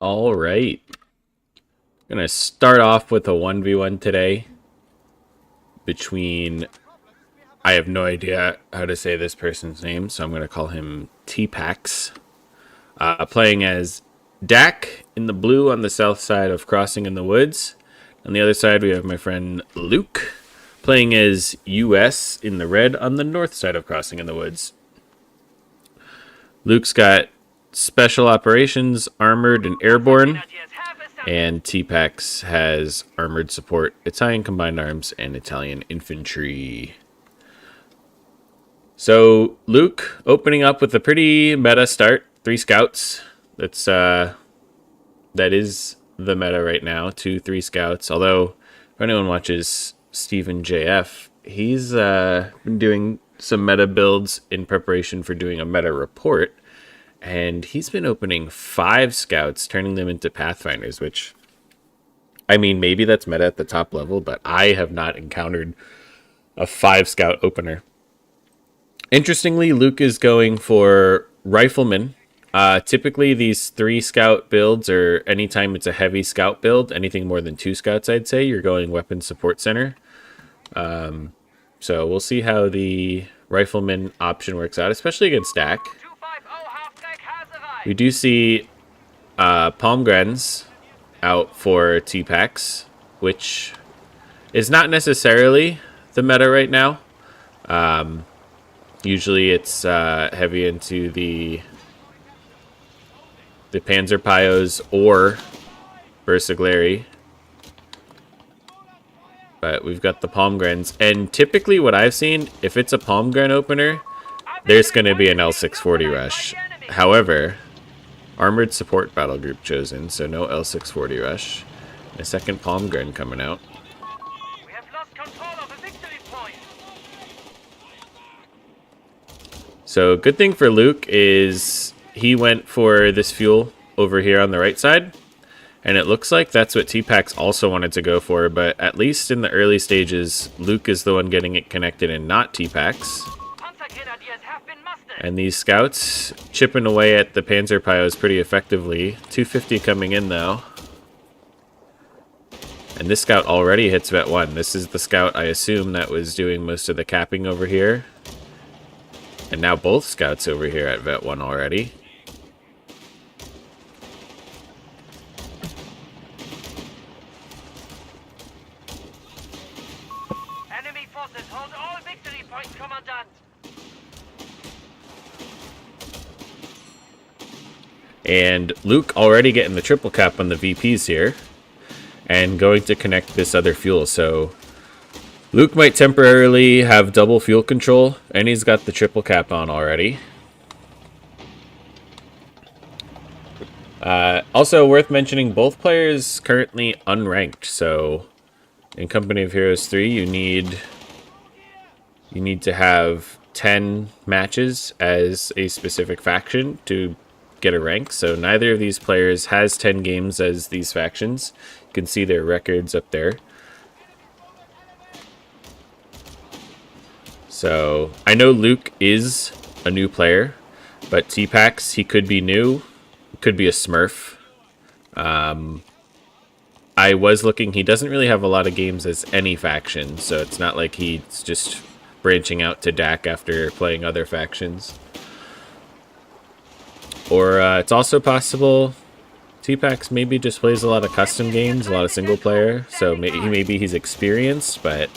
All right. I'm going to start off with a 1v1 today between... I have no idea how to say this person's name, so I'm going to call him T-Pax. Playing as Dak in the blue on the south side of Crossing in the Woods. On the other side, we have my friend Luke playing as US in the red on the north side of Crossing in the Woods. Luke's got Special Operations, Armored, and Airborne. And T-Pax has Armored Support, Italian Combined Arms, and Italian Infantry. So, Luke opening up with a pretty meta start. 3 scouts. That is the meta right now. 2-3 scouts. Although, if anyone watches Steven JF, he's been doing some meta builds in preparation for doing a meta report. And he's been opening 5 scouts, turning them into Pathfinders, which, I mean, maybe that's meta at the top level, but I have not encountered a 5 scout opener. Interestingly, Luke is going for Rifleman. Typically, these 3 scout builds, or anytime it's a heavy scout build, anything more than 2 scouts, I'd say, you're going Weapon Support Center. So we'll see how the Rifleman option works out, especially against Dak. We do see Palmgrens out for T-Pax, which is not necessarily the meta right now. Usually it's heavy into the Panzer Pios or Versiglari. But we've got the Palmgrens. And typically what I've seen, if it's a Palmgren opener, there's going to be an L640 rush. However, Armored Support Battle Group chosen, so no L640 rush. A second Palmgren coming out. We have lost control of the victory point. So good thing for Luke is he went for this fuel over here on the right side. And it looks like that's what T-Pax also wanted to go for, but at least in the early stages, Luke is the one getting it connected and not T-Pax. And these scouts chipping away at the Panzerpios pretty effectively. 250 coming in though. And this scout already hits Vet 1. This is the scout, I assume, that was doing most of the capping over here. And now both scouts over here at Vet 1 already. Enemy forces hold all victory points, Commandant. And Luke already getting the triple cap on the VPs here. And going to connect this other fuel. So Luke might temporarily have double fuel control. And he's got the triple cap on already. Also worth mentioning, both players currently unranked. So in Company of Heroes 3, you need to have 10 matches as a specific faction to get a rank. So neither of these players has 10 games as these factions. You can see their records up there. So I know Luke is a new player, but T-Pax, he could be new, could be a Smurf. I was looking, he doesn't really have a lot of games as any faction, so it's not like he's just branching out to DAC after playing other factions. Or it's also possible T-Pax maybe just plays a lot of custom games, a lot of single player, so maybe he's experienced, but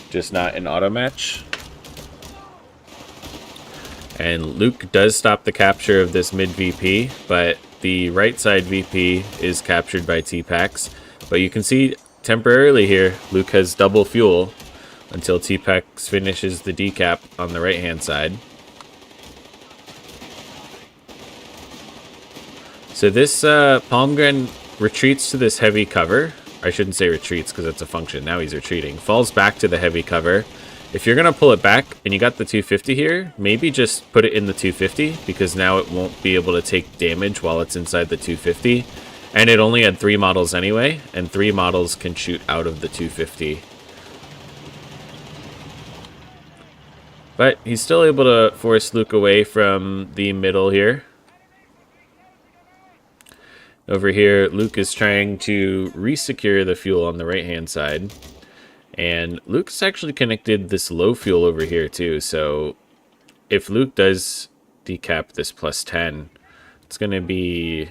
just not in auto match. And Luke does stop the capture of this mid VP, but the right side VP is captured by T-Pax. But you can see temporarily here, Luke has double fuel until T-Pax finishes the decap on the right hand side. So this Palmgren retreats to this heavy cover. I shouldn't say retreats because it's a function. Now he's retreating. Falls back to the heavy cover. If you're going to pull it back and you got the 250 here, maybe just put it in the 250 because now it won't be able to take damage while it's inside the 250. And it only had 3 models anyway, and 3 models can shoot out of the 250. But he's still able to force Luke away from the middle here. Over here, Luke is trying to re-secure the fuel on the right-hand side. And Luke's actually connected this low fuel over here too. So if Luke does decap this plus 10, it's going to be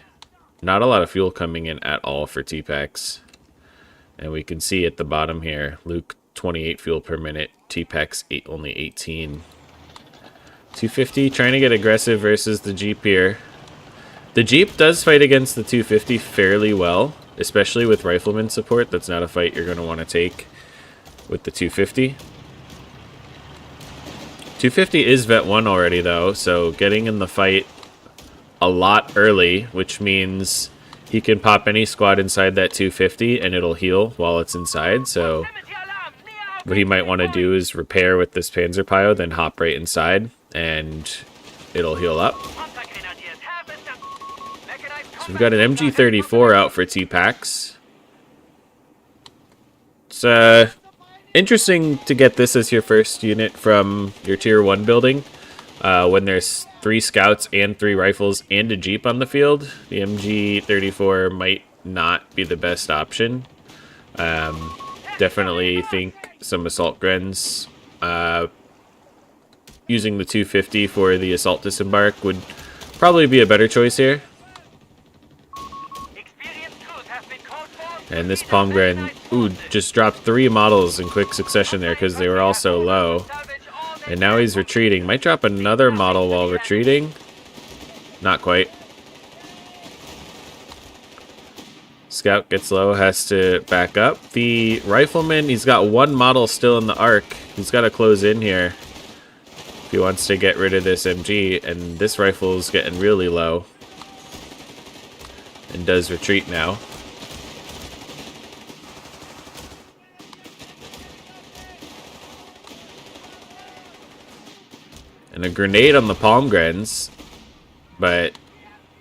not a lot of fuel coming in at all for T-Pax. And we can see at the bottom here, Luke 28 fuel per minute, T-Pax only 18. 250 trying to get aggressive versus the Jeep here. The Jeep does fight against the 250 fairly well, especially with rifleman support. That's not a fight you're going to want to take with the 250. 250 is Vet 1 already, though, so getting in the fight a lot early, which means he can pop any squad inside that 250 and it'll heal while it's inside. So what he might want to do is repair with this Panzerpio, then hop right inside, and it'll heal up. So we've got an MG34 out for T-Pax. It's interesting to get this as your first unit from your tier 1 building. When there's 3 scouts and 3 rifles and a Jeep on the field, the MG34 might not be the best option. Definitely think some assault grens. Using the 250 for the assault disembark would probably be a better choice here. And this Palmgren, just dropped 3 models in quick succession there because they were all so low. And now he's retreating. Might drop another model while retreating. Not quite. Scout gets low, has to back up. The rifleman, he's got 1 model still in the arc. He's got to close in here if he wants to get rid of this MG. And this rifle's getting really low. And does retreat now. And a grenade on the Palmgrens, but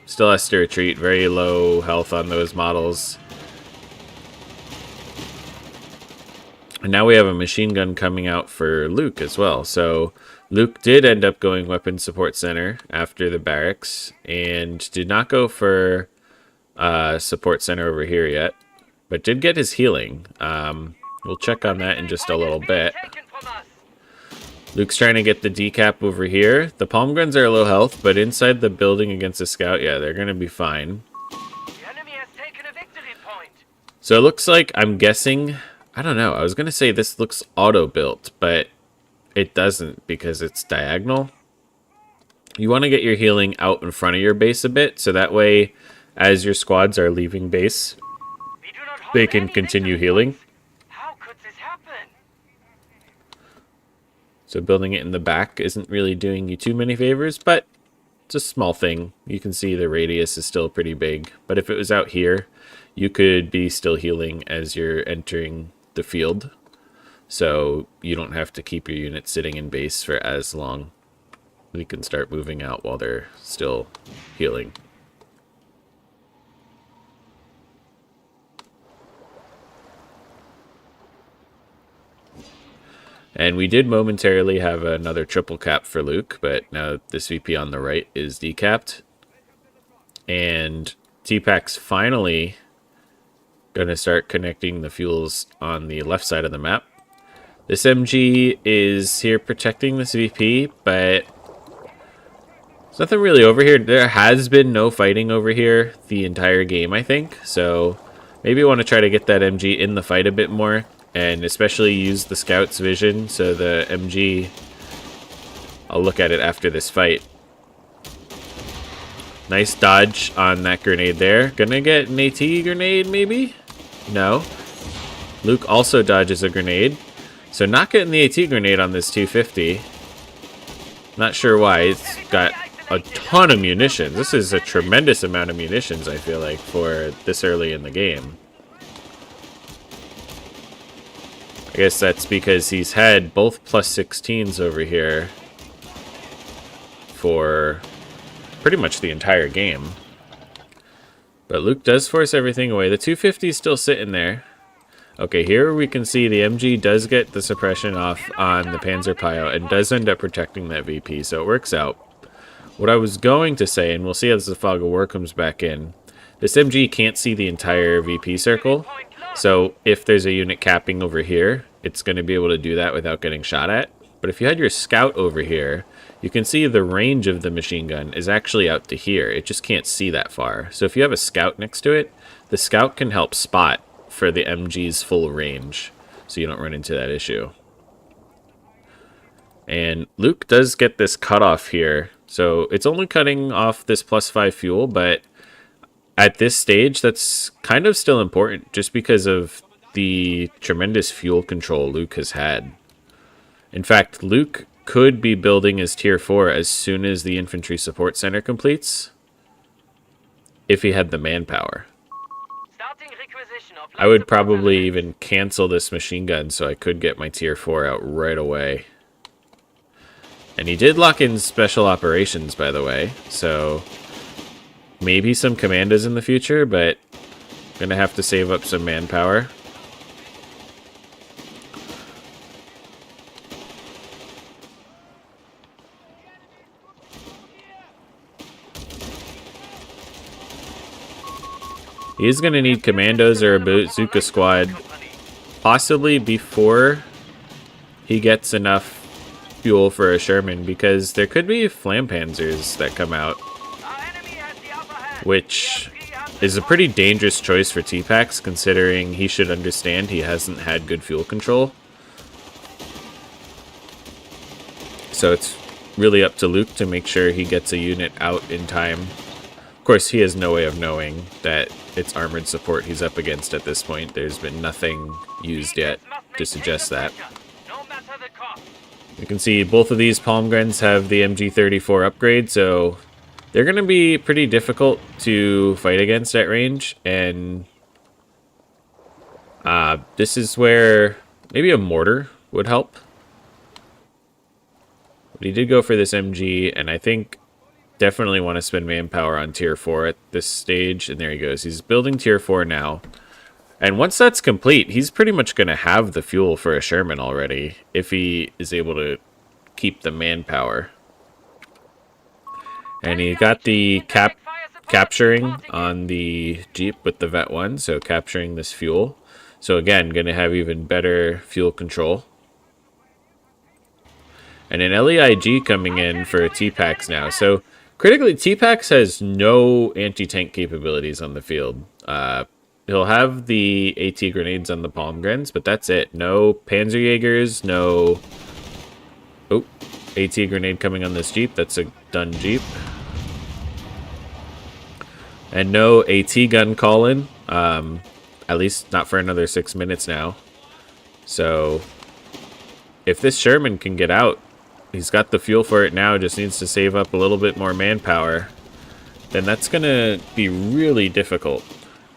still has to retreat. Very low health on those models. And now we have a machine gun coming out for Luke as well. So Luke did end up going weapons support center after the barracks and did not go for support center over here yet, but did get his healing. We'll check on that in just a little bit. Luke's trying to get the decap over here. The palm guns are low health, but inside the building against a scout, yeah, they're going to be fine. The enemy has taken a victory point. So it looks like, I'm guessing, I don't know, I was going to say this looks auto-built, but it doesn't because it's diagonal. You want to get your healing out in front of your base a bit, so that way, as your squads are leaving base, We do not hold they can any continue victory healing. points. How could this happen? So building it in the back isn't really doing you too many favors, but it's a small thing. You can see the radius is still pretty big, but if it was out here, you could be still healing as you're entering the field. So you don't have to keep your unit sitting in base for as long. We can start moving out while they're still healing. And we did momentarily have another triple cap for Luke, but now this VP on the right is decapped. And T-Pac's finally going to start connecting the fuels on the left side of the map. This MG is here protecting this VP, but there's nothing really over here. There has been no fighting over here the entire game, I think. So maybe want to try to get that MG in the fight a bit more, and especially use the scout's vision. So the MG, I'll look at it after this fight. Nice dodge on that grenade there. Gonna get an AT grenade, maybe? No. Luke also dodges a grenade. So not getting the AT grenade on this 250. Not sure why. It's got a ton of munitions. This is a tremendous amount of munitions, I feel like, for this early in the game. I guess that's because he's had both plus 16s over here for pretty much the entire game. But Luke does force everything away. The 250 is still sitting there. Okay, here we can see the MG does get the suppression off on the Panzer Pio and does end up protecting that VP, so it works out. What I was going to say, and we'll see as the Fog of War comes back in, this MG can't see the entire VP circle, so if there's a unit capping over here, it's going to be able to do that without getting shot at. But if you had your scout over here, you can see the range of the machine gun is actually out to here. It just can't see that far. So if you have a scout next to it, the scout can help spot for the MG's full range, so you don't run into that issue. And Luke does get this cutoff here, so it's only cutting off this +5 fuel, but at this stage, that's kind of still important, just because of the tremendous fuel control Luke has had. In fact, Luke could be building his tier 4 as soon as the infantry support center completes, if he had the manpower. I would probably even cancel this machine gun so I could get my tier 4 out right away. And he did lock in special operations, by the way, so maybe some commandos in the future, but I'm gonna have to save up some manpower. He is going to need commandos or a bazooka squad, possibly before he gets enough fuel for a Sherman, because there could be flampanzers that come out, which is a pretty dangerous choice for T-Pax, considering he should understand he hasn't had good fuel control. So it's really up to Luke to make sure he gets a unit out in time. Of course, he has no way of knowing that it's armored support he's up against at this point. There's been nothing used yet to suggest that. You can see both of these palm guns have the MG34 upgrade, so they're going to be pretty difficult to fight against at range. And this is where maybe a mortar would help. But he did go for this MG, and I think definitely want to spend manpower on tier 4 at this stage. And there he goes. He's building tier 4 now. And once that's complete, he's pretty much going to have the fuel for a Sherman already, if he is able to keep the manpower. And he got the capturing on the Jeep with the Vet 1, so capturing this fuel. So again, going to have even better fuel control. And an LEIG coming in for T-Pax now. So critically, T-Pax has no anti-tank capabilities on the field. He'll have the AT grenades on the Palmgrens, but that's it. No Panzerjägers, no... Oh, AT grenade coming on this Jeep. That's a done Jeep. And no AT gun call-in. At least not for another 6 minutes now. So if this Sherman can get out, he's got the fuel for it now, just needs to save up a little bit more manpower, then that's going to be really difficult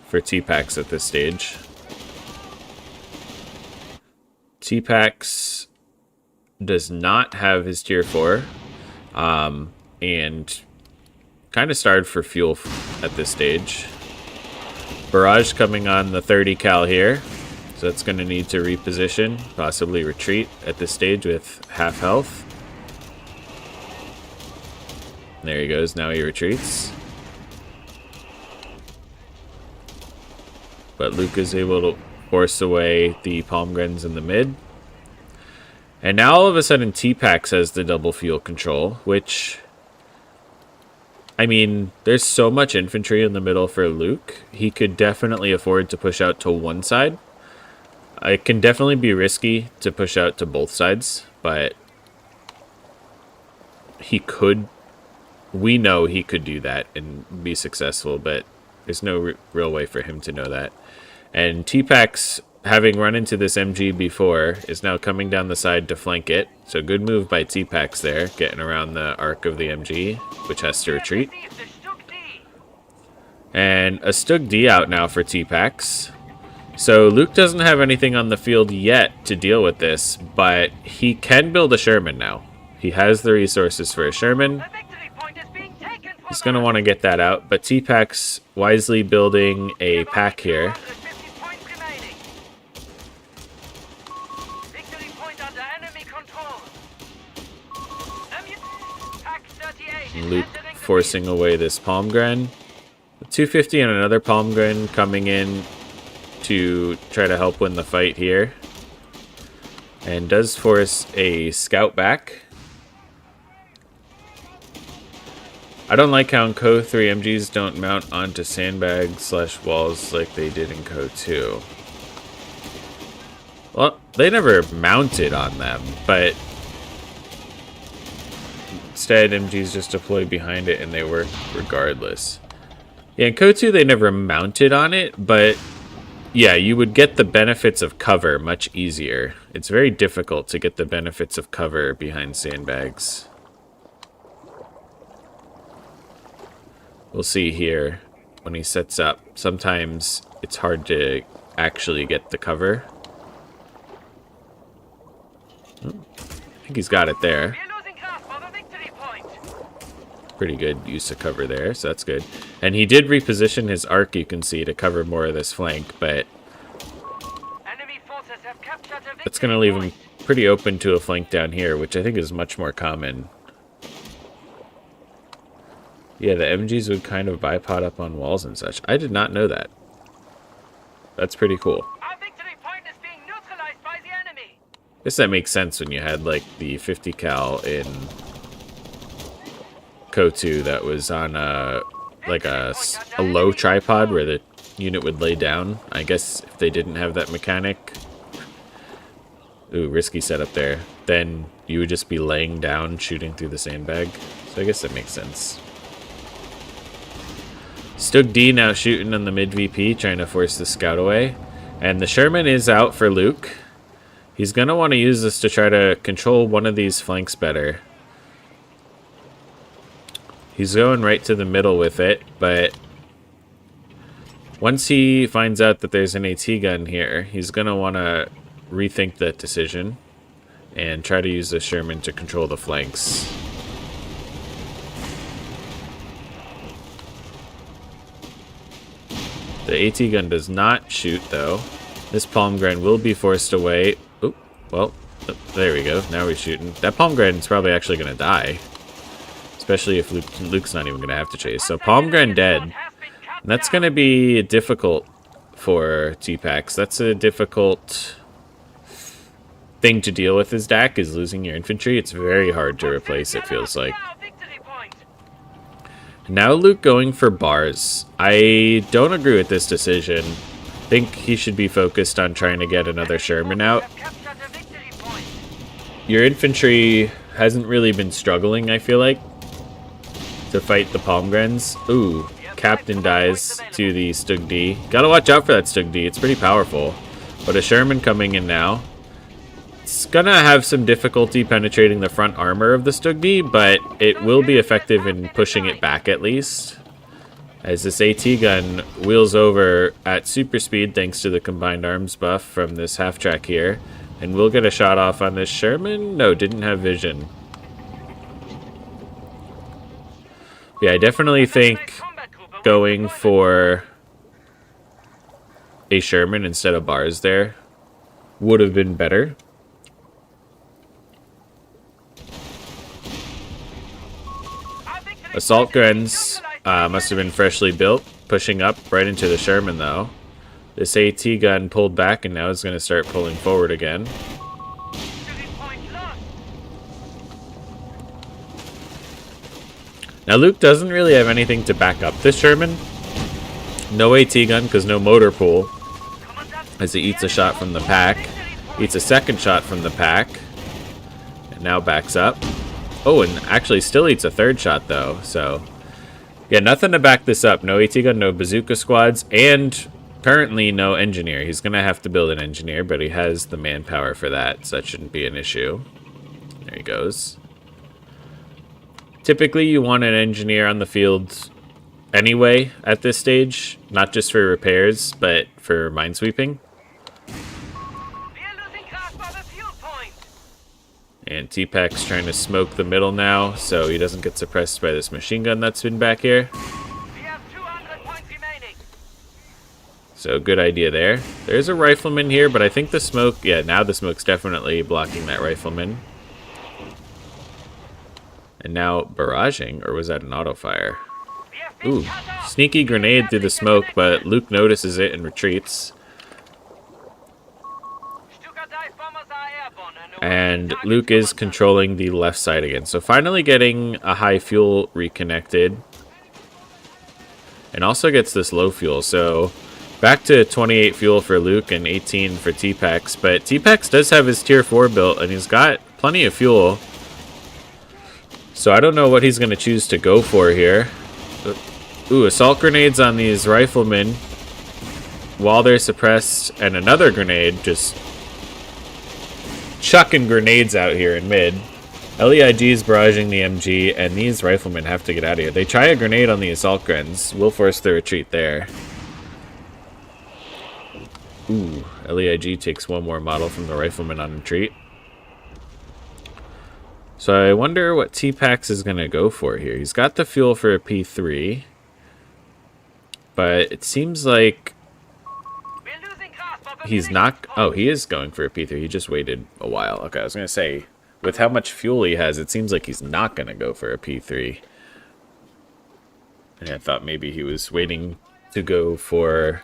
for T-Pax at this stage. T-Pax does not have his tier 4, and kind of starved for fuel at this stage. Barrage coming on the 30 cal here, so that's going to need to reposition, possibly retreat at this stage with half health. There he goes, now he retreats. But Luke is able to force away the Palmgrens in the mid. And now all of a sudden T-Pax has the double fuel control, which... I mean, there's so much infantry in the middle for Luke. He could definitely afford to push out to one side. It can definitely be risky to push out to both sides, but he could... We know he could do that and be successful, but there's no real way for him to know that. And T-Pax, having run into this MG before, is now coming down the side to flank it. So good move by T-Pax there, getting around the arc of the MG, which has to retreat. And a Stug D out now for T-Pax. So Luke doesn't have anything on the field yet to deal with this, but he can build a Sherman now. He has the resources for a Sherman. He's going to want to get that out, but T-Pax wisely building a pack here. Luke forcing away this Palmgren. 250 and another Palmgren coming in to try to help win the fight here. And does force a scout back. I don't like how in CoH3 MGs don't mount onto sandbags/walls like they did in CoH2. Well, they never mounted on them, but instead MGs just deploy behind it and they work regardless. Yeah, in CoH2 they never mounted on it, but yeah, you would get the benefits of cover much easier. It's very difficult to get the benefits of cover behind sandbags. We'll see here when he sets up. Sometimes it's hard to actually get the cover. Oh, I think he's got it there. Pretty good use of cover there, so that's good. And he did reposition his arc, you can see, to cover more of this flank, but that's going to leave him pretty open to a flank down here, which I think is much more common. Yeah, the MGs would kind of bipod up on walls and such. I did not know that. That's pretty cool. Our victory point is being neutralized by the enemy. Guess that makes sense when you had like the 50 cal in CoH2 that was on like a low tripod where the unit would lay down. I guess if they didn't have that mechanic, ooh, risky setup there, then you would just be laying down shooting through the sandbag. So I guess that makes sense. Stug D now shooting on the mid VP, trying to force the scout away. And the Sherman is out for Luke. He's going to want to use this to try to control one of these flanks better. He's going right to the middle with it, but once he finds out that there's an AT gun here, he's going to want to rethink that decision and try to use the Sherman to control the flanks. The AT gun does not shoot, though. This Palmgren will be forced away. Oop, well, Oh, there we go. Now we're shooting. That Palmgren's probably actually going to die. Especially if Luke's not even going to have to chase. So Palmgren dead. And that's going to be difficult for T-Pax. That's a difficult thing to deal with as DAC, is losing your infantry. It's very hard to replace, it feels like. Now Luke going for bars. I don't agree with this decision. I think he should be focused on trying to get another Sherman out. Your infantry hasn't really been struggling, I feel like, to fight the Palmgrens. Ooh, Captain dies to the Stug D. Gotta watch out for that Stug D. It's pretty powerful. But a Sherman coming in now. It's gonna have some difficulty penetrating the front armor of the Stug D, but it will be effective in pushing it back at least. As this AT gun wheels over at super speed thanks to the combined arms buff from this half-track here. And we'll get a shot off on this Sherman. No, didn't have vision. Yeah, I definitely think going for a Sherman instead of bars there would have been better. Assault guns must have been freshly built, pushing up right into the Sherman though. This AT gun pulled back and now is going to start pulling forward again. Now Luke doesn't really have anything to back up this Sherman. No AT gun because no motor pool. As he eats a shot from the pack. Eats a second shot from the pack. And now backs up. Oh, and actually still eats a third shot though. So, yeah, nothing to back this up. No AT gun, no bazooka squads, and currently no engineer. He's going to have to build an engineer, but he has the manpower for that, so that shouldn't be an issue. There he goes. Typically, you want an engineer on the field anyway at this stage, not just for repairs, but for minesweeping. And T-Pack's trying to smoke the middle now, so he doesn't get suppressed by this machine gun that's been back here. So good idea there. There's a rifleman here, but I think the smoke... Yeah, now the smoke's definitely blocking that rifleman. And now barraging, or was that an auto fire? Ooh, sneaky grenade through the smoke, but Luke notices it and retreats. And Luke is controlling the left side again. So finally getting a high fuel reconnected. And also gets this low fuel. So back to 28 fuel for Luke and 18 for T-Pax. But T-Pax does have his tier 4 built and he's got plenty of fuel. So I don't know what he's going to choose to go for here. Ooh, assault grenades on these riflemen while they're suppressed. And another grenade just... chucking grenades out here in mid. LEIG is barraging the MG, and these riflemen have to get out of here. They try a grenade on the assault guns. We'll force the retreat there. Ooh, LEIG takes one more model from the rifleman on retreat. So I wonder what T-Pax is going to go for here. He's got the fuel for a P3, but it seems like he's not... Oh, he is going for a P3. He just waited a while. Okay, I was going to say, with how much fuel he has, it seems like he's not going to go for a P3. And I thought maybe he was waiting to go for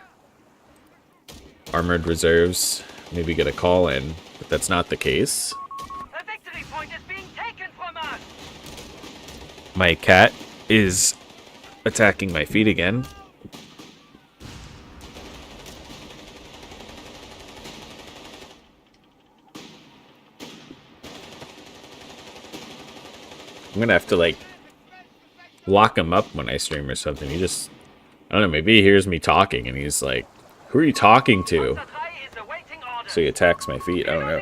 armored reserves. Maybe get a call in, but that's not the case. The victory point is being taken from us. My cat is attacking my feet again. I'm gonna have to, like, lock him up when I stream or something. He just, I don't know, maybe he hears me talking and he's like, who are you talking to? So he attacks my feet, I don't know.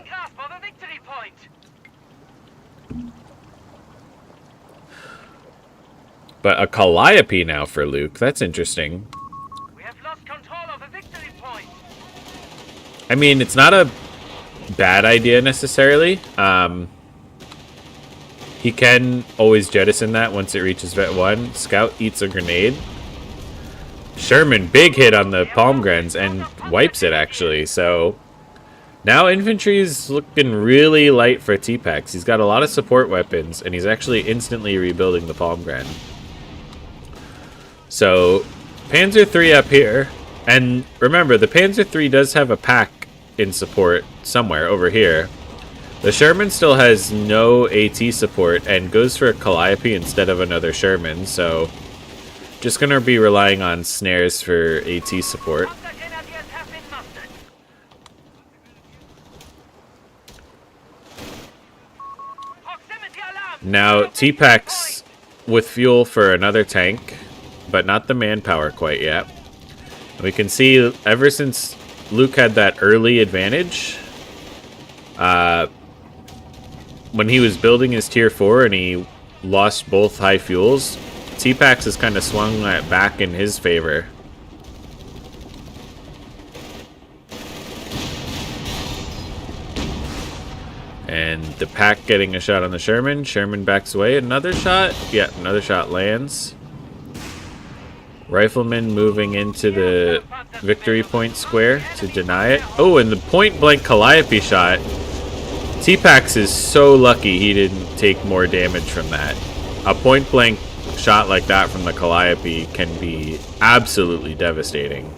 But a Calliope now for Luke, that's interesting. We have lost control of a victory point. I mean, it's not a bad idea necessarily. He can always jettison that once it reaches Vet 1. Scout eats a grenade. Sherman, big hit on the Palmgrens and wipes it, actually. So, Now infantry is looking really light for T-Pax. He's got a lot of support weapons, and he's actually instantly rebuilding the Palmgren. So, Panzer III up here. And remember, the Panzer III does have a pack in support somewhere over here. The Sherman still has no AT support and goes for a Calliope instead of another Sherman, so just going to be relying on snares for AT support. Now, T-Pax with fuel for another tank, but not the manpower quite yet. We can see ever since Luke had that early advantage, when he was building his tier 4 and he lost both high fuels, T-Pax has kind of swung that back in his favor. And the pack getting a shot on the Sherman. Sherman backs away. Another shot. Yeah, another shot lands. Rifleman moving into the victory point square to deny it. Oh, and the point blank Calliope shot. T-Pax is so lucky he didn't take more damage from that. A point blank shot like that from the Calliope can be absolutely devastating.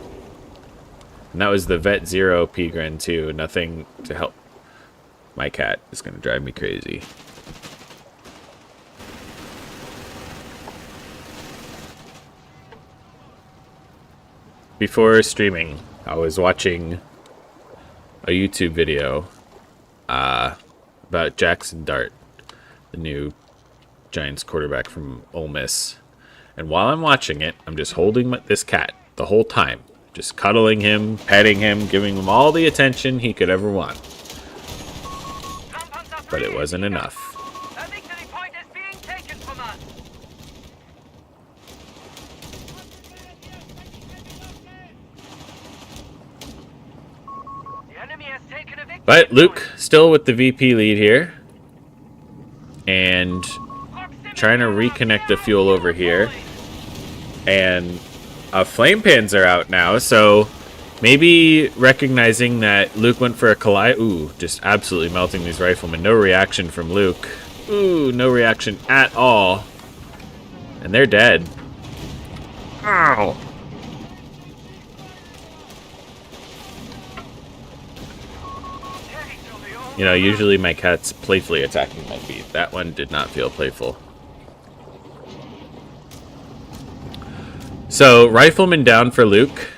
And that was the Vet Zero Pgren too. Nothing to help. My cat is going to drive me crazy. Before streaming, I was watching a YouTube video about Jackson Dart, the new Giants quarterback from Ole Miss. And while I'm watching it, I'm just holding this cat the whole time. Just cuddling him, petting him, giving him all the attention he could ever want. But it wasn't enough. A victory point is being taken from us. The enemy has taken a victory But Luke point. still with the VP lead here. And trying to reconnect the fuel over here. And flame pans are out now, so maybe recognizing that Luke went for a Calliope. Ooh, just absolutely melting these riflemen. No reaction from Luke. Ooh, no reaction at all. And they're dead. Ow. You know, usually my cat's playfully attacking my feet. That one did not feel playful. So, rifleman down for Luke.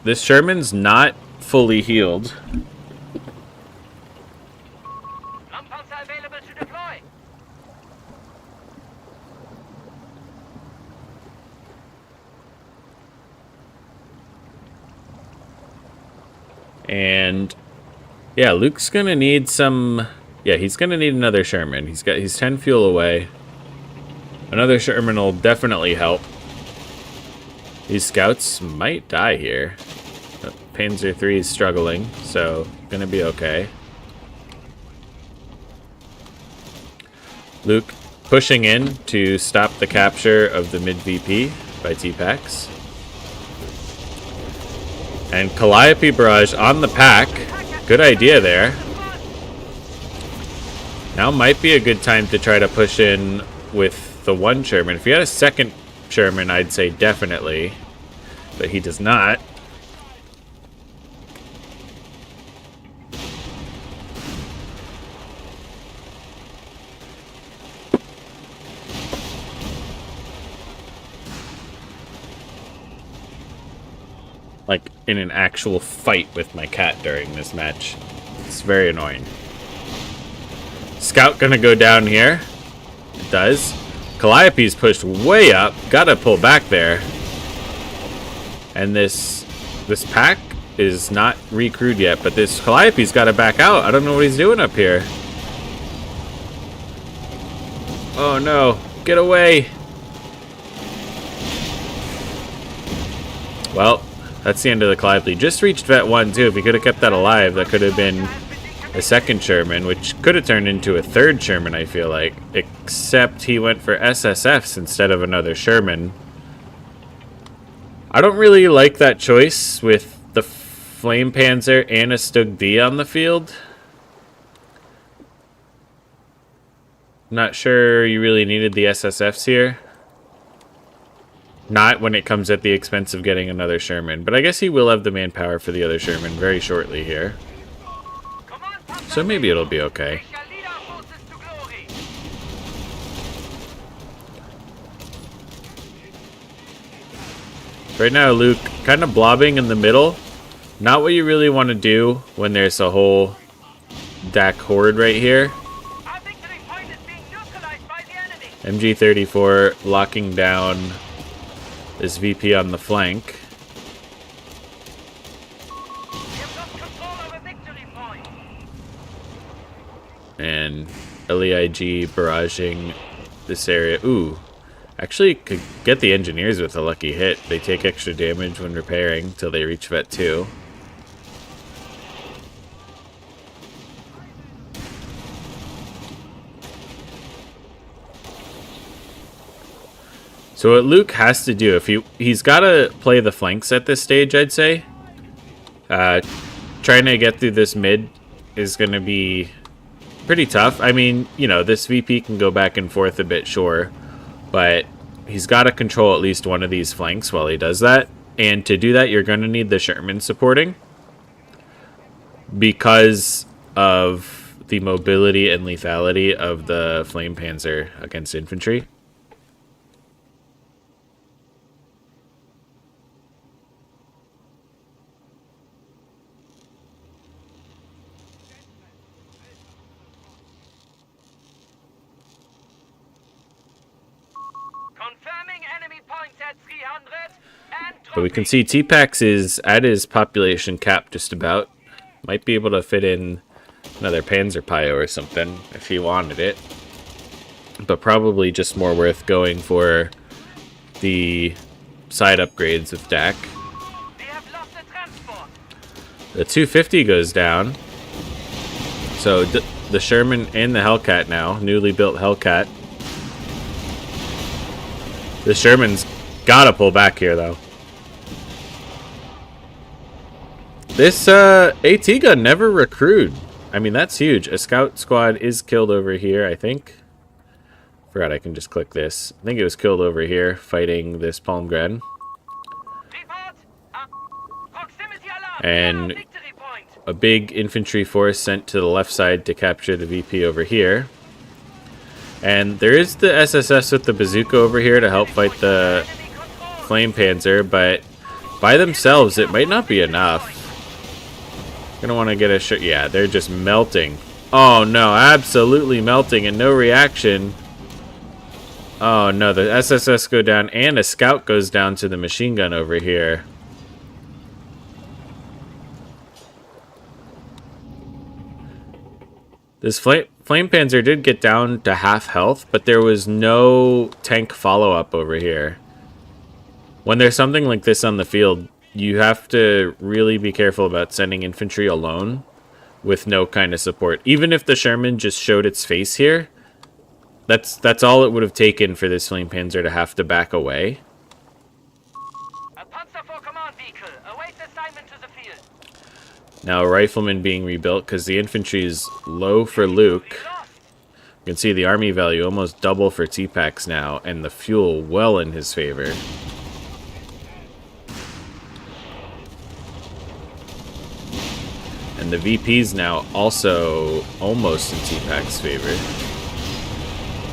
This Sherman's not fully healed. Panzer available to deploy. And yeah, Luke's gonna need some. Yeah, he's gonna need another Sherman. He's 10 fuel away. Another Sherman will definitely help. These scouts might die here. Panzer III is struggling, so gonna be okay. Luke pushing in to stop the capture of the mid VP by T-Pax. And Calliope barrage on the pack. Good idea there. Now might be a good time to try to push in with the one Sherman. If he had a second Sherman, I'd say definitely. But he does not. Like in an actual fight with my cat during this match. It's very annoying. Scout gonna go down here. It does. Calliope's pushed way up. Gotta pull back there. And this pack is not recrewed yet, but this Calliope's gotta back out. I don't know what he's doing up here. Oh no. Get away. Well, that's the end of the Calliope. Just reached Vet 1 too. If he could have kept that alive, that could have been a second Sherman, which could have turned into a third Sherman, I feel like. Except he went for SSFs instead of another Sherman. I don't really like that choice with the Flame Panzer and a Stug D on the field. Not sure you really needed the SSFs here. Not when it comes at the expense of getting another Sherman. But I guess he will have the manpower for the other Sherman very shortly here. So maybe it'll be okay. Right now, Luke kind of blobbing in the middle. Not what you really want to do when there's a whole DAC horde right here. MG34 locking down this VP on the flank. And LEIG barraging this area. Ooh. Actually could get the engineers with a lucky hit. They take extra damage when repairing until they reach Vet 2. So what Luke has to do, if he's got to play the flanks at this stage, I'd say. Trying to get through this mid is going to be pretty tough. I mean, you know, this VP can go back and forth a bit, sure. But he's got to control at least one of these flanks while he does that. And to do that, you're going to need the Sherman supporting. Because of the mobility and lethality of the Flame Panzer against infantry. But we can see T-Pax is at his population cap just about. Might be able to fit in another Panzer Pio or something if he wanted it. But probably just more worth going for the side upgrades with DAC. The 250 goes down. So the Sherman and the Hellcat now. Newly built Hellcat. The Sherman's gotta pull back here though. This AT gun never recruited. I mean, that's huge. A scout squad is killed over here, I think. Forgot I can just click this. I think it was killed over here fighting this Palmgren. And a big infantry force sent to the left side to capture the VP over here. And there is the SSS with the bazooka over here to help fight the Flame Panzer, but by themselves it might not be enough. Gonna want to get a shot. Yeah, they're just melting. Oh no, absolutely melting and no reaction. Oh no, the SSS go down and a scout goes down to the machine gun over here. This Flame Panzer did get down to half health, but there was no tank follow-up over here. When there's something like this on the field, you have to really be careful about sending infantry alone with no kind of support. Even if the Sherman just showed its face here, that's all it would have taken for this Flame Panzer to have to back away. A Panzer IV command vehicle awaits assignment to the field. Now a rifleman being rebuilt because the infantry is low for Luke. You can see the army value almost double for T-Pax now, and the fuel well in his favor. And the VP's now also almost in T-Pac's favor.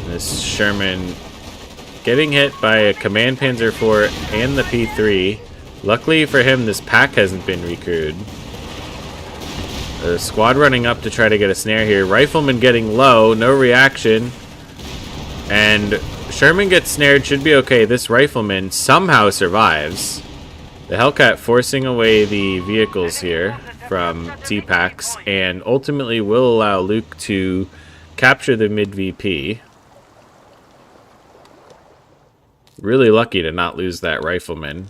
This Sherman getting hit by a Command Panzer IV and the P3. Luckily for him, this pack hasn't been recruited. The squad running up to try to get a snare here. Rifleman getting low, no reaction. And Sherman gets snared, should be okay. This Rifleman somehow survives. The Hellcat forcing away the vehicles here from T-Pax and ultimately will allow Luke to capture the mid VP. Really lucky to not lose that Rifleman.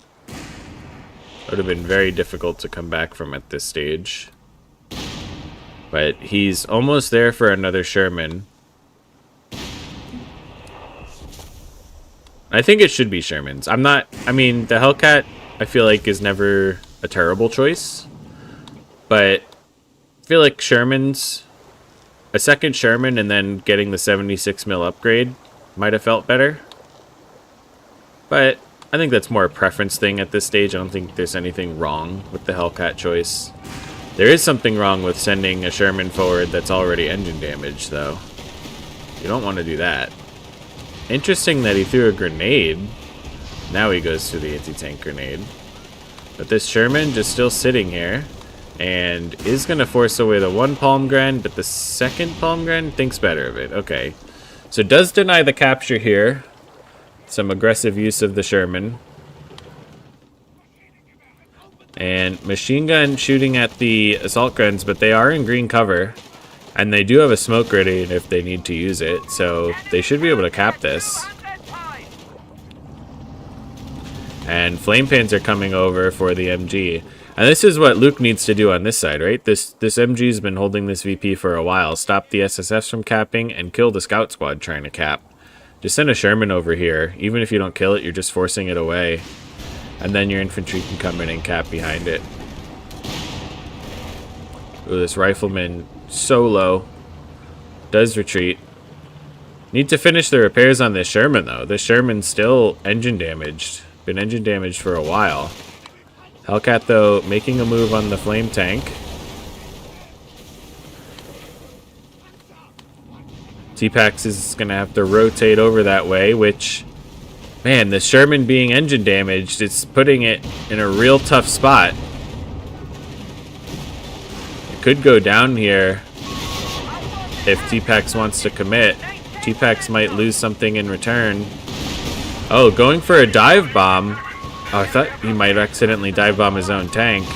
Would have been very difficult to come back from at this stage. But he's almost there for another Sherman. I think it should be Shermans. I mean, the Hellcat, I feel like, is never a terrible choice. But I feel like a second Sherman and then getting the 76 mil upgrade might have felt better. But I think that's more a preference thing at this stage. I don't think there's anything wrong with the Hellcat choice. There is something wrong with sending a Sherman forward that's already engine damaged, though. You don't want to do that. Interesting that he threw a grenade. Now he goes to the anti-tank grenade. But this Sherman just still sitting here and is going to force away the one Palmgren, but the second Palmgren thinks better of it. Okay. So does deny the capture here. Some aggressive use of the Sherman. And machine gun shooting at the assault guns, but they are in green cover. And they do have a smoke grenade if they need to use it, so they should be able to cap this. And flame pans are coming over for the MG. And this is what Luke needs to do on this side, right? This MG's been holding this VP for a while. Stop the SSFs from capping and kill the scout squad trying to cap. Just send a Sherman over here. Even if you don't kill it, you're just forcing it away. And then your infantry can come in and cap behind it. Ooh, this rifleman so low. Does retreat. Need to finish the repairs on this Sherman, though. This Sherman's still engine damaged. Been engine damaged for a while. Hellcat, though, making a move on the flame tank. T-Pax is going to have to rotate over that way, which... Man, the Sherman being engine damaged, it's putting it in a real tough spot. It could go down here if T-Pax wants to commit. T-Pax might lose something in return. Oh, going for a dive bomb. Oh, I thought he might accidentally dive bomb his own tank.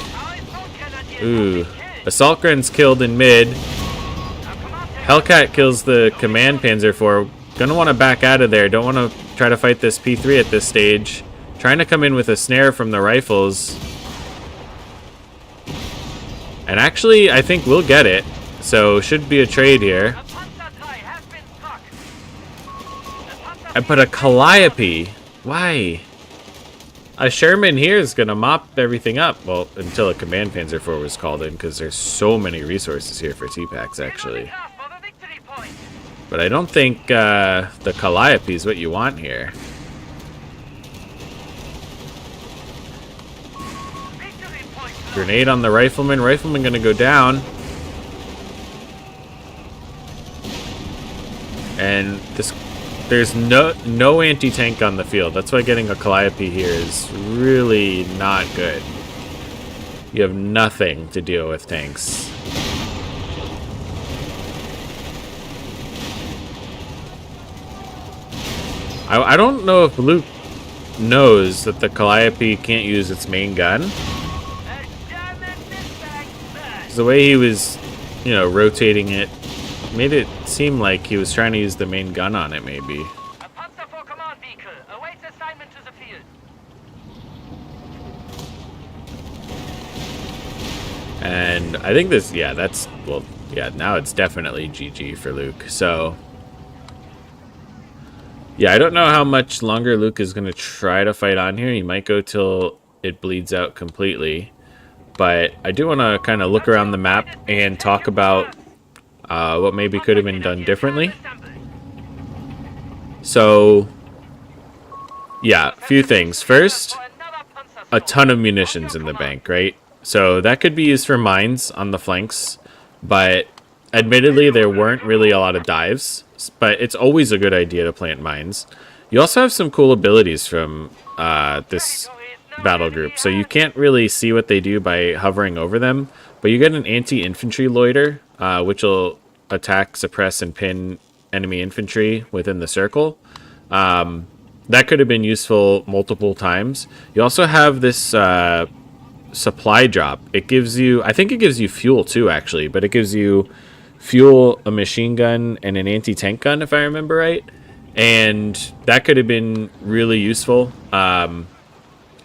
Ooh. Assault Gren's killed in mid. Hellcat kills the command Panzer IV. Gonna want to back out of there. Don't want to try to fight this P3 at this stage. Trying to come in with a snare from the rifles. And actually, I think we'll get it. So, should be a trade here. I put a Calliope. Why? A Sherman here is going to mop everything up. Well, until a Command Panzer IV was called in, because there's so many resources here for T-Pax, actually. But I don't think the Calliope is what you want here. Grenade on the Rifleman. Rifleman going to go down. And there's no anti-tank on the field. That's why getting a Calliope here is really not good. You have nothing to deal with tanks. I don't know if Luke knows that the Calliope can't use its main gun. The way he was, rotating it made it seem like he was trying to use the main gun on it, maybe. A Panzer IV command vehicle awaits assignment to the field. And I think this, now it's definitely GG for Luke. So, yeah, I don't know how much longer Luke is going to try to fight on here. He might go till it bleeds out completely. But I do want to kind of look around the map and talk about what maybe could have been done differently. So, yeah, a few things. First, a ton of munitions in the bank, right? So that could be used for mines on the flanks, but admittedly there weren't really a lot of dives, but it's always a good idea to plant mines. You also have some cool abilities from this battle group, so you can't really see what they do by hovering over them, but you get an anti-infantry loiter, which will attack, suppress, and pin enemy infantry within the circle. That could have been useful multiple times. You also have this supply drop. It gives you, I think it gives you fuel too, actually, but it gives you fuel, a machine gun, and an anti-tank gun, if I remember right. And that could have been really useful.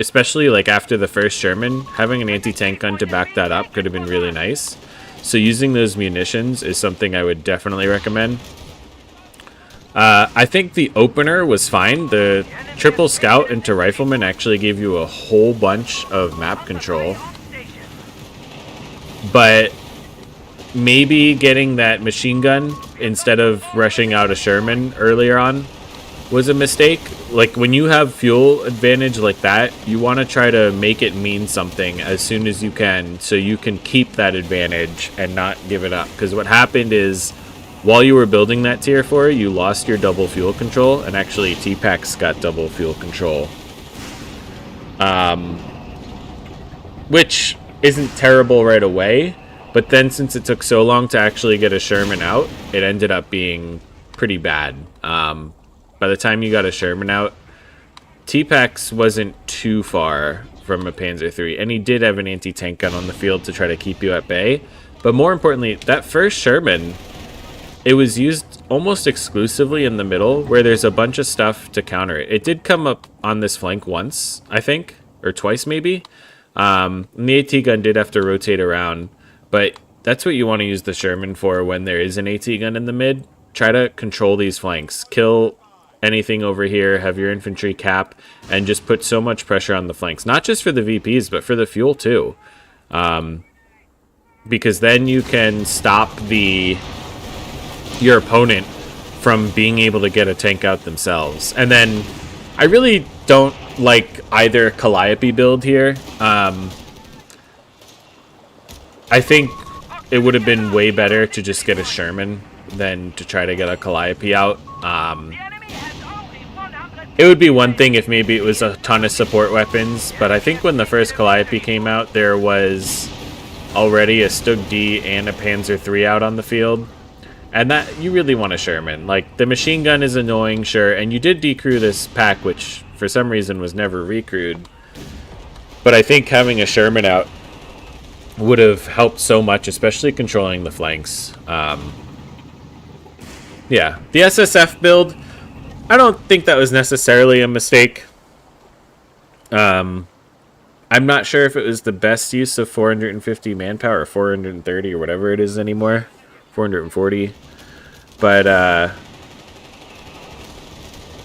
Especially like after the first Sherman, having an anti-tank gun to back that up could have been really nice. So using those munitions is something I would definitely recommend. I think the opener was fine. The triple scout into rifleman actually gave you a whole bunch of map control. but maybe getting that machine gun instead of rushing out a Sherman earlier on was a mistake. Like, when you have fuel advantage like that, you want to try to make it mean something as soon as you can so you can keep that advantage and not give it up. Because what happened is, while you were building that tier 4, you lost your double fuel control, and actually T-Pax got double fuel control. Which isn't terrible right away, but then since it took so long to actually get a Sherman out, it ended up being pretty bad. By the time you got a Sherman out, T-Pax wasn't too far from a Panzer III, and he did have an anti-tank gun on the field to try to keep you at bay. But more importantly, that first Sherman, it was used almost exclusively in the middle, where there's a bunch of stuff to counter it. It did come up on this flank once, I think, or twice maybe. And the AT gun did have to rotate around, but that's what you want to use the Sherman for when there is an AT gun in the mid. Try to control these flanks, kill anything over here, have your infantry cap, and just put so much pressure on the flanks. Not just for the VPs, but for the fuel too. Because then you can stop your opponent from being able to get a tank out themselves. And then I really don't like either Calliope build here. I think it would have been way better to just get a Sherman than to try to get a Calliope out. It would be one thing if maybe it was a ton of support weapons, but I think when the first Calliope came out, there was already a Stug D and a Panzer III out on the field. And that, you really want a Sherman. Like, the machine gun is annoying, sure, and you did decrew this pack, which for some reason was never recrewed. But I think having a Sherman out would have helped so much, especially controlling the flanks. Yeah, the SSF build, I don't think that was necessarily a mistake. I'm not sure if it was the best use of 450 manpower, or 430, or whatever it is anymore. 440. But,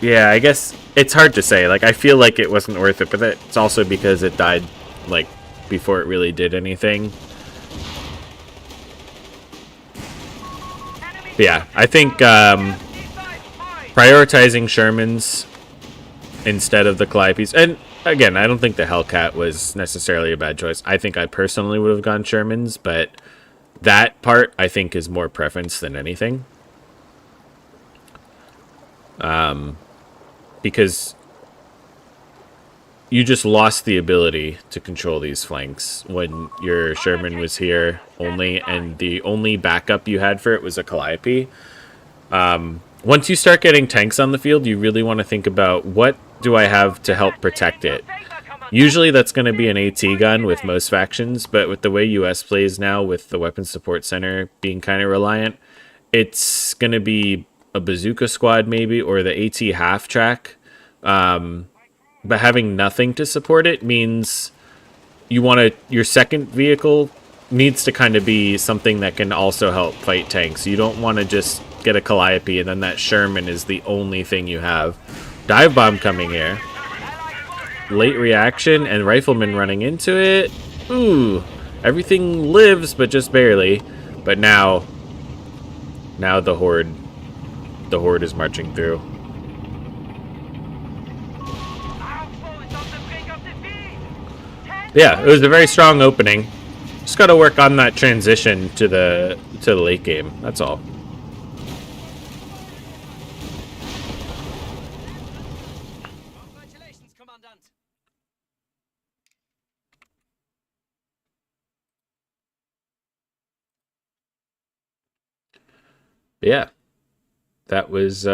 yeah, I guess it's hard to say. Like, I feel like it wasn't worth it, but that's also because it died, like, before it really did anything. But yeah, I think, prioritizing Shermans instead of the Calliopes, and again, I don't think the Hellcat was necessarily a bad choice. I think I personally would have gone Shermans, but that part I think is more preference than anything. Because you just lost the ability to control these flanks when your Sherman was here only, and the only backup you had for it was a Calliope. Once you start getting tanks on the field, you really want to think about, what do I have to help protect it? Usually that's going to be an AT gun with most factions, but with the way US plays now, with the Weapons Support Center being kind of reliant, it's going to be a bazooka squad maybe, or the AT half track. But having nothing to support it means your second vehicle needs to kind of be something that can also help fight tanks. You don't want to just get a Calliope and then that Sherman is the only thing you have. Dive bomb coming here. Late reaction and rifleman running into it. Ooh, everything lives, but just barely. But now the horde is marching through. Yeah, it was a very strong opening. Just got to work on that transition to the late game. That's all. Congratulations, Commandant. Yeah, that was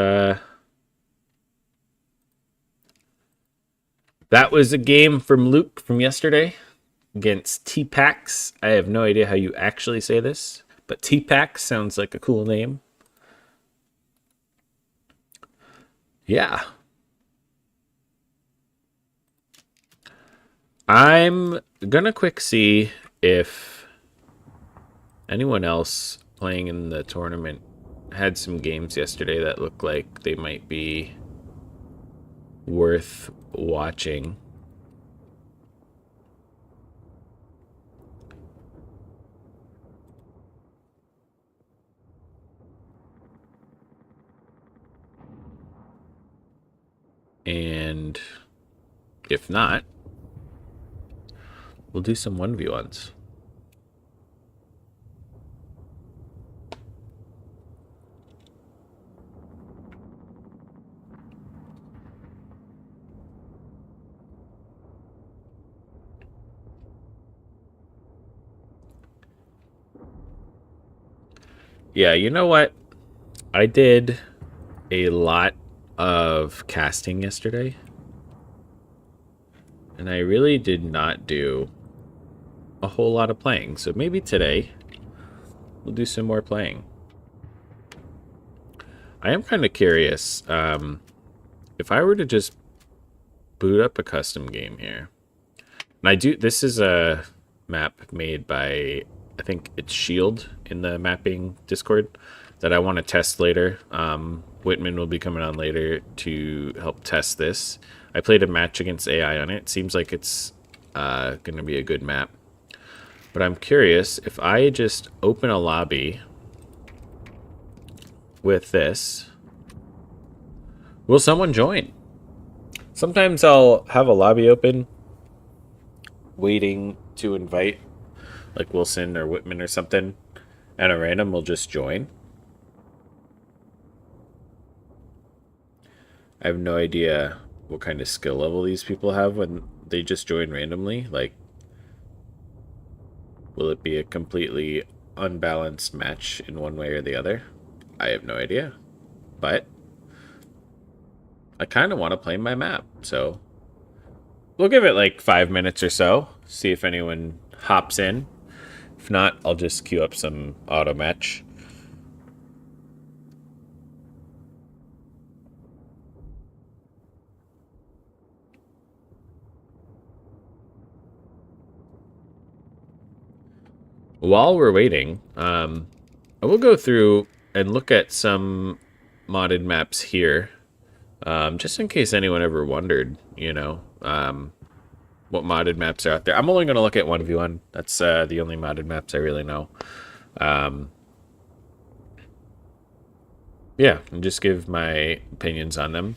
a game from Luke from yesterday against T-Pax. I have no idea how you actually say this, but T-Pax sounds like a cool name. Yeah. I'm gonna quick see if anyone else playing in the tournament had some games yesterday that look like they might be worth watching. And if not, we'll do some 1v1s. Yeah, you know what? I did a lot of casting yesterday. And I really did not do a whole lot of playing. So maybe today we'll do some more playing. I am kind of curious. If I were to just boot up a custom game here. And I do, this is a map made by, I think it's Shield in the mapping Discord that I want to test later. Whitman will be coming on later to help test this. I played a match against AI on it. Seems like it's going to be a good map. But I'm curious, if I just open a lobby with this, will someone join? Sometimes I'll have a lobby open, waiting to invite, like Wilson or Whitman or something, and a random will just join. I have no idea what kind of skill level these people have when they just join randomly. Like, will it be a completely unbalanced match in one way or the other? I have no idea. But I kind of want to play my map, so we'll give it like 5 minutes or so, see if anyone hops in. If not, I'll just queue up some auto match. While we're waiting, I will go through and look at some modded maps here, just in case anyone ever wondered, you know, what modded maps are out there. I'm only going to look at 1v1. That's the only modded maps I really know. Yeah, and just give my opinions on them.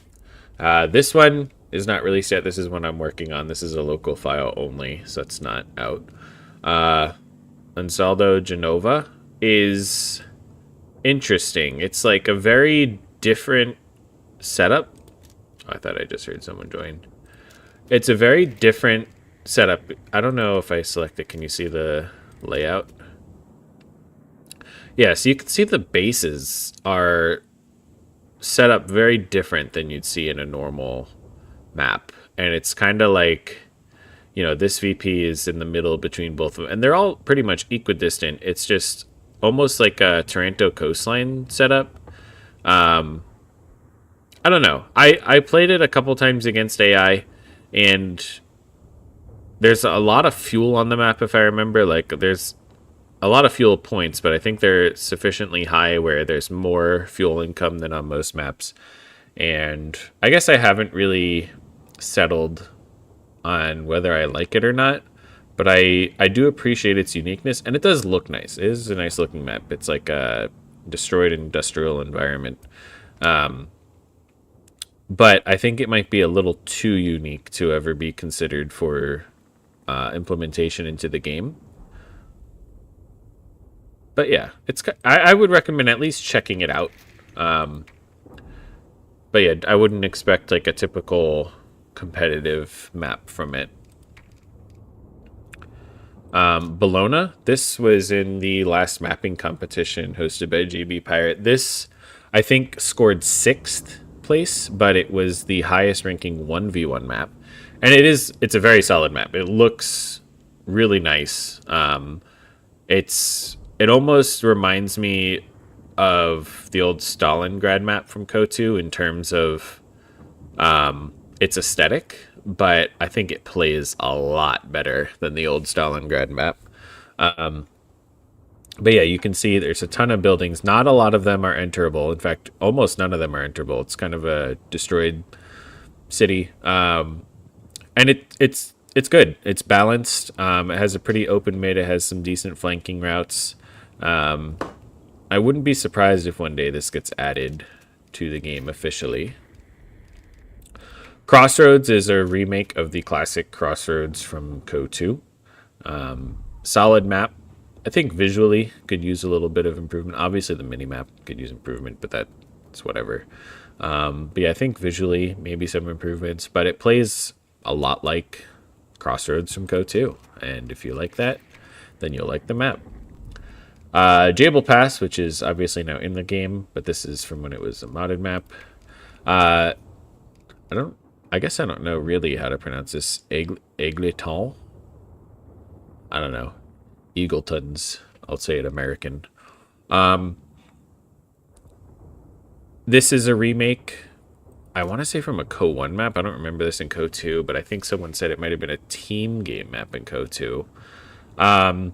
This one is not released yet. This is one I'm working on. This is a local file only, so it's not out. Ansaldo Genova is interesting. It's like a very different setup. Oh, I thought I just heard someone join. It's a very different setup. I don't know if I select it. Can you see the layout? Yeah, so you can see the bases are set up very different than you'd see in a normal map. And it's kind of like, you know, this VP is in the middle between both of them. And they're all pretty much equidistant. It's just almost like a Taranto coastline setup. I don't know. I played it a couple times against AI, and there's a lot of fuel on the map, if I remember. Like, there's a lot of fuel points, but I think they're sufficiently high where there's more fuel income than on most maps. And I guess I haven't really settled on whether I like it or not, but I do appreciate its uniqueness, and it does look nice. It is a nice looking map. It's like a destroyed industrial environment. But I think it might be a little too unique to ever be considered for implementation into the game. But yeah, I would recommend at least checking it out. But yeah, I wouldn't expect like a typical competitive map from it. Bologna, this was in the last mapping competition hosted by JB Pirate. This, I think, scored 6th place, but it was the highest ranking 1v1 map. And it's a very solid map. It looks really nice. It almost reminds me of the old Stalingrad map from CoH3 in terms of its aesthetic, but I think it plays a lot better than the old Stalingrad map. But yeah, you can see there's a ton of buildings. Not a lot of them are enterable. In fact, almost none of them are enterable. It's kind of a destroyed city. And it's good. It's balanced. It has a pretty open mid. It has some decent flanking routes. I wouldn't be surprised if one day this gets added to the game officially. Crossroads is a remake of the classic Crossroads from CoH3. Solid map. I think visually could use a little bit of improvement. Obviously, the mini map could use improvement, but that's whatever. But yeah, I think visually maybe some improvements, but it plays a lot like Crossroads from CoH2. And if you like that, then you'll like the map. Jable Pass, which is obviously now in the game, but this is from when it was a modded map. I guess I don't know really how to pronounce this. Egleton? I don't know. Eagletons. I'll say it American. This is a remake. I want to say from a Co-1 map. I don't remember this in Co-2, but I think someone said it might have been a team game map in Co-2. I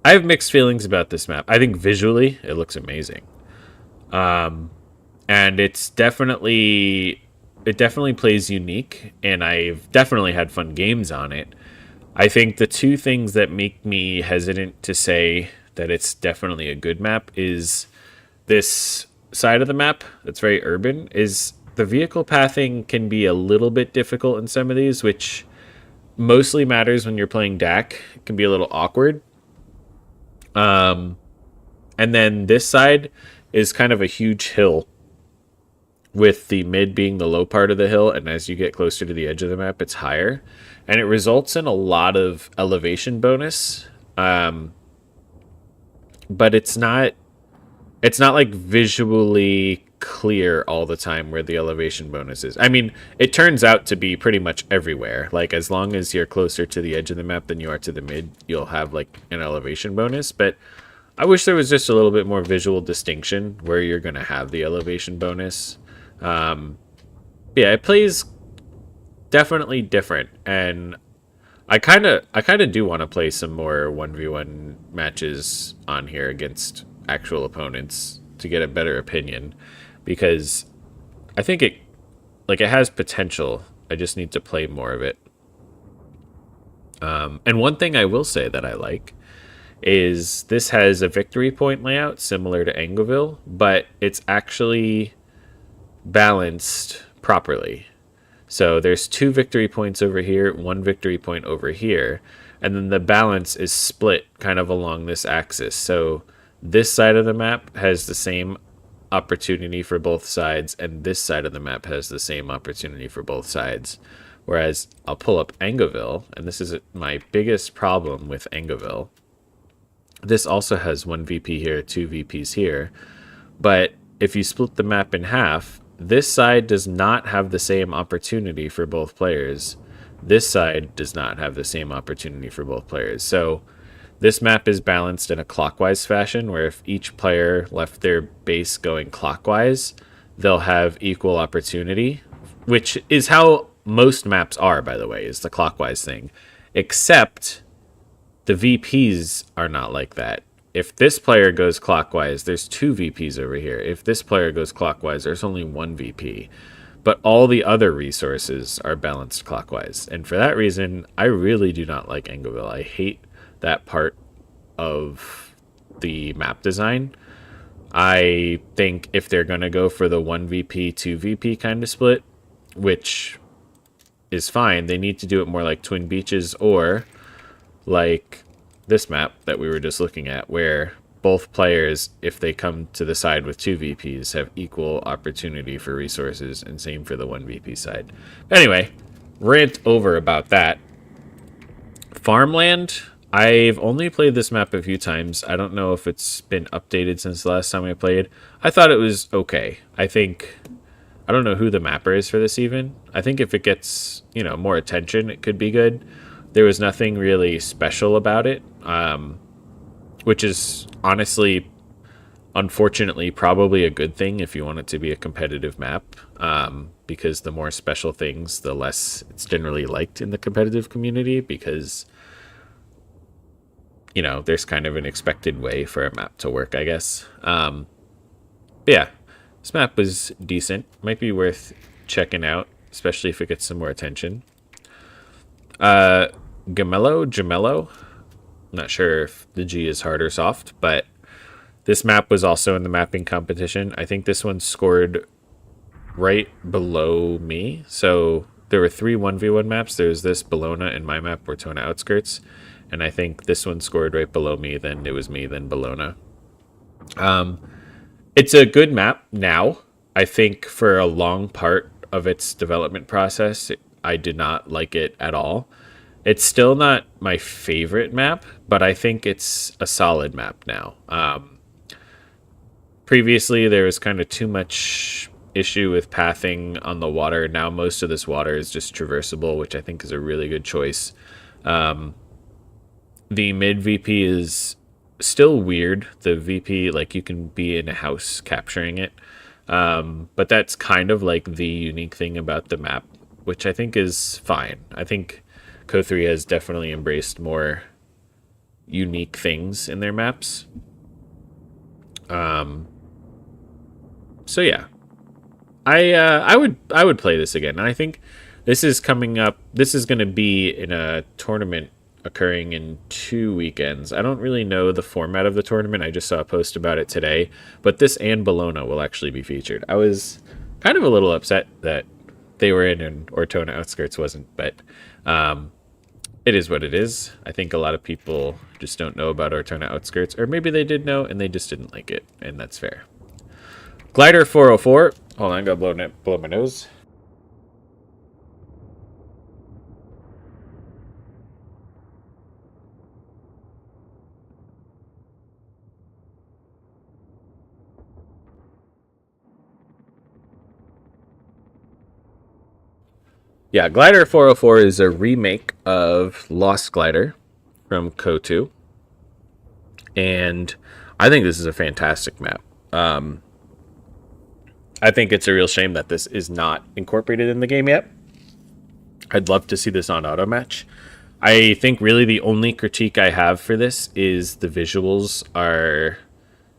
have mixed feelings about this map. I think visually it looks amazing. And it definitely plays unique, and I've definitely had fun games on it. I think the two things that make me hesitant to say that it's definitely a good map is this side of the map that's very urban. Is the vehicle pathing can be a little bit difficult in some of these, which mostly matters when you're playing DAC. It can be a little awkward. And then this side is kind of a huge hill, with the mid being the low part of the hill, and as you get closer to the edge of the map, it's higher. And it results in a lot of elevation bonus. But it's not like visually clear all the time where the elevation bonus is. I mean, it turns out to be pretty much everywhere. Like, as long as you're closer to the edge of the map than you are to the mid, you'll have like an elevation bonus. But I wish there was just a little bit more visual distinction where you're going to have the elevation bonus. Yeah, it plays definitely different, and I kind of do want to play some more 1v1 matches on here against actual opponents to get a better opinion, because I think it has potential. I just need to play more of it. And one thing I will say that I like is this has a victory point layout similar to Angoville, but it's actually balanced properly. So there's 2 victory points over here, 1 victory point over here, and then the balance is split kind of along this axis. So this side of the map has the same opportunity for both sides, and this side of the map has the same opportunity for both sides. Whereas I'll pull up Angoville, and this is my biggest problem with Angoville. This also has 1 VP here, 2 VPs here, but if you split the map in half, this side does not have the same opportunity for both players. This side does not have the same opportunity for both players. So this map is balanced in a clockwise fashion, where if each player left their base going clockwise, they'll have equal opportunity, which is how most maps are, by the way, is the clockwise thing. Except the VPs are not like that. If this player goes clockwise, there's 2 VPs over here. If this player goes clockwise, there's only 1 VP. But all the other resources are balanced clockwise. And for that reason, I really do not like Angoville. I hate that part of the map design. I think if they're going to go for the 1 VP, 2 VP kind of split, which is fine, they need to do it more like Twin Beaches, or like this map that we were just looking at, where both players, if they come to the side with 2 VPs, have equal opportunity for resources, and same for the 1 VP side. Anyway, rant over about that. Farmland, I've only played this map a few times. I don't know if it's been updated since the last time I played. I thought it was okay. I don't know who the mapper is for this even. I think if it gets, more attention, it could be good. There was nothing really special about it, which is honestly, unfortunately, probably a good thing if you want it to be a competitive map, because the more special things, the less it's generally liked in the competitive community, because, there's kind of an expected way for a map to work, I guess. But yeah, this map was decent. Might be worth checking out, especially if it gets some more attention. Gemello. I'm not sure if the G is hard or soft, but this map was also in the mapping competition. I think this one scored right below me. So there were three 1v1 maps. There's this, Bologna, and my map, Ortona Outskirts. And I think this one scored right below me, then it was me, then Bologna. It's a good map now. I think for a long part of its development process, I did not like it at all. It's still not my favorite map, but I think it's a solid map now. Previously, there was kind of too much issue with pathing on the water. Now most of this water is just traversable, which I think is a really good choice. The mid VP is still weird. The VP, like, you can be in a house capturing it. But that's kind of like the unique thing about the map, which I think is fine. I think CoH3 has definitely embraced more unique things in their maps. So yeah, I would play this again. And I think this is coming up. This is going to be in a tournament occurring in 2 weekends. I don't really know the format of the tournament. I just saw a post about it today. But this and Bologna will actually be featured. I was kind of a little upset that they were in and Ortona Outskirts wasn't, but it is what it is. I think a lot of people just don't know about Ortona Outskirts, or maybe they did know and they just didn't like it, and that's fair. Glider 404. Hold on, I gotta blow my nose. Yeah, Glider 404 is a remake of Lost Glider from CoH2. And I think this is a fantastic map. I think it's a real shame that this is not incorporated in the game yet. I'd love to see this on auto match. I think really the only critique I have for this is the visuals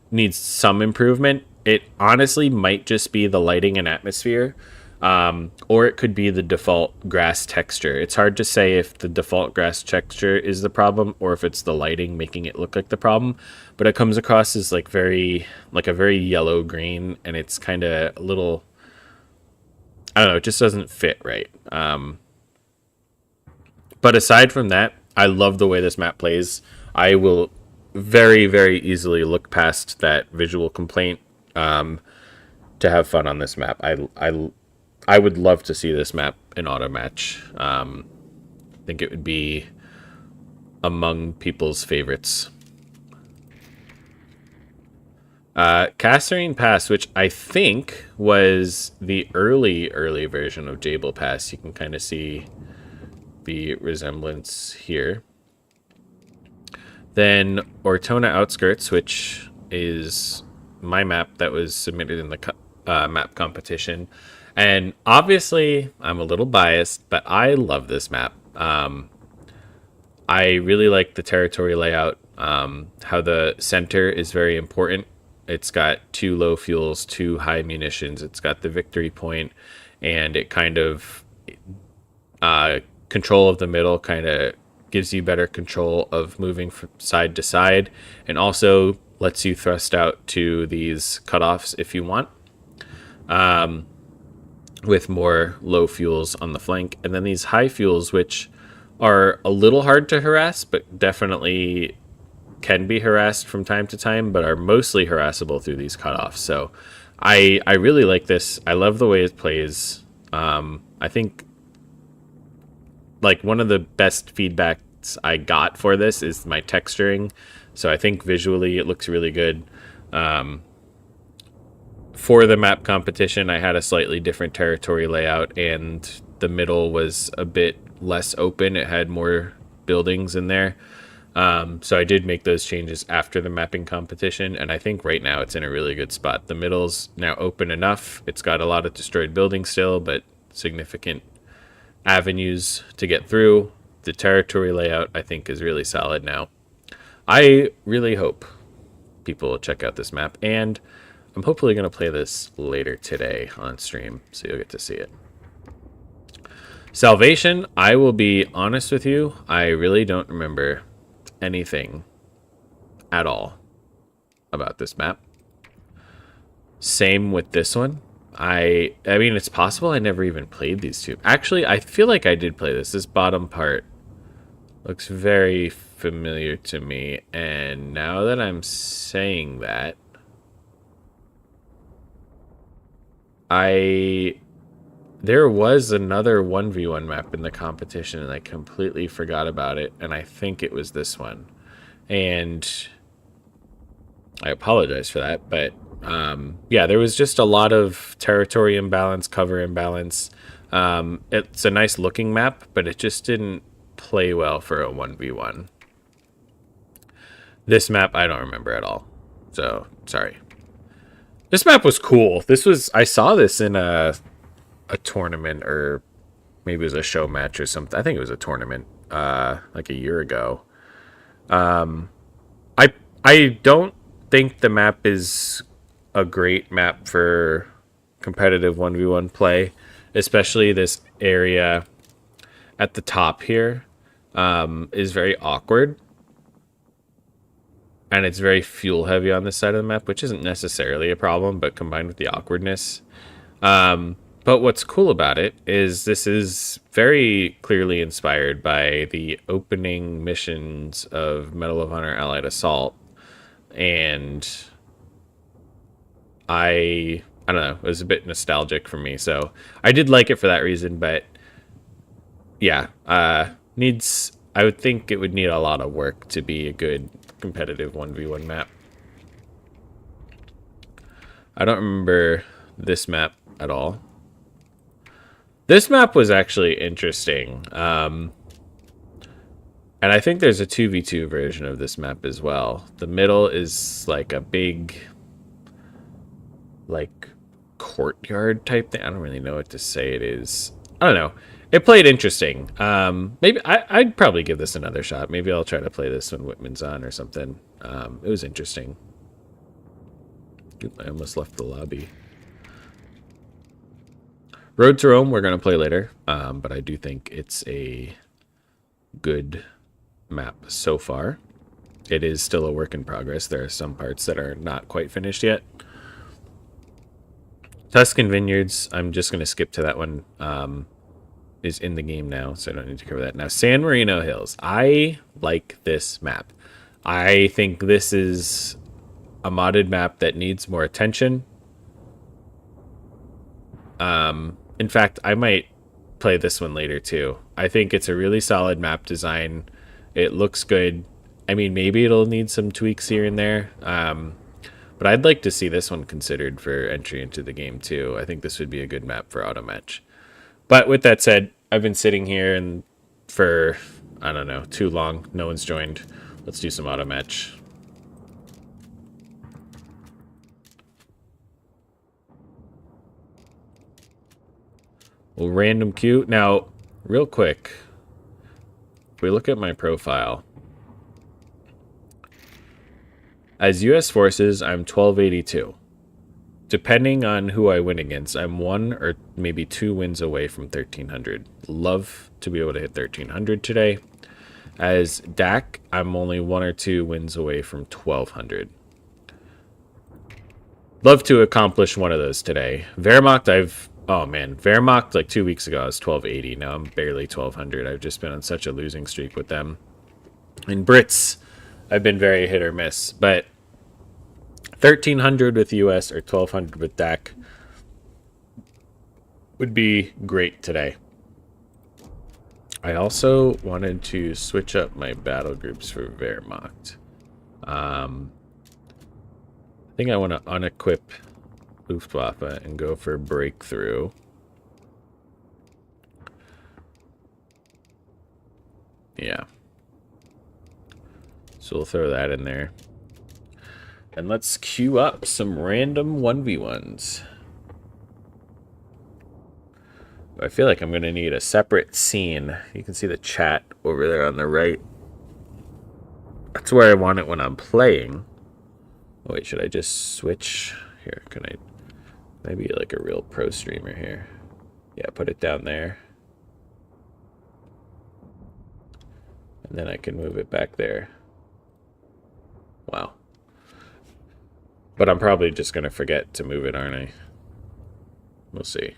needs some improvement. It honestly might just be the lighting and atmosphere, or it could be the default grass texture. It's hard to say if the default grass texture is the problem or if it's the lighting making it look like the problem, but it comes across as like a very yellow green, and it's kind of a little, I don't know, it just doesn't fit right. But aside from that, I love the way this map plays. I will very, very easily look past that visual complaint to have fun on this map. I would love to see this map in auto match. I think it would be among people's favorites. Kasserine Pass, which I think was the early version of Jable Pass. You can kind of see the resemblance here. Then Ortona Outskirts, which is my map that was submitted in the map competition. And obviously, I'm a little biased, but I love this map. I really like the territory layout, how the center is very important. It's got 2 low fuels, 2 high munitions. It's got the victory point, and it kind of control of the middle kind of gives you better control of moving from side to side, and also lets you thrust out to these cutoffs if you want, with more low fuels on the flank. And then these high fuels, which are a little hard to harass, but definitely can be harassed from time to time, but are mostly harassable through these cutoffs. So I really like this. I love the way it plays. I think like one of the best feedbacks I got for this is my texturing. So I think visually it looks really good. For the map competition, I had a slightly different territory layout, and the middle was a bit less open. It had more buildings in there. So I did make those changes after the mapping competition, and I think right now it's in a really good spot. The middle's now open enough. It's got a lot of destroyed buildings still, but significant avenues to get through. The territory layout, I think, is really solid now. I really hope people will check out this map, and I'm hopefully going to play this later today on stream, so you'll get to see it. Salvation, I will be honest with you, I really don't remember anything at all about this map. Same with this one. I mean, it's possible I never even played these two. Actually, I feel like I did play this. This bottom part looks very familiar to me, and now that I'm saying that, there was another 1v1 map in the competition, and I completely forgot about it, and I think it was this one. And I apologize for that, but yeah, there was just a lot of territory imbalance, cover imbalance. It's a nice looking map, but it just didn't play well for a 1v1. This map, I don't remember at all. So, sorry. This map was cool. I saw this in a tournament, or maybe it was a show match or something. I think it was a tournament, like a year ago. I don't think the map is a great map for competitive 1v1 play, especially this area at the top here is very awkward, and it's very fuel heavy on this side of the map, which isn't necessarily a problem, but combined with the awkwardness. But what's cool about it is this is very clearly inspired by the opening missions of Medal of Honor Allied Assault, and I don't know, it was a bit nostalgic for me, so I did like it for that reason. But yeah, I would think it would need a lot of work to be a good competitive 1v1 map. I don't remember this map at all. This map was actually interesting. And I think there's a 2v2 version of this map as well. The middle is like a big, like, courtyard type thing. I don't really know what to say it is. I don't know. It played interesting. Maybe I'd probably give this another shot. Maybe I'll try to play this when Whitman's on or something. It was interesting. Oop, I almost left the lobby. Road to Rome we're going to play later, but I do think it's a good map so far. It is still a work in progress. There are some parts that are not quite finished yet. Tuscan Vineyards, I'm just going to skip to that one. Is in the game now, so I don't need to cover that. Now, San Marino Hills. I like this map. I think this is a modded map that needs more attention. In fact, I might play this one later too. I think it's a really solid map design. It looks good. I mean, maybe it'll need some tweaks here and there. But I'd like to see this one considered for entry into the game too. I think this would be a good map for auto match. But with that said, I've been sitting here and for, I don't know, too long. No one's joined. Let's do some auto match. Well, random queue. Now, real quick, if we look at my profile, as U.S. Forces, I'm 1282. Depending on who I win against, I'm 1 or maybe 2 wins away from 1300. Love to be able to hit 1300 today. As DAC, I'm only 1 or 2 wins away from 1200. Love to accomplish one of those today. Wehrmacht, oh man, Wehrmacht like 2 weeks ago I was 1280. Now I'm barely 1200. I've just been on such a losing streak with them. And Brits, I've been very hit or miss, but 1300 with US or 1200 with DAC would be great today. I also wanted to switch up my battle groups for Wehrmacht. I think I want to unequip Luftwaffe and go for Breakthrough. Yeah. So we'll throw that in there. And let's queue up some random 1v1s. I feel like I'm going to need a separate scene. You can see the chat over there on the right. That's where I want it when I'm playing. Oh, wait, should I just switch? Here, can I maybe like a real pro streamer here? Yeah, put it down there. And then I can move it back there. Wow. But I'm probably just going to forget to move it, aren't I? We'll see.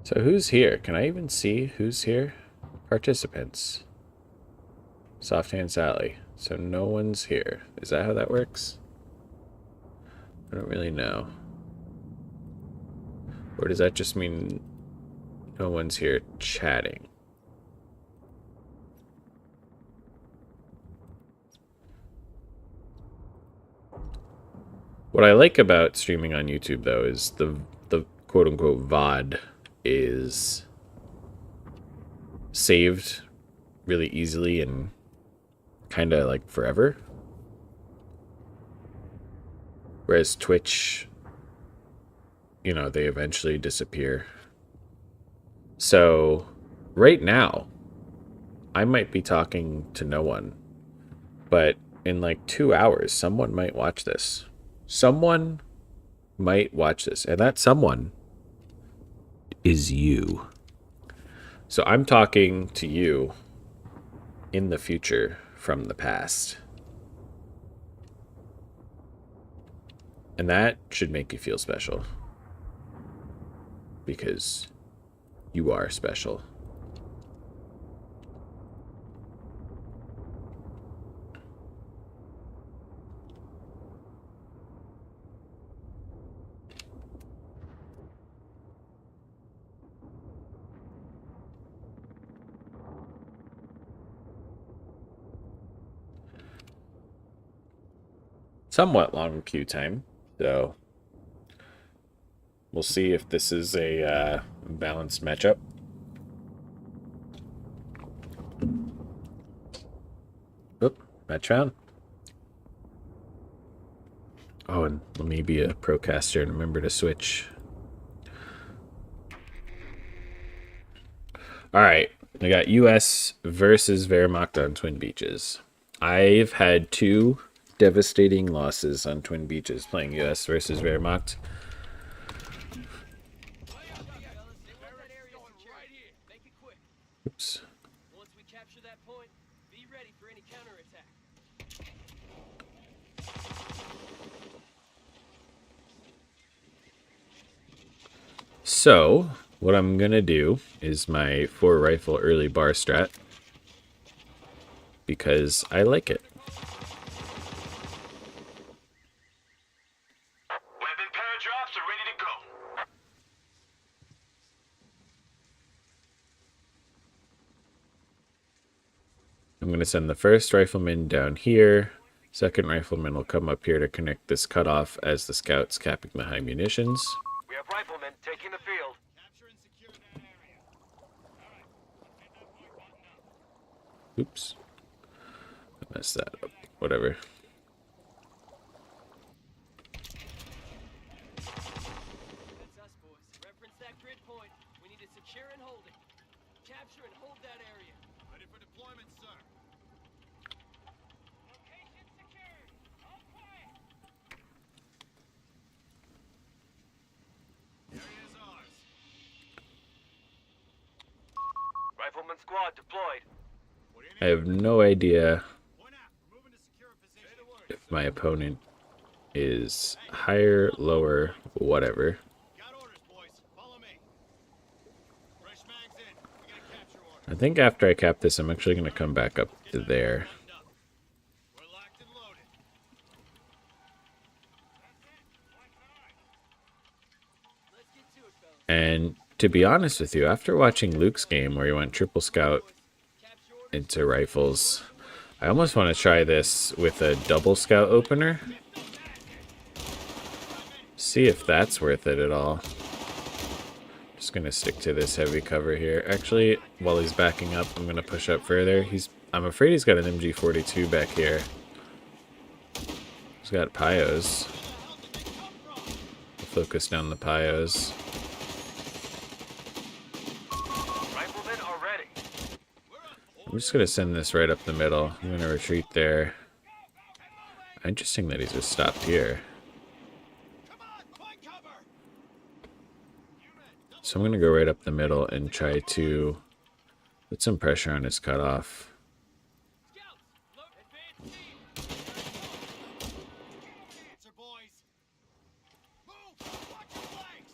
So who's here? Can I even see who's here? Participants. Soft Hand Sally. So no one's here. Is that how that works? I don't really know. Or does that just mean no one's here chatting? What I like about streaming on YouTube, though, is the quote-unquote VOD is saved really easily and kind of like forever. Whereas Twitch, you know, they eventually disappear. So right now, I might be talking to no one, but in like 2 hours, someone might watch this. Someone might watch this, and that someone is you. So I'm talking to you in the future from the past. And that should make you feel special. Because you are special. Somewhat long queue time, so we'll see if this is a balanced matchup. Oop, match found. Oh, and let me be a procaster and remember to switch. Alright, I got US versus Wehrmacht on Twin Beaches. I've had 2 devastating losses on Twin Beaches playing US versus Wehrmacht. Oops. Once we capture that point, be ready for any counterattack. So, what I'm going to do is my 4 rifle early bar strat. Because I like it. Weapon paratrops are ready to go. I'm going to send the first rifleman down here. Second rifleman will come up here to connect this cutoff as the scouts capping the high munitions. We have riflemen taking the field. Capture and secure that area. Oops. I messed that up. Whatever. That's us, boys. Reference that grid point. We need to secure and hold it. Capture and hold that area. Ready for deployment, sir. Location secured. All quiet. Area is ours. Rifleman squad deployed. I have no idea Point out. We're moving to secure a position. Say the word. if my opponent is higher, lower, whatever. Got orders, boys. Follow me. Fresh mags in. We got a capture order. I think after I cap this, I'm actually going to come back up to there. Lined up. We're locked and loaded. Let's get to it, fellas. And to be honest with you, after watching Luke's game where he went triple scout Capture order. into rifles, I almost want to try this with a double scout opener. See if that's worth it at all. Just gonna stick to this heavy cover here. Actually, while he's backing up, I'm gonna push up further. I'm afraid he's got an MG42 back here. He's got Pios. focus down the Pios. Riflemen are ready. I'm just gonna send this right up the middle. I'm gonna retreat there. Interesting that he's just stopped here. Come on, find cover. So I'm gonna go right up the middle and try to put some pressure on his cutoff. Scouts, load advance team. Answer, boys. Move. Watch your flanks.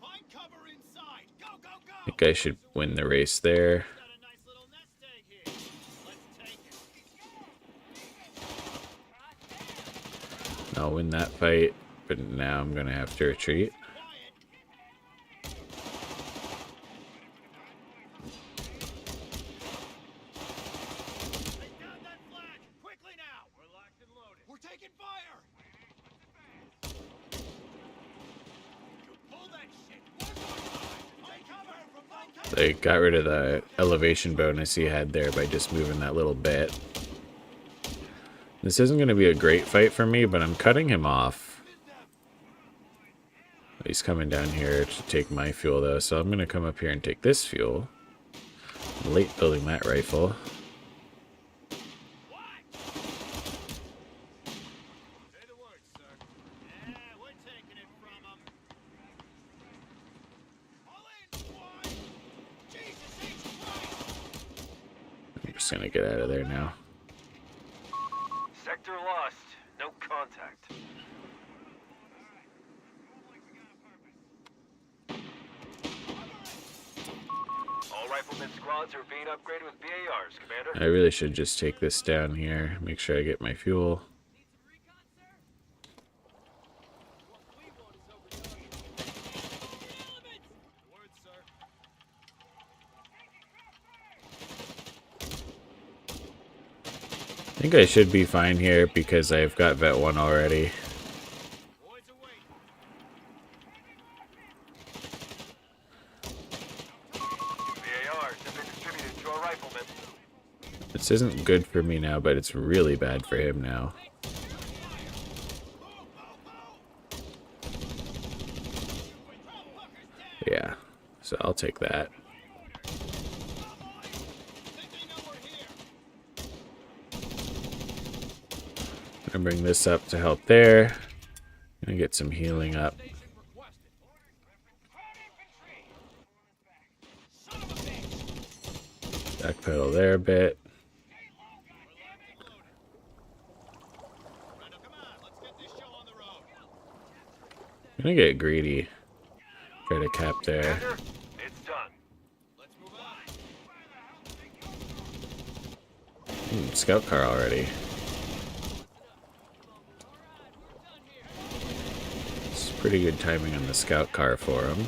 Find cover inside. Go, go, go. I think I should win the race there. Got a nice little nest egg here. Let's take it. I'll win that fight, but now I'm gonna have to retreat. Quiet. Take down that flag. Quickly now. We're locked and loaded. We're taking fire. You pull that shit. One more time. Take cover from find cover. They got rid of the elevation bonus he had there by just moving that little bit. This isn't going to be a great fight for me, but I'm cutting him off. He's coming down here to take my fuel, though, so I'm going to come up here and take this fuel. I'm late building that rifle. Say the word, sir. Yeah, we're taking it from them. All in, squad. Jesus H. Christ. I'm just going to get out of there now. Sector lost. No contact. All riflemen squads are being upgraded with BARs, Commander. I really should just take this down here, make sure I get my fuel. Need some recon, sir? What we want is over yonder. Elements! Word, sir. I think I should be fine here because I've got Vet 1 already. Boys away. BARs have been distributed to our riflemen. This isn't good for me now, but it's really bad for him now. Yeah, so I'll take that. Think they know we're here. I'm gonna bring this up to help there. Gonna get some healing up. Station requested. Son of a bitch. Backpedal there a bit. Brenda, come on. Let's get this show on the road. Gonna get greedy. Try to cap there. Commander, it's done. Let's move on. Scout car already. It's pretty good timing on the scout car for him.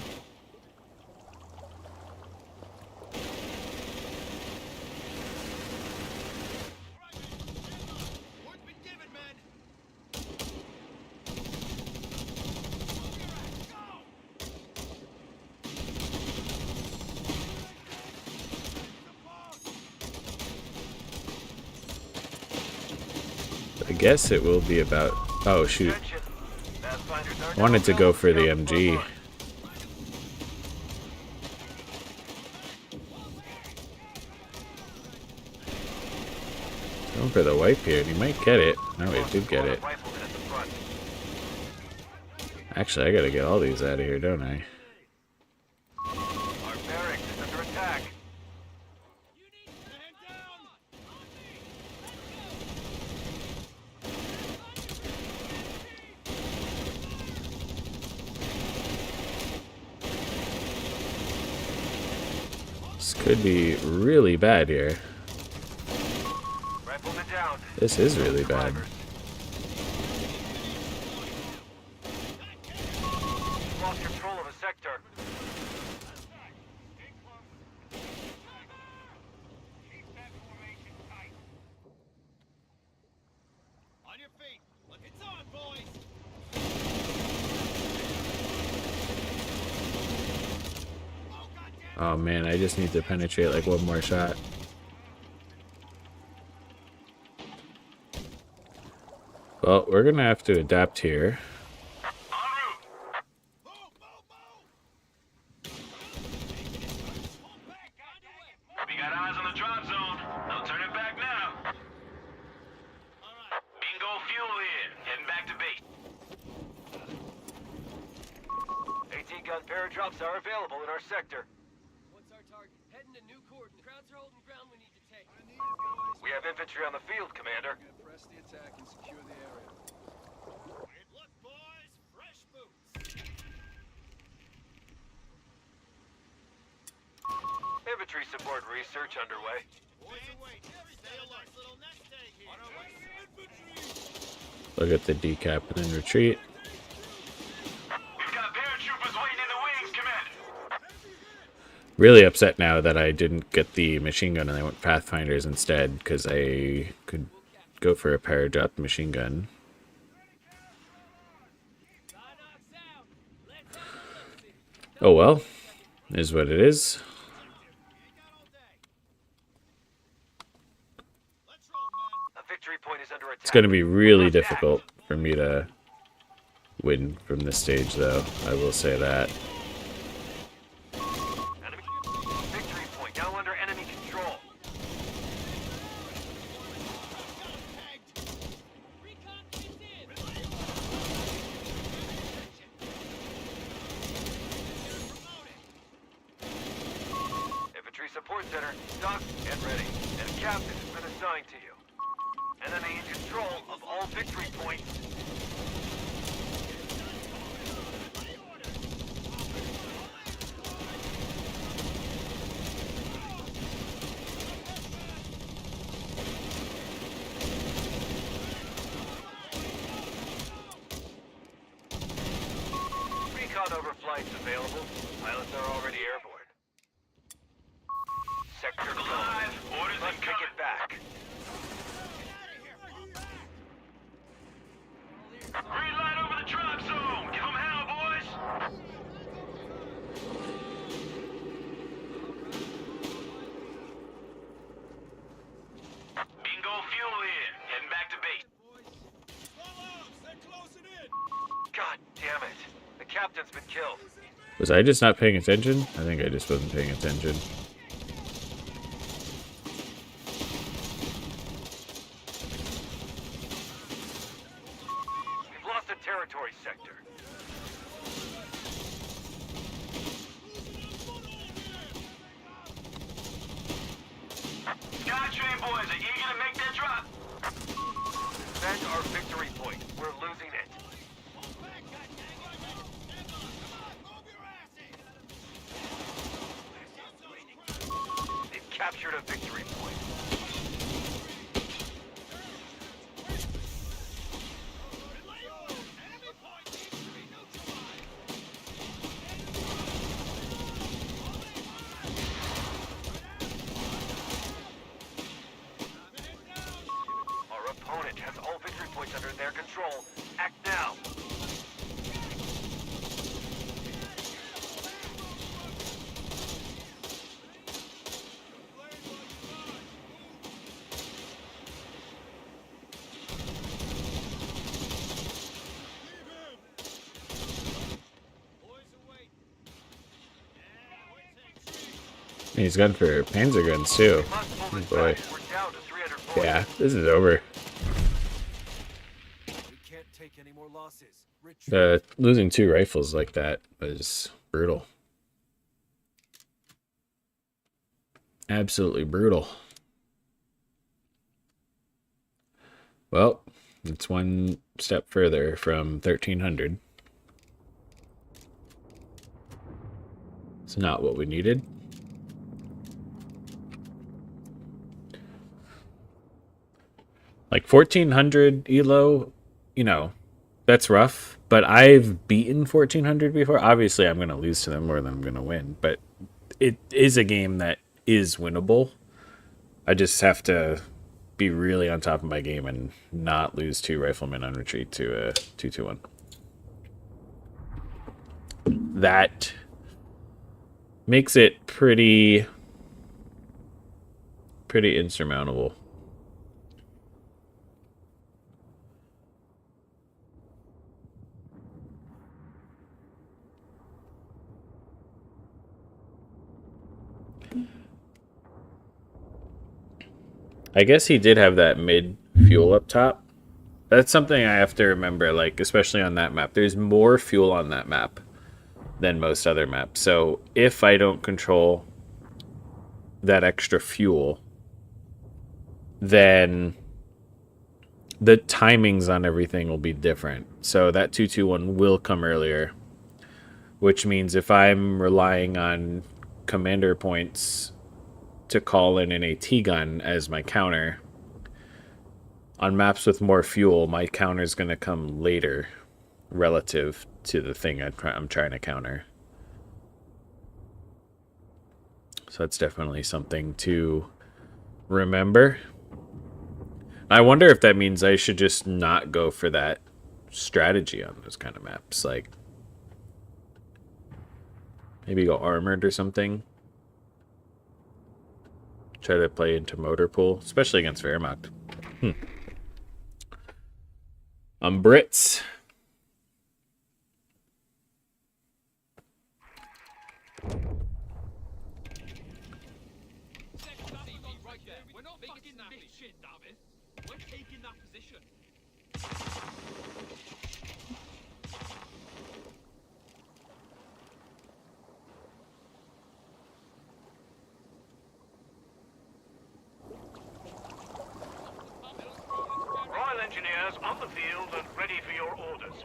Word's been given, men. I guess it will be about... Oh, shoot. Attention. Pathfinders are I wanted to go for the Scouts MG. front line. Going for the wipe here, and he might get it. No, he did get it. Riflemen at the front. Actually, I gotta get all these out of here, don't I? Our barracks is under attack. Man down. This could be really bad here. Riflemen down. This is really bad. Survivors. Lost control of a sector. On your feet. Look, it's on, boys. Oh, goddamn. Oh man, I just need to penetrate like one more shot. Well, we're gonna have to adapt here. Got eyes on the drop zone. No turning back now. All right. Bingo fuel here. Heading back to base. 18-gun paradrops are available in our sector. What's our target? Heading to new coordinates. Crowds are holding ground we need to take. I need it, boys. We have infantry on the field, Commander. Press the attack and secure the area. Look, boys, fresh boots. Infantry support research underway. Boys, await. Stay alert. Little nest egg here. On our way. Infantry. Look at the decap and then retreat. We've got paratroopers waiting in the wings, Commander. Really upset now that I didn't get the machine gun and I went Pathfinders instead because I could go for a paradrop machine gun. Oh well, is what it is. Let's roll, man. A victory point is under attack. It's going to be really difficult for me to win from this stage, though. I will say that. Enemy victory point now under enemy control. Recon kicked in. Infantry support center stocked and ready. And a captain has been assigned to you. Enemy in control of all victory points. Recon overflights available. Pilots are already airborne. Sector Alive. zone. Orders Let's take incoming. it back. Green light over the drop zone. Give 'em hell, boys. Bingo fuel here. Heading back to base. Slow out. They're closing in. God damn it. The captain's been killed. Was I just not paying attention? I think I just wasn't paying attention. We've lost a territory sector. Skytrain boys are eager to make their drop. Defend our victory point. We're losing it. Move back, goddammit. Stand on. Come on. Move your asses. They've captured a victory point. Enemy point needs to be neutralized. Our opponent has all victory points under their control. Act now. Boys await. He's gone for Panzer guns too. Must move boy. it back. We're down to 300 points. Yeah, this is over. We can't take any more losses. Retreat. Losing 2 rifles like that was brutal. Absolutely brutal. Well, it's one step further from 1300. It's not what we needed. Like 1400 elo, you know, that's rough, but I've beaten 1400 before. Obviously, I'm going to lose to them more than I'm going to win, but it is a game that is winnable. I just have to be really on top of my game and not lose 2 riflemen on retreat to a 2-2-1. That makes it pretty insurmountable. I guess he did have that mid fuel up top. That's something I have to remember, like, especially on that map. There's more fuel on that map than most other maps. So if I don't control that extra fuel, then the timings on everything will be different. So that 221 will come earlier, which means if I'm relying on commander points to call in an AT gun as my counter, on maps with more fuel, my counter is going to come later relative to the thing I'm trying to counter. So that's definitely something to remember. I wonder if that means I should just not go for that strategy on those kind of maps. Like, maybe go armored or something. Try to play into motor pool, especially against Wehrmacht. Brits. Right there. We're not fucking that shit, David. We're taking that position. Royal Engineers on the field and ready for your orders.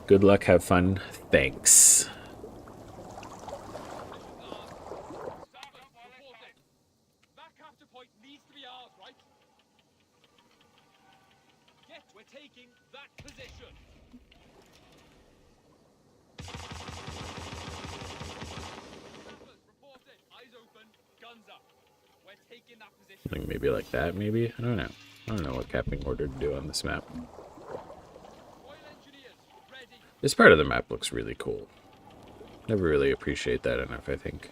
Good luck, have fun. Thanks. That capture point needs to be ours, right? Yes, we're taking that position. Snappers, reported. Eyes open, guns up. We're taking that position. Something maybe like that, maybe? I don't know. I don't know what capping order to do on this map. Royal Engineers, ready. This part of the map looks really cool. Never really appreciate that enough, I think.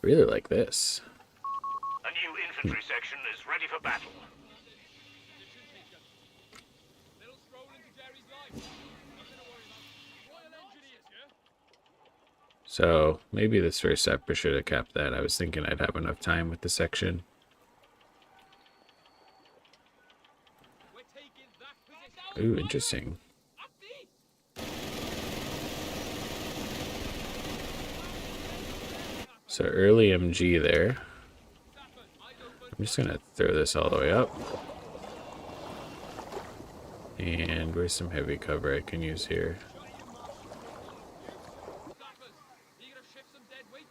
Really like this. A new infantry section is ready for battle. Little stroll into Jerry's line. Nothing to worry about. Royal Engineers, yeah? So maybe this first step I should have capped that. I was thinking I'd have enough time with the section. We're taking that position. Ooh, interesting. Up the- So early MG there. Snappers, eyes open. I'm just gonna throw this all the way up. And where's some heavy cover I can use here? Snappers, you gonna shift some dead weight?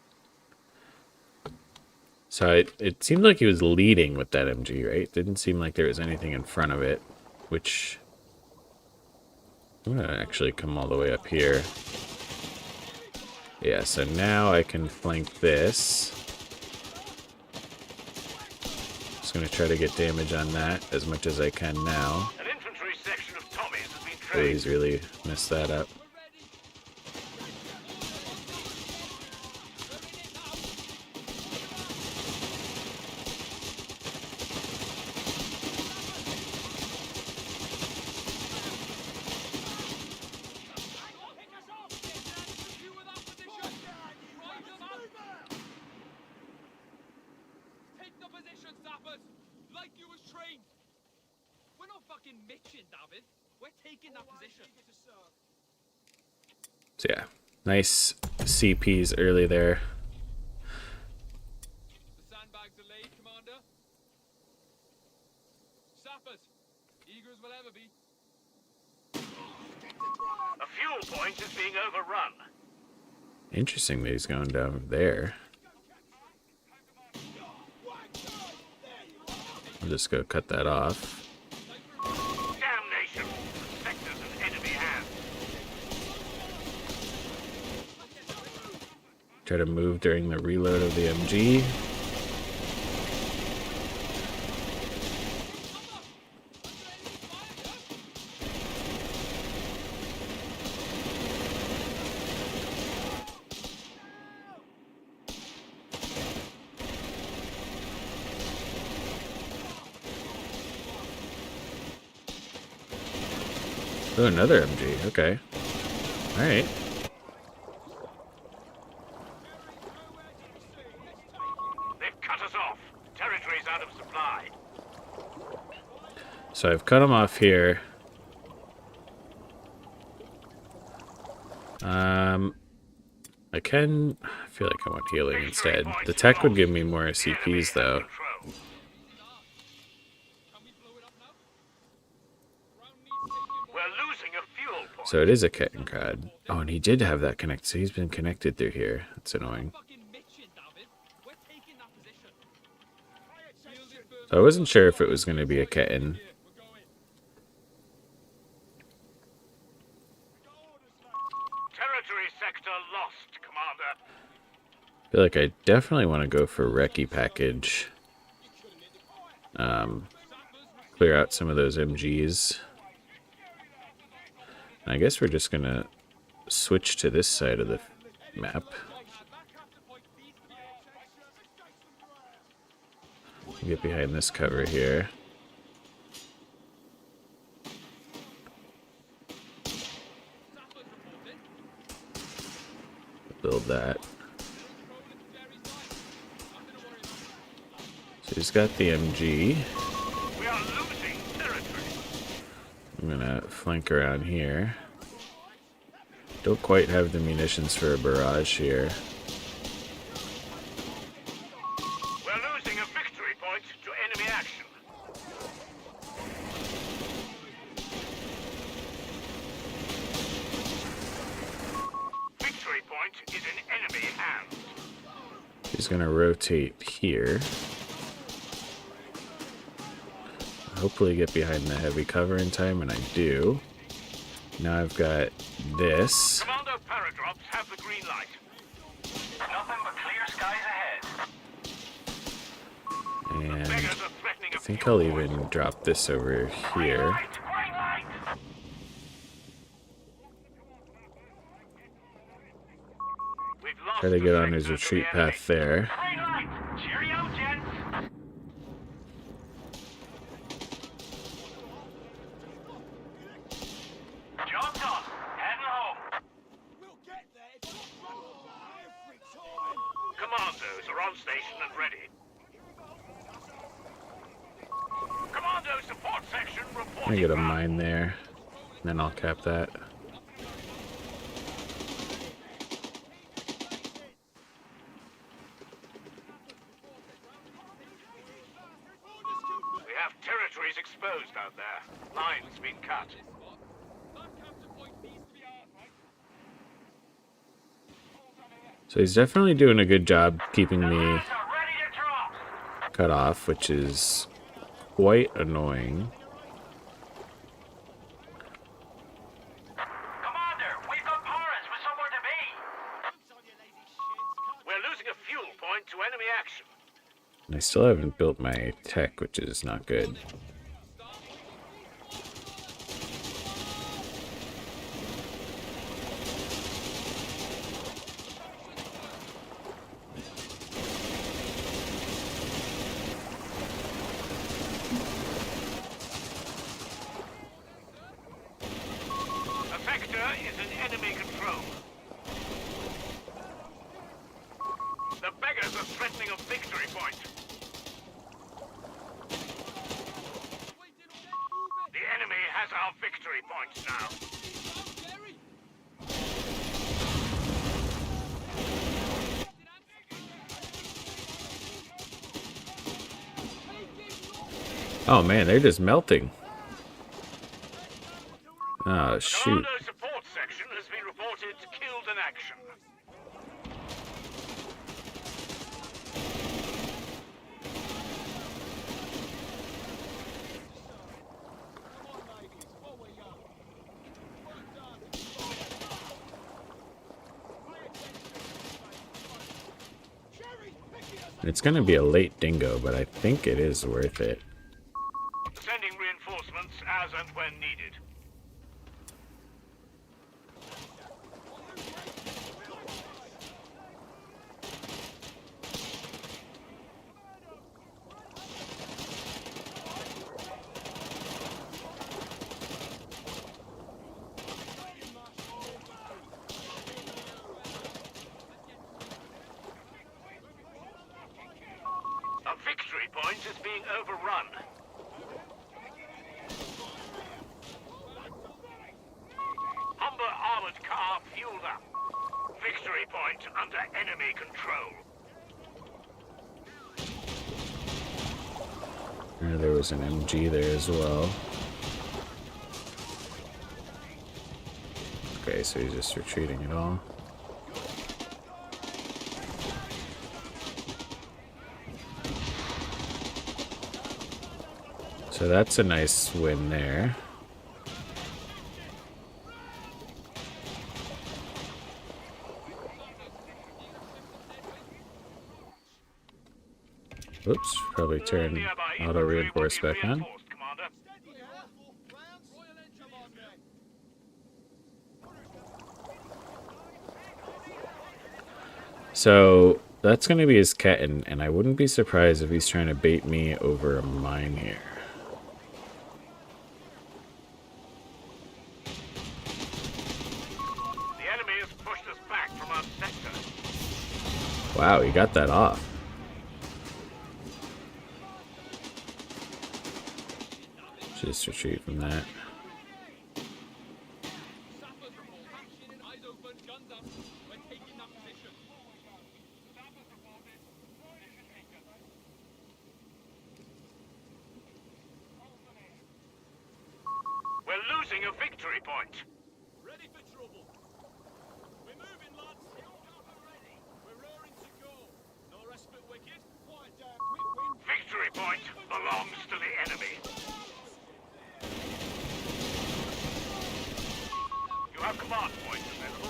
So it seemed like he was leading with that MG, right? Didn't seem like there was anything in front of it, which I'm gonna actually come all the way up here. Yeah, so now I can flank this. Just gonna try to get damage on that as much as I can now. An infantry section of Tommies has been Oh, trained. he's really messed that up. Take the position, Snappers! Like you was trained! We're not fucking Mitchin, David. We're taking that position. So yeah, nice CPs early there. The sandbags are laid, Commander. Snappers, eager as we'll ever be. A fuel point is being overrun. Interesting that he's going down there. I'll just go cut that off. Damnation! Sectors in enemy hands. Try to move during the reload of the MG. Oh, another MG. Okay. Alright. They've cut us off. Territory's out of supply. So I've cut them off here. I feel like I want healing instead. The tech would give me more CPs though. We're losing a fuel point. So it is a kitten crowd. Oh, and he did have that connect. So he's been connected through here. That's annoying. So I wasn't sure if it was going to be a kitten. Territory sector lost, Commander. I feel like I definitely want to go for recce package. Clear out some of those MGs. I guess we're just gonna switch to this side of the map. Get behind this cover here. Build that. So he's got the MG. We are losing territory. I'm gonna flank around here. Don't quite have the munitions for a barrage here. We're losing a victory point to enemy action. Victory point is in enemy hands. He's gonna rotate here. Hopefully get behind the heavy cover in time, and I do. Now I've got this. Commando paradrops have the green light. Nothing but clear skies ahead. And Beggars are threatening I a think fuel I'll point. even drop this over here. Green light. We've lost Try to get the on his sector to retreat the enemy. path there. Green light. Cheerio, gents. Job done. Heading home. We'll get there if you run every time. Commandos are on station and ready. Commando support section I'm gonna reporting. get a back. mine there, and then I'll cap that. We have territories exposed out there. Lines been cut. So he's definitely doing a good job keeping me Lads are ready to drop. cut off, which is quite annoying. Commander, we've got Paras with somewhere to be. We're losing a fuel point to enemy action. And I still haven't built my tech, which is not good. A vector is in enemy control. The beggars are threatening a victory point. The enemy has our victory points now. Oh man, they're just melting. Oh shoot. Commando support section has been reported killed in action. It's gonna be a late dingo, but I think it is worth it. Sending reinforcements as and when needed. Victory point under enemy control. There was an MG there as well. Okay, so he's just retreating it all. So that's a nice win there. Oops, probably turn auto reinforce back on. So that's going to be his Ketten, and I wouldn't be surprised if he's trying to bait me over a mine here. The enemy has pushed us back from our sector. Wow, he got that off. Just retreat from that. We're losing a victory point. Ready for trouble. We're moving, lads. Ready. We're roaring to go. No respite, wicked. Quiet down. Quick win. Victory point belongs to the enemy. You have command points available.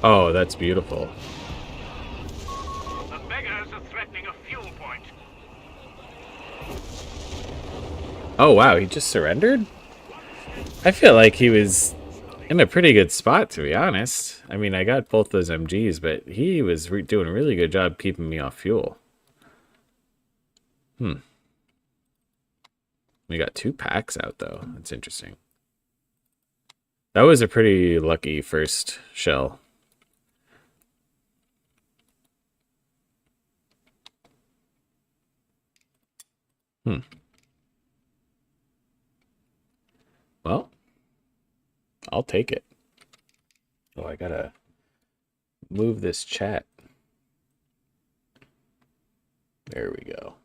Oh, that's beautiful. The beggars are threatening a fuel point. Oh, wow, he just surrendered? I feel like he was in a pretty good spot, to be honest. I mean, I got both those MGs, but he was doing a really good job keeping me off fuel. We got 2 packs out, though. That's interesting. That was a pretty lucky first shell. Well, I'll take it. Oh, I gotta move this chat. There we go.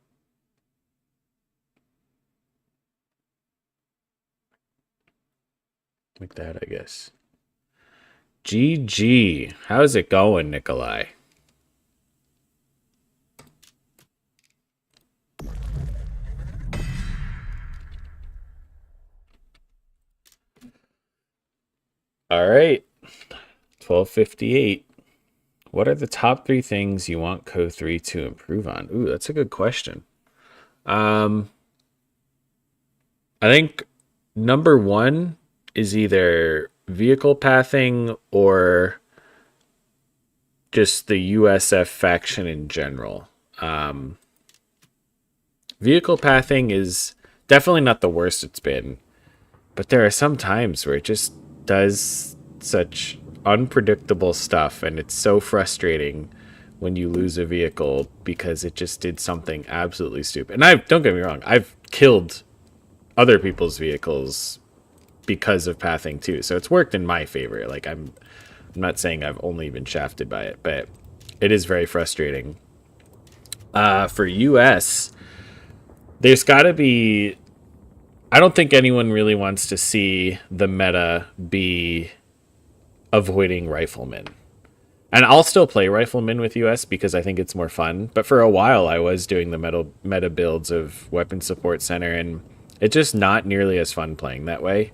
Like that, I guess. GG. How's it going, Nikolai? All right. 1258. What are the top 3 things you want CoH3 to improve on? Ooh, that's a good question. I think number 1 is either vehicle pathing or just the USF faction in general. Vehicle pathing is definitely not the worst it's been, but there are some times where it just does such unpredictable stuff, and it's so frustrating when you lose a vehicle because it just did something absolutely stupid. And don't get me wrong, I've killed other people's vehicles because of pathing too, so it's worked in my favor. Like, I'm not saying I've only been shafted by it, but it is very frustrating. For US, there's got to be... I don't think anyone really wants to see the meta be avoiding riflemen. And I'll still play riflemen with US because I think it's more fun. But for a while, I was doing the meta builds of Weapon Support Center, and it's just not nearly as fun playing that way.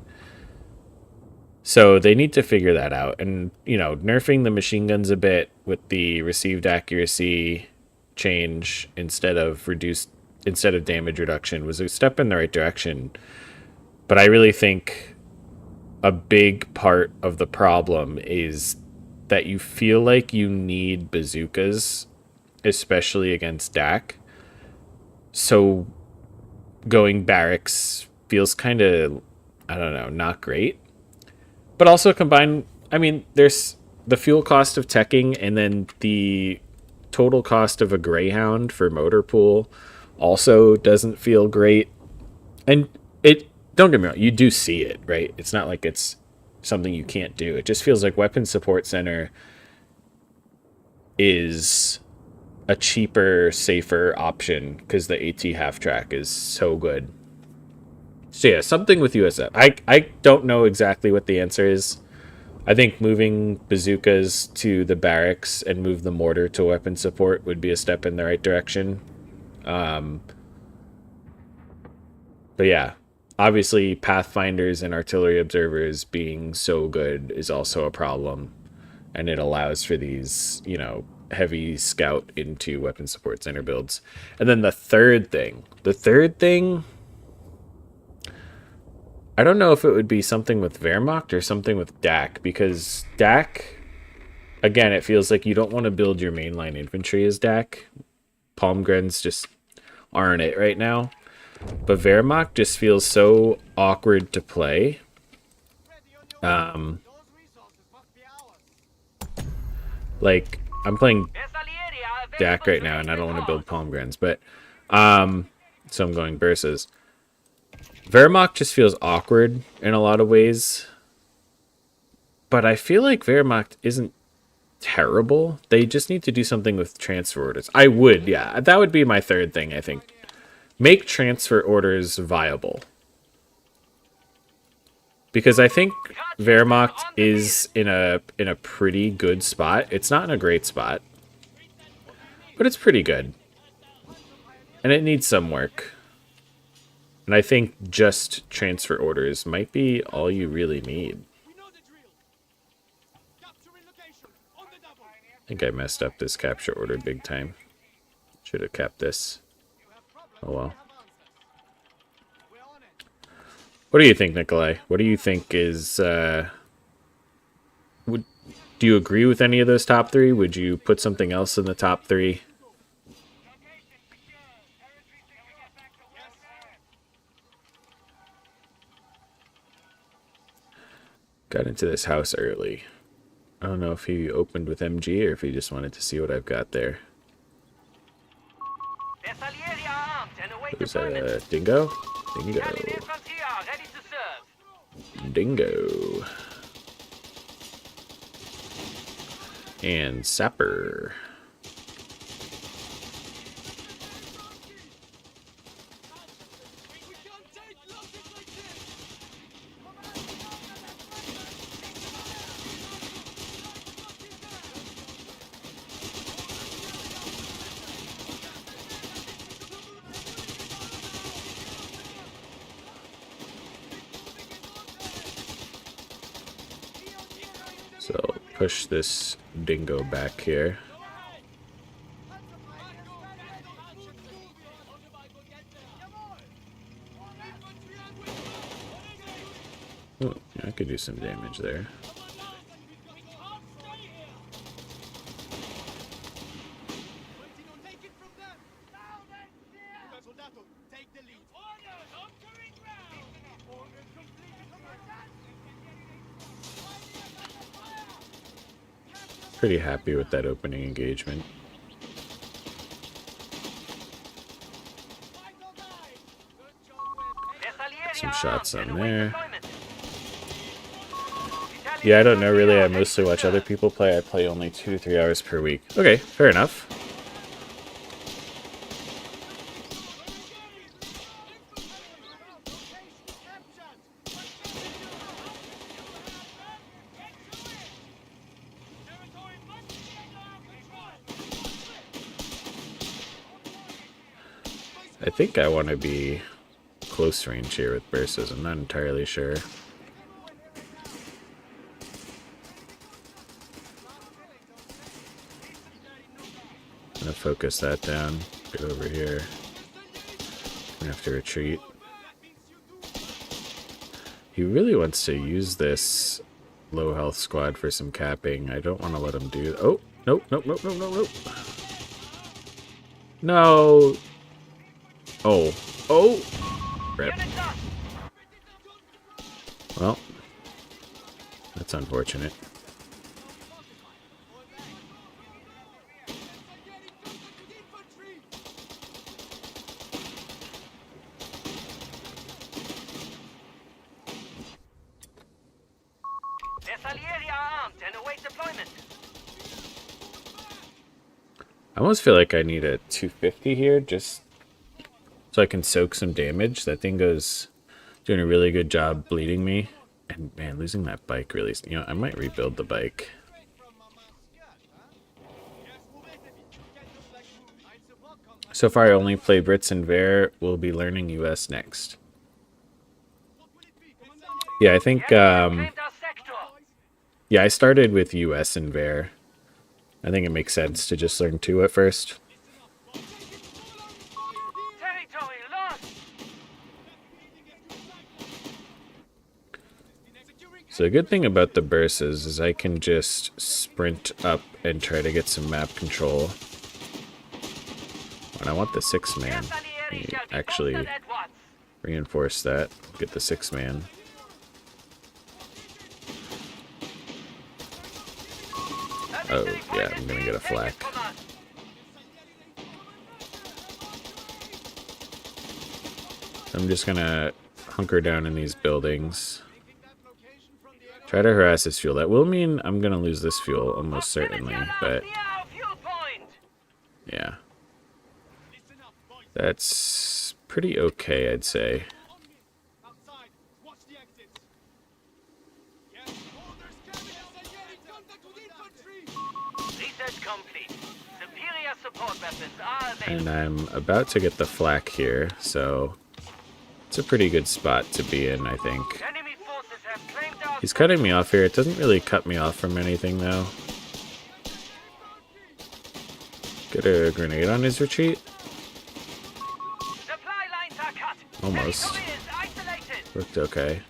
So they need to figure that out. And, you know, nerfing the machine guns a bit with the received accuracy change instead of damage reduction was a step in the right direction. But I really think a big part of the problem is that you feel like you need bazookas, especially against DAC. So going barracks feels kind of, I don't know, not great. But also combined, I mean, there's the fuel cost of teching and then the total cost of a Greyhound for motor pool also doesn't feel great. And it, don't get me wrong, you do see it, right? It's not like it's something you can't do. It just feels like Weapons Support Center is a cheaper, safer option because the AT half track is so good. So yeah, something with USF. I don't know exactly what the answer is. I think moving bazookas to the barracks and move the mortar to weapon support would be a step in the right direction. But yeah, obviously pathfinders and artillery observers being so good is also a problem. And it allows for these, you know, heavy scout into weapon support center builds. And then the third thing, I don't know if it would be something with Wehrmacht or something with DAC, because DAC, again, it feels like you don't want to build your mainline infantry as DAC. Palmgrens just aren't it right now. But Wehrmacht just feels so awkward to play. Like, I'm playing DAC right now, and I don't want to build Palmgrens, but, so I'm going Bursa's. Wehrmacht just feels awkward in a lot of ways. But I feel like Wehrmacht isn't terrible. They just need to do something with transfer orders. I would, yeah. That would be my third thing, I think. Make transfer orders viable. Because I think Wehrmacht is in a pretty good spot. It's not in a great spot. But it's pretty good. And it needs some work. And I think just transfer orders might be all you really need. I think I messed up this capture order big time. Should have kept this. Oh well. What do you think, Nikolai? What do you think is... do you agree with any of those top three? Would you put something else in the top three? Got into this house early. I don't know if he opened with MG or if he just wanted to see what I've got there. Is that a dingo? Dingo. Dingo. And sapper. So push this dingo back here. Oh, yeah, I could do some damage there. Pretty happy with that opening engagement. Some shots on there. Yeah, I don't know really. I mostly watch other people play. I play only 2 to 3 hours per week. Okay, fair enough. I think I want to be close range here with bursts. I'm not entirely sure. I'm gonna focus that down. Get over here. I'm gonna have to retreat. He really wants to use this low health squad for some capping. I don't want to let him do... Oh, nope, nope, nope, nope, nope, nope. No. Oh. Oh. Rip. Well, that's unfortunate. I almost feel like I need a 250 here just so I can soak some damage. That thing goes doing a really good job bleeding me. And man, losing that bike really... You know, I might rebuild the bike. So far I only play Brits and Ver. We'll be learning US next. Yeah, I think... yeah, I started with US and Ver. I think it makes sense to just learn 2 at first. So the good thing about the bursts is I can just sprint up and try to get some map control. And I want the 6-man. Actually reinforce that. Get the 6-man. Oh, yeah, I'm gonna get a flak. I'm just gonna hunker down in these buildings. Try to harass this fuel. That will mean I'm gonna lose this fuel almost certainly, but yeah. That's pretty okay, I'd say. And I'm about to get the flak here, so it's a pretty good spot to be in, I think. He's cutting me off here. It doesn't really cut me off from anything, though. Get a grenade on his retreat. Almost. Looked okay.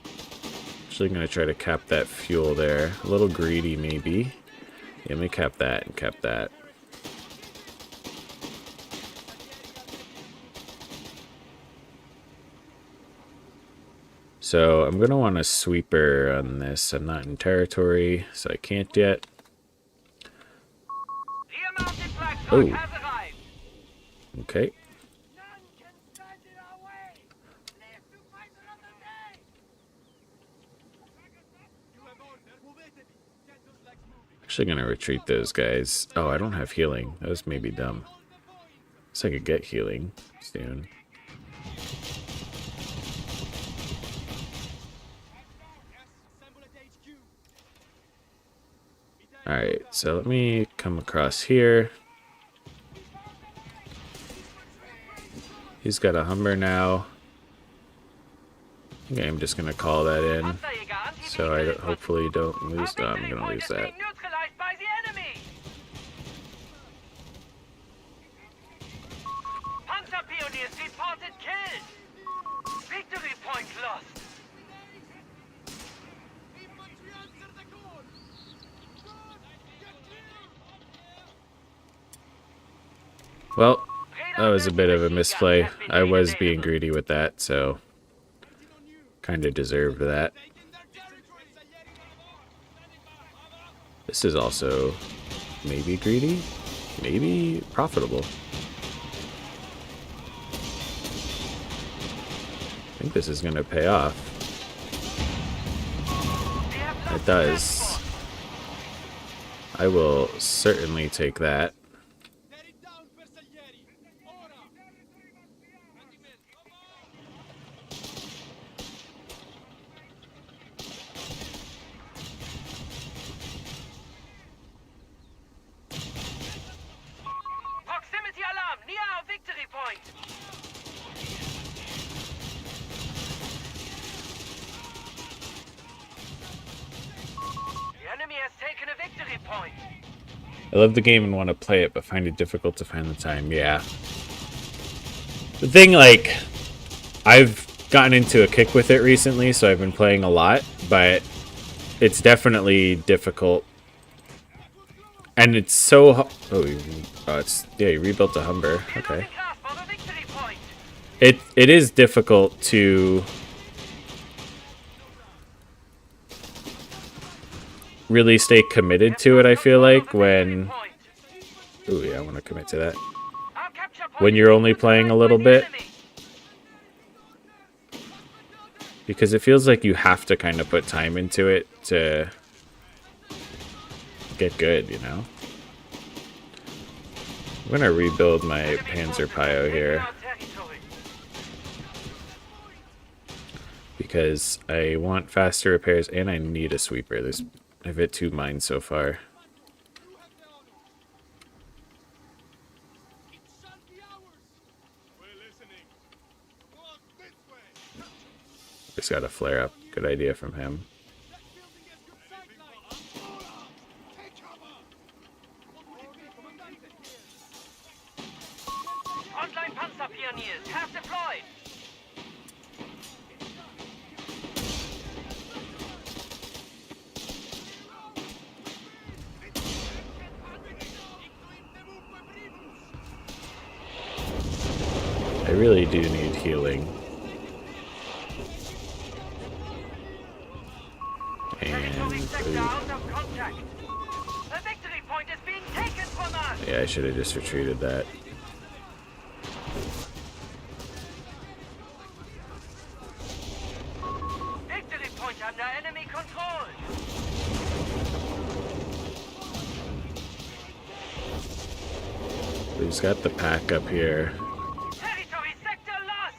Actually gonna try to cap that fuel there. A little greedy, maybe. Yeah, let me cap that and cap that. So I'm going to want a sweeper on this. I'm not in territory, so I can't yet. Oh. Okay. Actually going to retreat those guys. Oh, I don't have healing. That was maybe dumb. Guess I could get healing soon. Alright, so let me come across here. He's got a Hummer now. Okay, I'm just going to call that in. So I hopefully don't lose that. I'm going to lose that. Victory point lost. Well, that was a bit of a misplay. I was being greedy with that, so kind of deserved that. This is also maybe greedy, maybe profitable. I think this is going to pay off. It does. I will certainly take that. Proximity alarm near our victory point. The enemy has taken a victory point. I love the game and want to play it, but find it difficult to find the time. Yeah. The thing, like, I've gotten into a kick with it recently, so I've been playing a lot, but it's definitely difficult. And it's so... it's... Yeah, you rebuilt the Humber. Okay. It is difficult to really stay committed to it, I feel like, when... Ooh, yeah, I want to commit to that. When you're only playing a little bit. Because it feels like you have to kind of put time into it to get good, you know? I'm going to rebuild my Panzer Pio here. Because I want faster repairs and I need a sweeper. I've hit 2 mines so far. Just got a flare up. Good idea from him. Online Panzer Pioneers have deployed. I really do need healing. Yeah, I should have just retreated that. Victory point under enemy control. We've got the pack up here. Territory sector lost.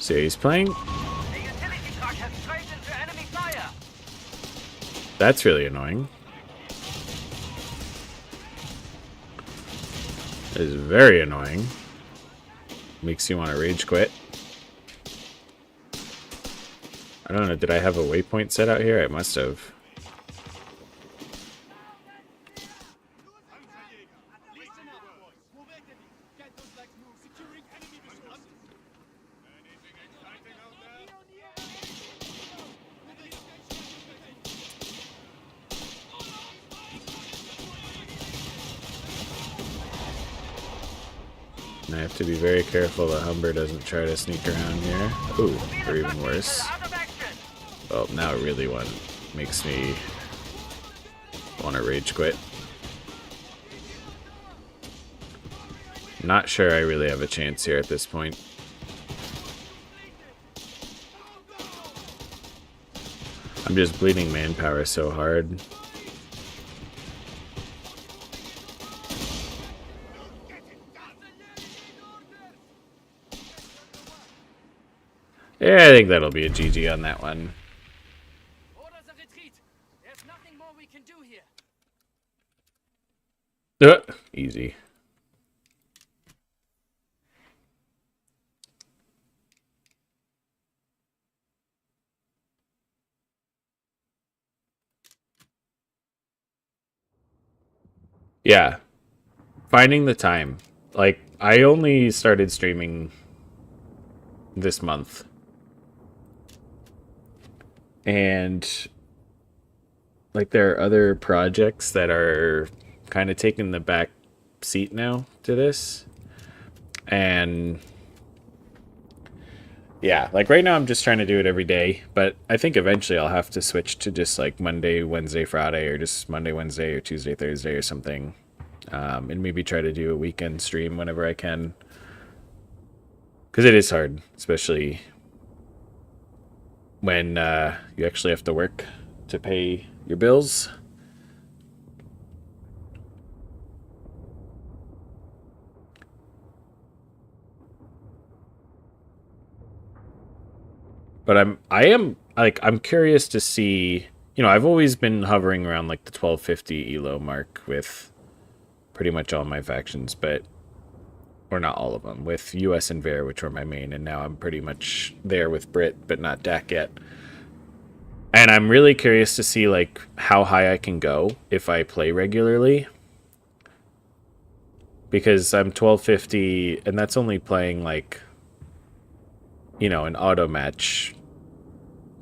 So he's playing. The utility truck has strayed into enemy fire. That's really annoying. It is very annoying. Makes you want to rage quit. I don't know, did I have a waypoint set out here? I must have. And I have to be very careful that Humber doesn't try to sneak around here. Ooh, or even worse. Well, now it really makes me want to rage quit. Not sure I really have a chance here at this point. I'm just bleeding manpower so hard. Yeah, I think that'll be a GG on that one. Orders of retreat. There's nothing more we can do here. Easy. Yeah. Finding the time. Like, I only started streaming this month. And like there are other projects that are kind of taking the back seat now to this. And yeah, like right now I'm just trying to do it every day, but I think eventually I'll have to switch to just like Monday, Wednesday, Friday, or just Monday, Wednesday, or Tuesday, Thursday, or something. And maybe try to do a weekend stream whenever I can. Because it is hard, especially when you actually have to work to pay your bills. But I'm curious to see, you know, I've always been hovering around like the 1250 elo mark with pretty much all my factions, but or not all of them, with US and Ver, which were my main, and now I'm pretty much there with Brit, but not DAC yet. And I'm really curious to see like how high I can go if I play regularly. because I'm 1250 and that's only playing like, you know, an auto match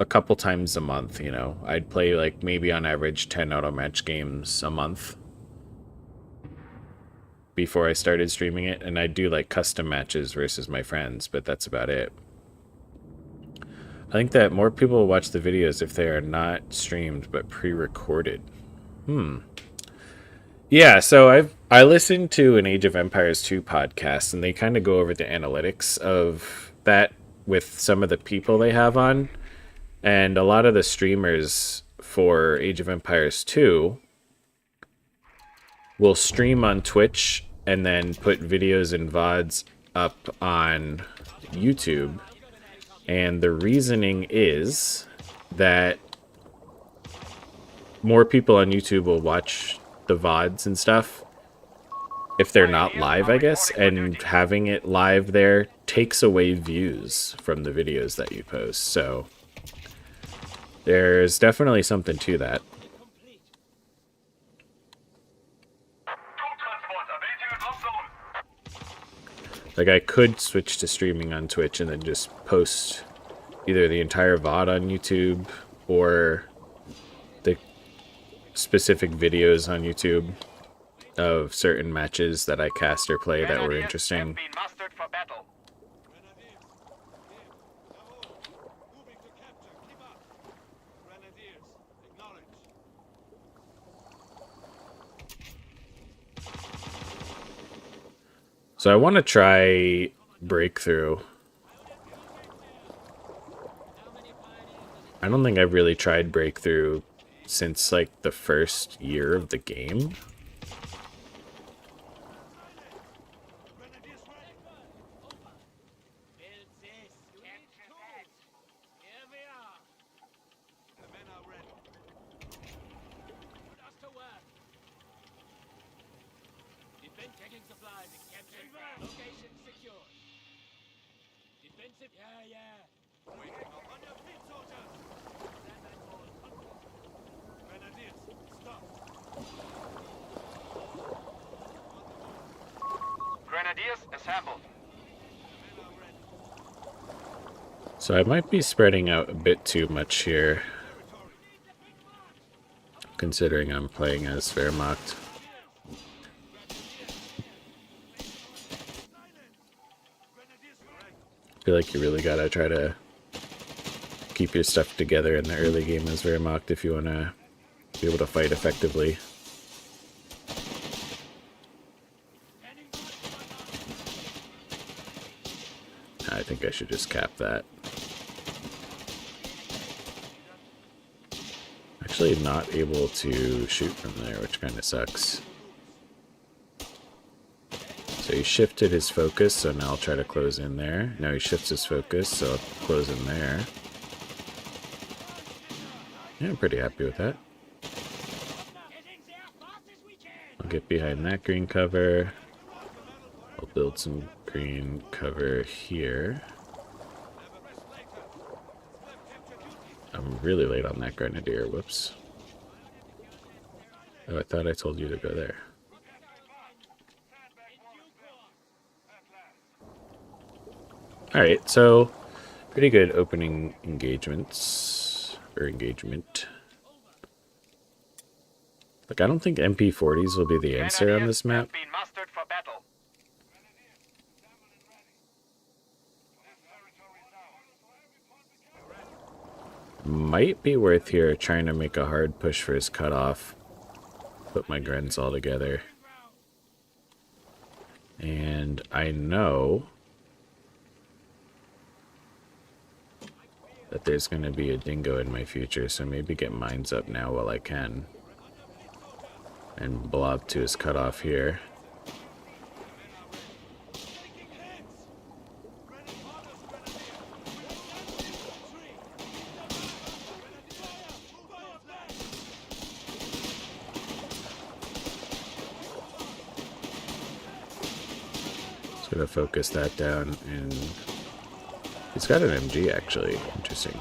a couple times a month, you know. I'd play like maybe on average 10 auto match games a month before I started streaming it, and I'd do like custom matches versus my friends, but that's about it. I think that more people will watch the videos if they are not streamed but pre-recorded. Yeah, so I listened to an Age of Empires 2 podcast, and they kind of go over the analytics of that with some of the people they have on. And a lot of the streamers for Age of Empires 2 will stream on Twitch and then put videos and VODs up on YouTube. And the reasoning is that more people on YouTube will watch the VODs and stuff if they're not live, I guess, and having it live there takes away views from the videos that you post. So there's definitely something to that. Like, I could switch to streaming on Twitch and then just post either the entire VOD on YouTube or the specific videos on YouTube of certain matches that I cast or play that were interesting. So I want to try Breakthrough. I don't think I've really tried Breakthrough since like the first year of the game. So I might be spreading out a bit too much here, considering I'm playing as Wehrmacht. I feel like you really gotta try to keep your stuff together in the early game as Wehrmacht if you wanna be able to fight effectively. I think I should just cap that. Actually not able to shoot from there, which kind of sucks. So he shifted his focus, so now I'll try to close in there. Now he shifts his focus, so I'll close in there. Yeah, I'm pretty happy with that. I'll get behind that green cover. I'll build some green cover here. I'm really late on that Grenadier, whoops. Oh, I thought I told you to go there. Alright, so pretty good opening engagements, or engagement. Like, I don't think MP40s will be the answer on this map. Might be worth here trying to make a hard push for his cutoff. Put my Grens all together. And I know that there's going to be a dingo in my future, so maybe get mines up now while I can. And blob to his cutoff here. Gonna focus that down, and he's got an MG actually. Interesting.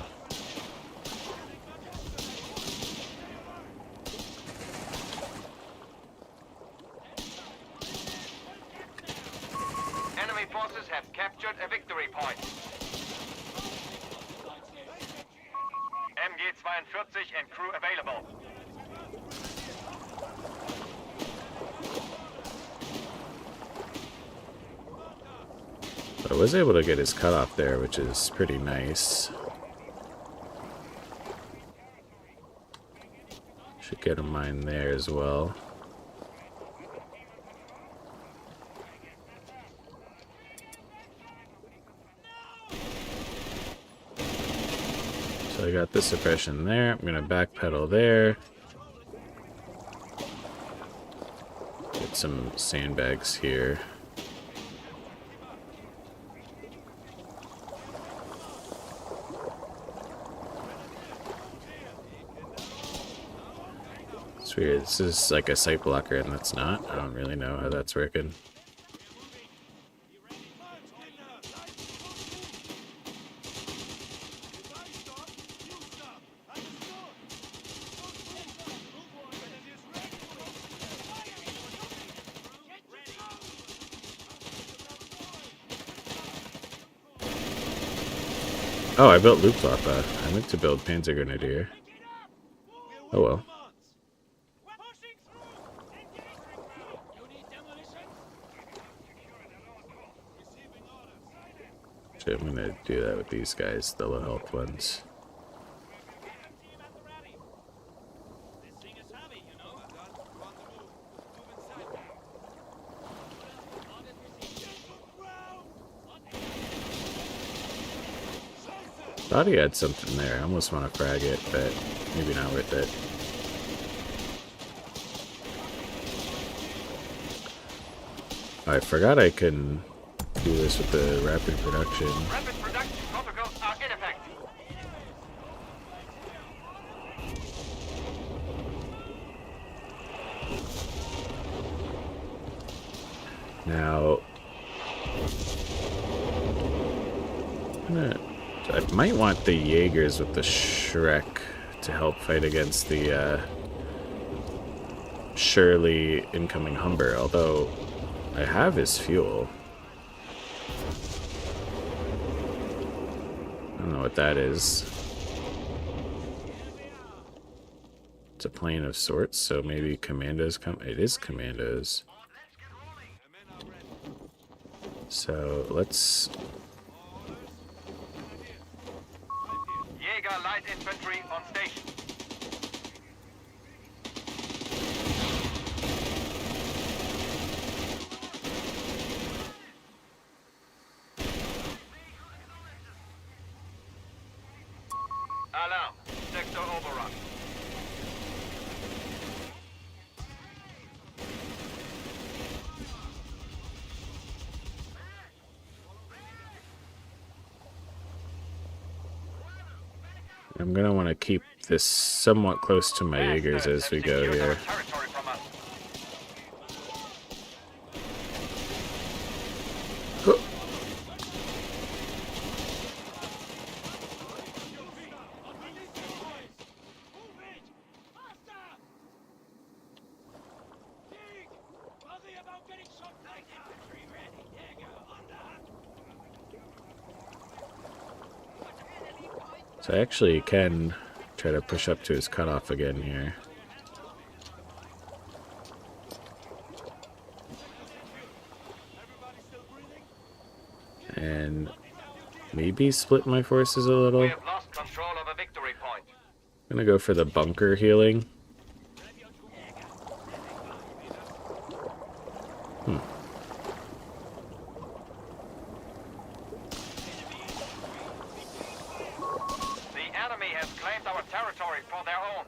42 and crew available. I was able to get his cutoff there, which is pretty nice. Should get a mine there as well. So I got the suppression there. I'm gonna backpedal there. Get some sandbags here. It's weird. This is like a sight blocker, and that's not. I don't really know how that's working. Oh, I built Luftwaffe. I meant to build Panzer Grenadier. Oh well. So I'm gonna do that with these guys, the low health ones. Thought he had something there. I almost want to frag it, but maybe not worth it. Oh, I forgot I can do this with the rapid production. Rapid production protocols are in effect. Now, I might want the Jaegers with the Shrek to help fight against the surely incoming Humber, although I have his fuel. I don't know what that is. It's a plane of sorts, so maybe commandos come. It is commandos. So let's. Jaeger light infantry on station. Alarm. Sector overrun. I'm gonna want to keep this somewhat close to my Jaegers as we go here. Territory from us. So I actually can try to push up to his cutoff again here. And maybe split my forces a little. We have lost control of a victory point. I'm gonna go for the bunker healing. The enemy has claimed our territory for their own.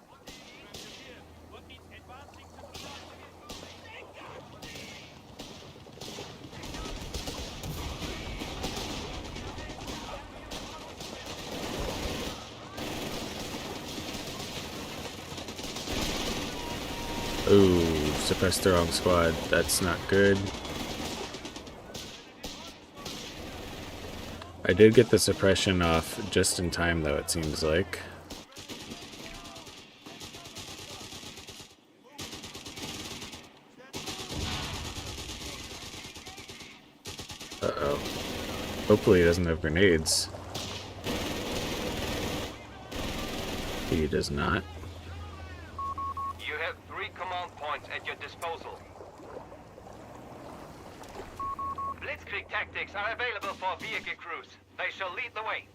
Ooh, suppressed the wrong squad. That's not good. I did get the suppression off just in time, though, it seems like. Uh-oh. Hopefully he doesn't have grenades. He does not. You have 3 command points at your disposal. Blitzkrieg tactics are available for vehicle crews. They shall lead the way.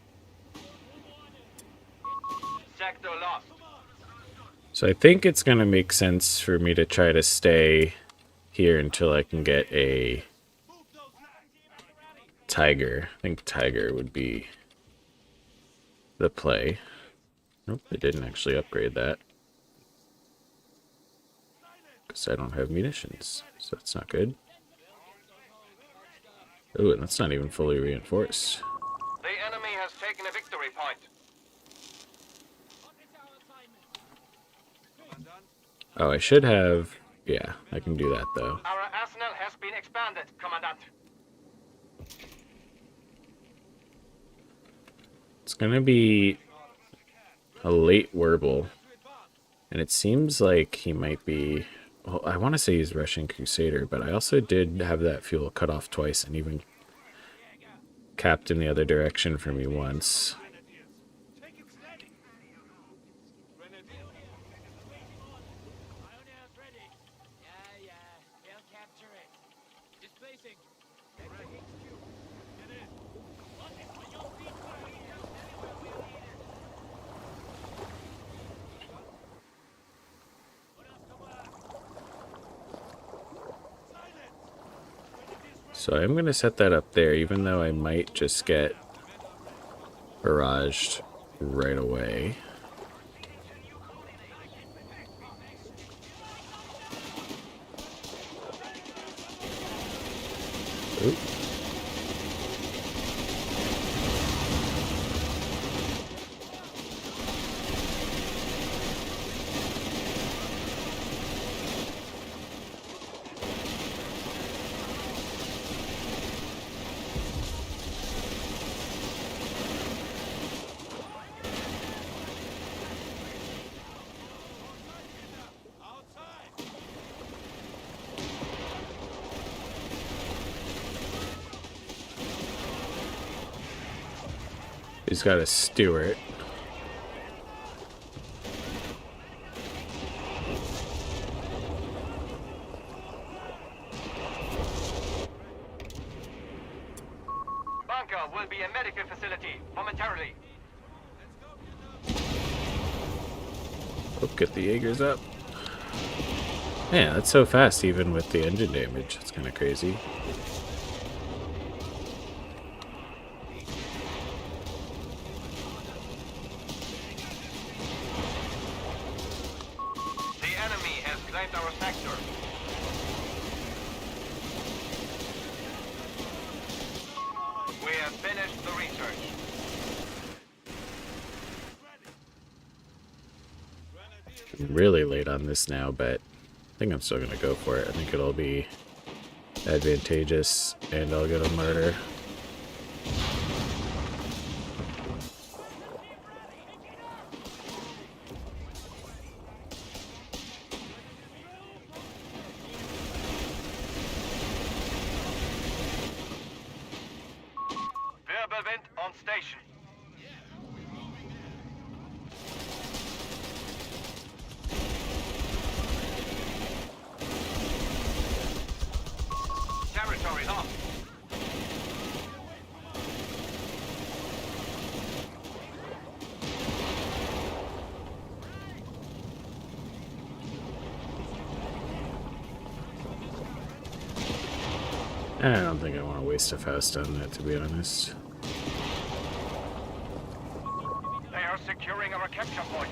Sector lost. So I think it's going to make sense for me to try to stay here until I can get a Tiger. I think Tiger would be the play. Nope, they didn't actually upgrade that. Because I don't have munitions, so that's not good. Oh, and that's not even fully reinforced. The enemy has taken a victory point. Oh, I should have... Yeah, I can do that, though. Our arsenal has been expanded, Commandant. It's going to be a late Werble. And it seems like he might be... Well, I want to say he's Russian Crusader, but I also did have that fuel cut off twice and even capped in the other direction for me once. Pioneers ready. Yeah, they'll capture it. Displacing. Get in. On your feet, sir. Anywhere we need it. Put up to work. So I'm going to set that up there, even though I might just get barraged right away. Oop. He's got a Stewart. Bunker will be a medical facility momentarily. Oh, get the Jaegers up. Man, that's so fast even with the engine damage. It's kind of crazy. The enemy has claimed our sector. We have finished the research. Really late on this now, but I think I'm still going to go for it. I think it'll be advantageous, and I'll get a murder. Wirbelwind on station. Territory lost. I don't think I want to waste a Faust on that, to be honest. They are securing our capture point.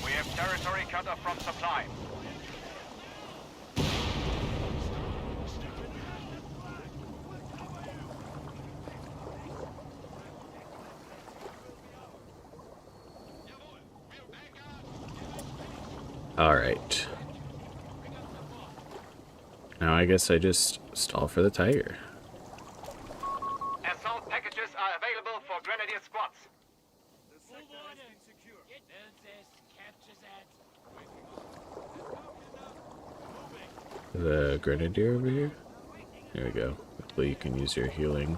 We have territory cut off from supply. Alright. Now I guess I just stall for the Tiger. Assault packages are available for grenadier squads. Get down, sis. Capture that. The grenadier over here. There we go. Hopefully you can use your healing.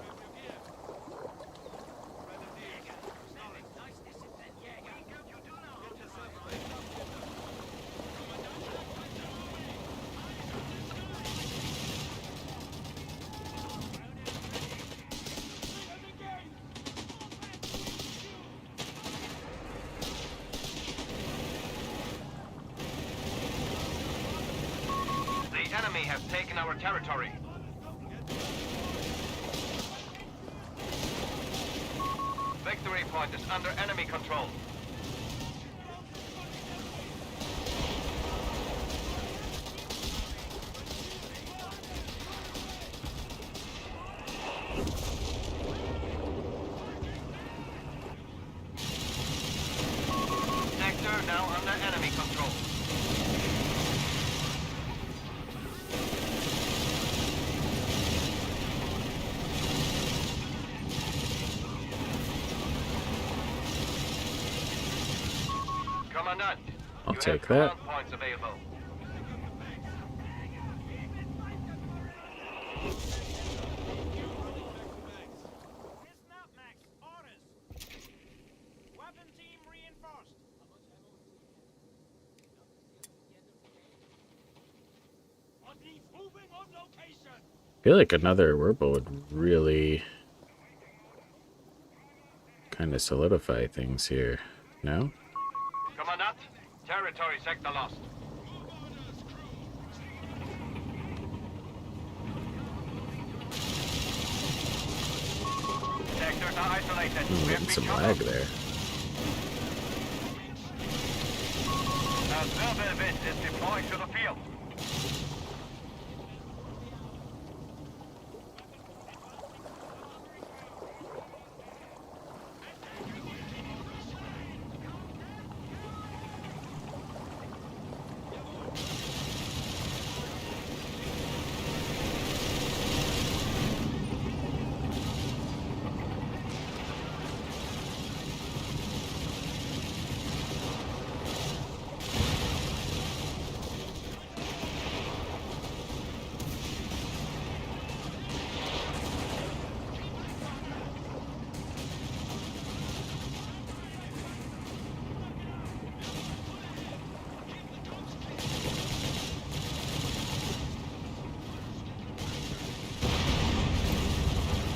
The enemy has taken our territory. Victory point is under enemy control. Sector now under enemy control. Commandant, I'll you take have that. command points available. I feel like another Werble would really kind of solidify things here. No? Commandant, territory sector lost. Sectors are isolated. We have Getting been some cut lag off. there. A Vervelvet is deployed to the field.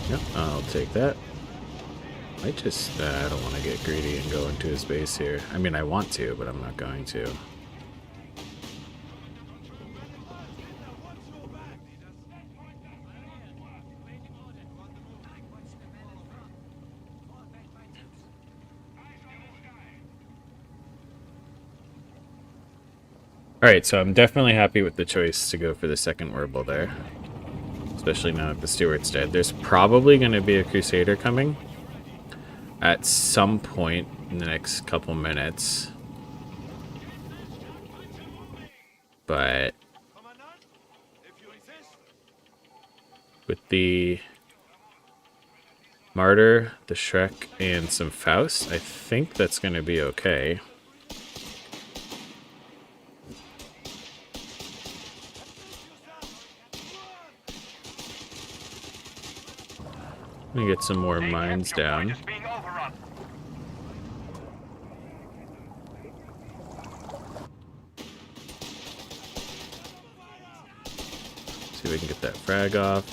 Yep, I'll take that. I just, I don't want to get greedy and go into his base here. I mean, I want to, but I'm not going to. Alright, so I'm definitely happy with the choice to go for the second Werble there. Especially now that the Steward's dead. There's probably going to be a Crusader coming at some point in the next couple minutes. But with the Martyr, the Shrek, and some Faust, I think that's going to be okay. Let me get some more mines down. Is being overrun. See if we can get that frag off.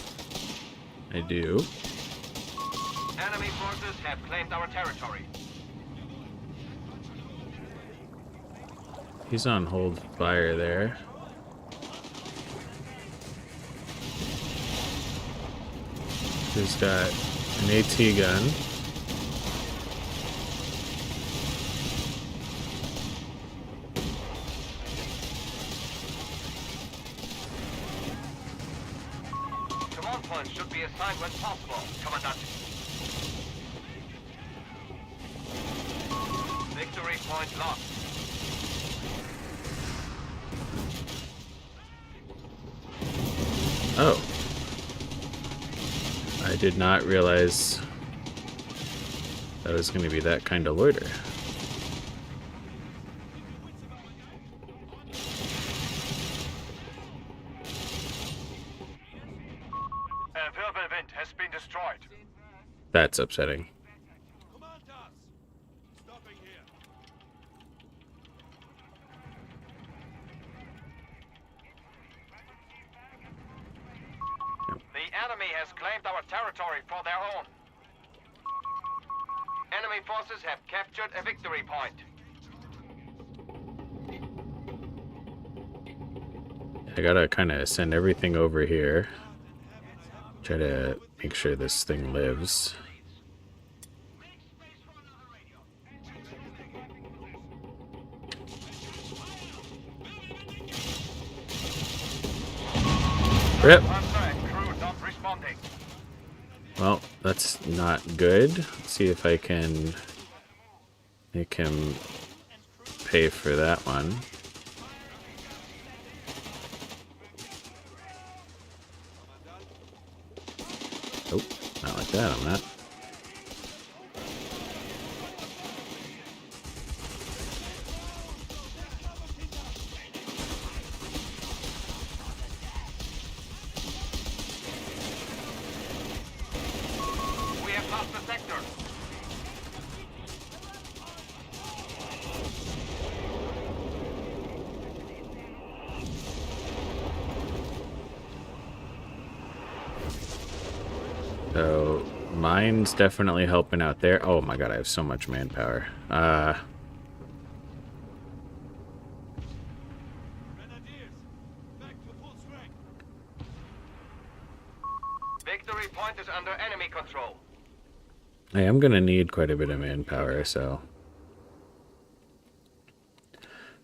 I do. Enemy forces have claimed our territory. He's on hold fire there. He's got an AT gun. Command points should be assigned when possible, Commandant. Victory point lost. Oh. I did not realize That was going to be that kind of loiter. A Wirbelwind has been destroyed. That's upsetting. Commandos! Stopping here. The enemy has claimed our territory for their own. Enemy forces have captured a victory point. I gotta kind of send everything over here. Try to make sure this thing lives. Rip! Panzer and crew not responding. Well, that's not good. Let's see if I can make him pay for that one. Oh, not like that, I'm not. We have lost the sector. So, mine's definitely helping out there. Oh my god, I have so much manpower. Grenadiers! Back to full strength! Victory point is under enemy control. I am gonna need quite a bit of manpower, so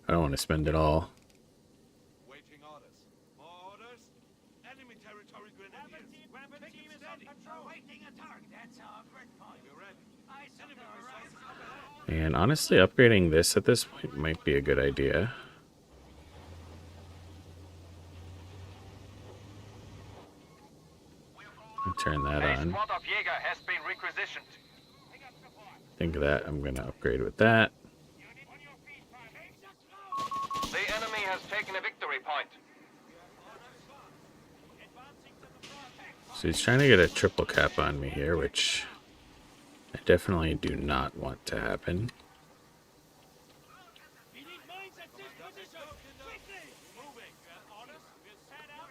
I don't want to spend it all. Waiting orders. More orders? Enemy territory grenadiers. Keep steady. Waiting a target. That's our grid point. We're ready. I Enemy missiles And honestly, upgrading this at this point might be a good idea. Turn that A on. squad of Jaeger has been requisitioned. Think of that. I'm gonna upgrade with that. The enemy has taken a victory point. So he's trying to get a triple cap on me here, which I definitely do not want to happen. We need mines at this position. Quickly! Moving. Orders? We'll set out.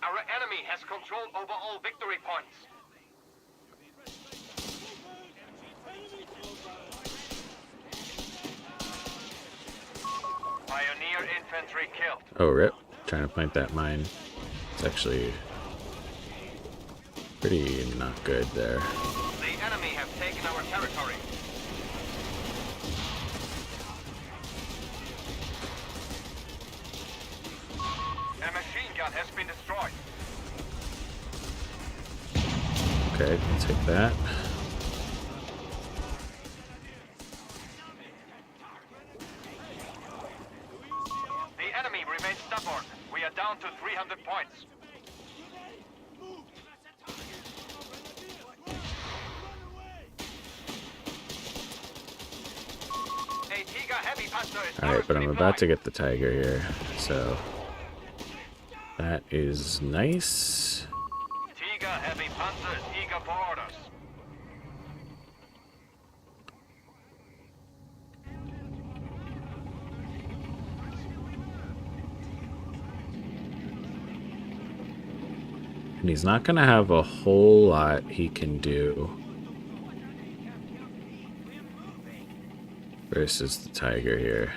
Our enemy has control over all victory points. Pioneer infantry killed. Oh, rip. Trying to plant that mine. It's actually pretty not good there. The enemy have taken our territory. A machine gun has been destroyed. Okay, I'll take that. The enemy remains stubborn. We are down to 300 points. A Tiger heavy panzer is Alright, but I'm currently about to flying. get the tiger here. So that is nice. Tiger heavy panzer is eager for orders. And he's not going to have a whole lot he can do versus the tiger here.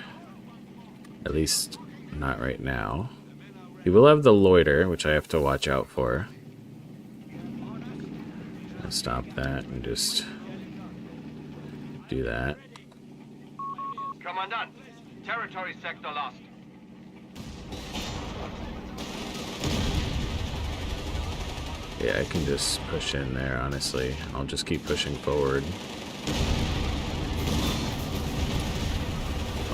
At least not right now. He will have the loiter, which I have to watch out for. I'll stop that and just do that. Commandant, territory sector lost. Yeah, I can just push in there, honestly. I'll just keep pushing forward.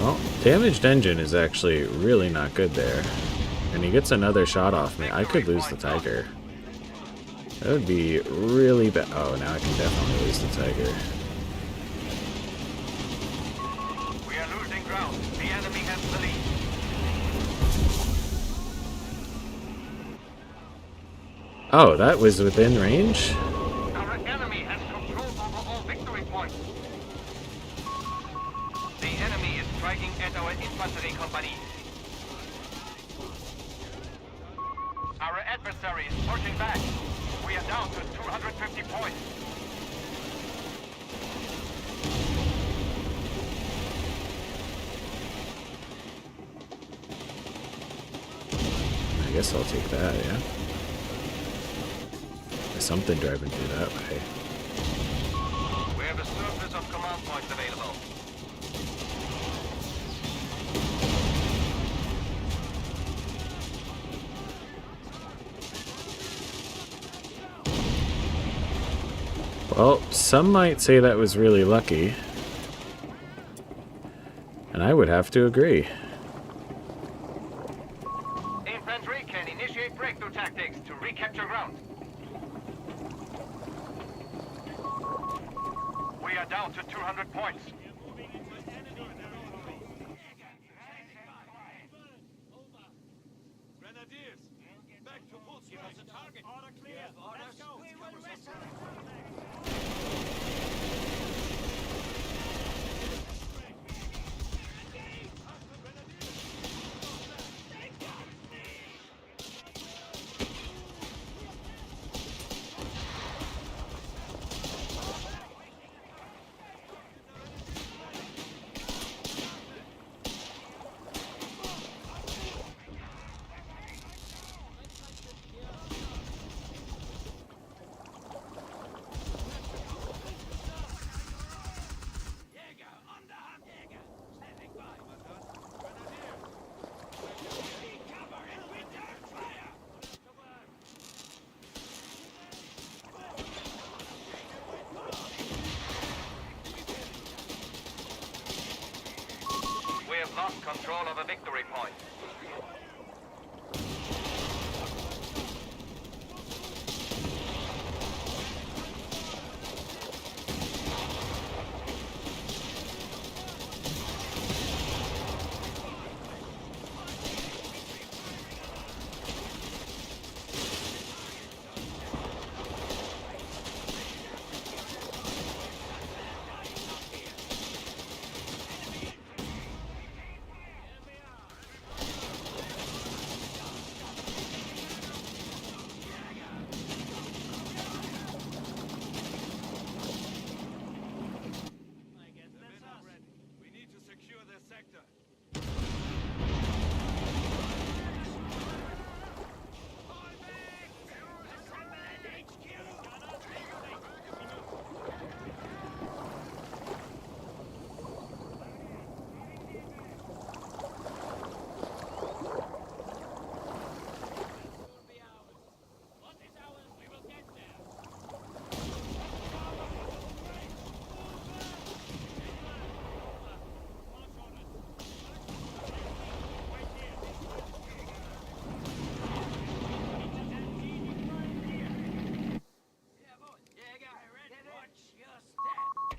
Well, damaged engine is actually really not good there. And he gets another shot off me. I could lose the tiger. That would be really bad. Oh, now I can definitely lose the tiger. ground. The enemy has the lead. Oh, that was within range? Our enemy has control over all victory points. The enemy is striking at our infantry company. Our adversary is pushing back. We are down to 250 points. I guess I'll take that, yeah. There's something driving through that way. We have a surplus of command points available. Well, some might say that was really lucky. And I would have to agree. Infantry can initiate breakthrough tactics to recapture ground. We are down to 200 points. Grenadiers, back to full strength. Give us a target. Order clear. Let's go. We will wrestle. We have lost control of a victory point. We need to secure their sector.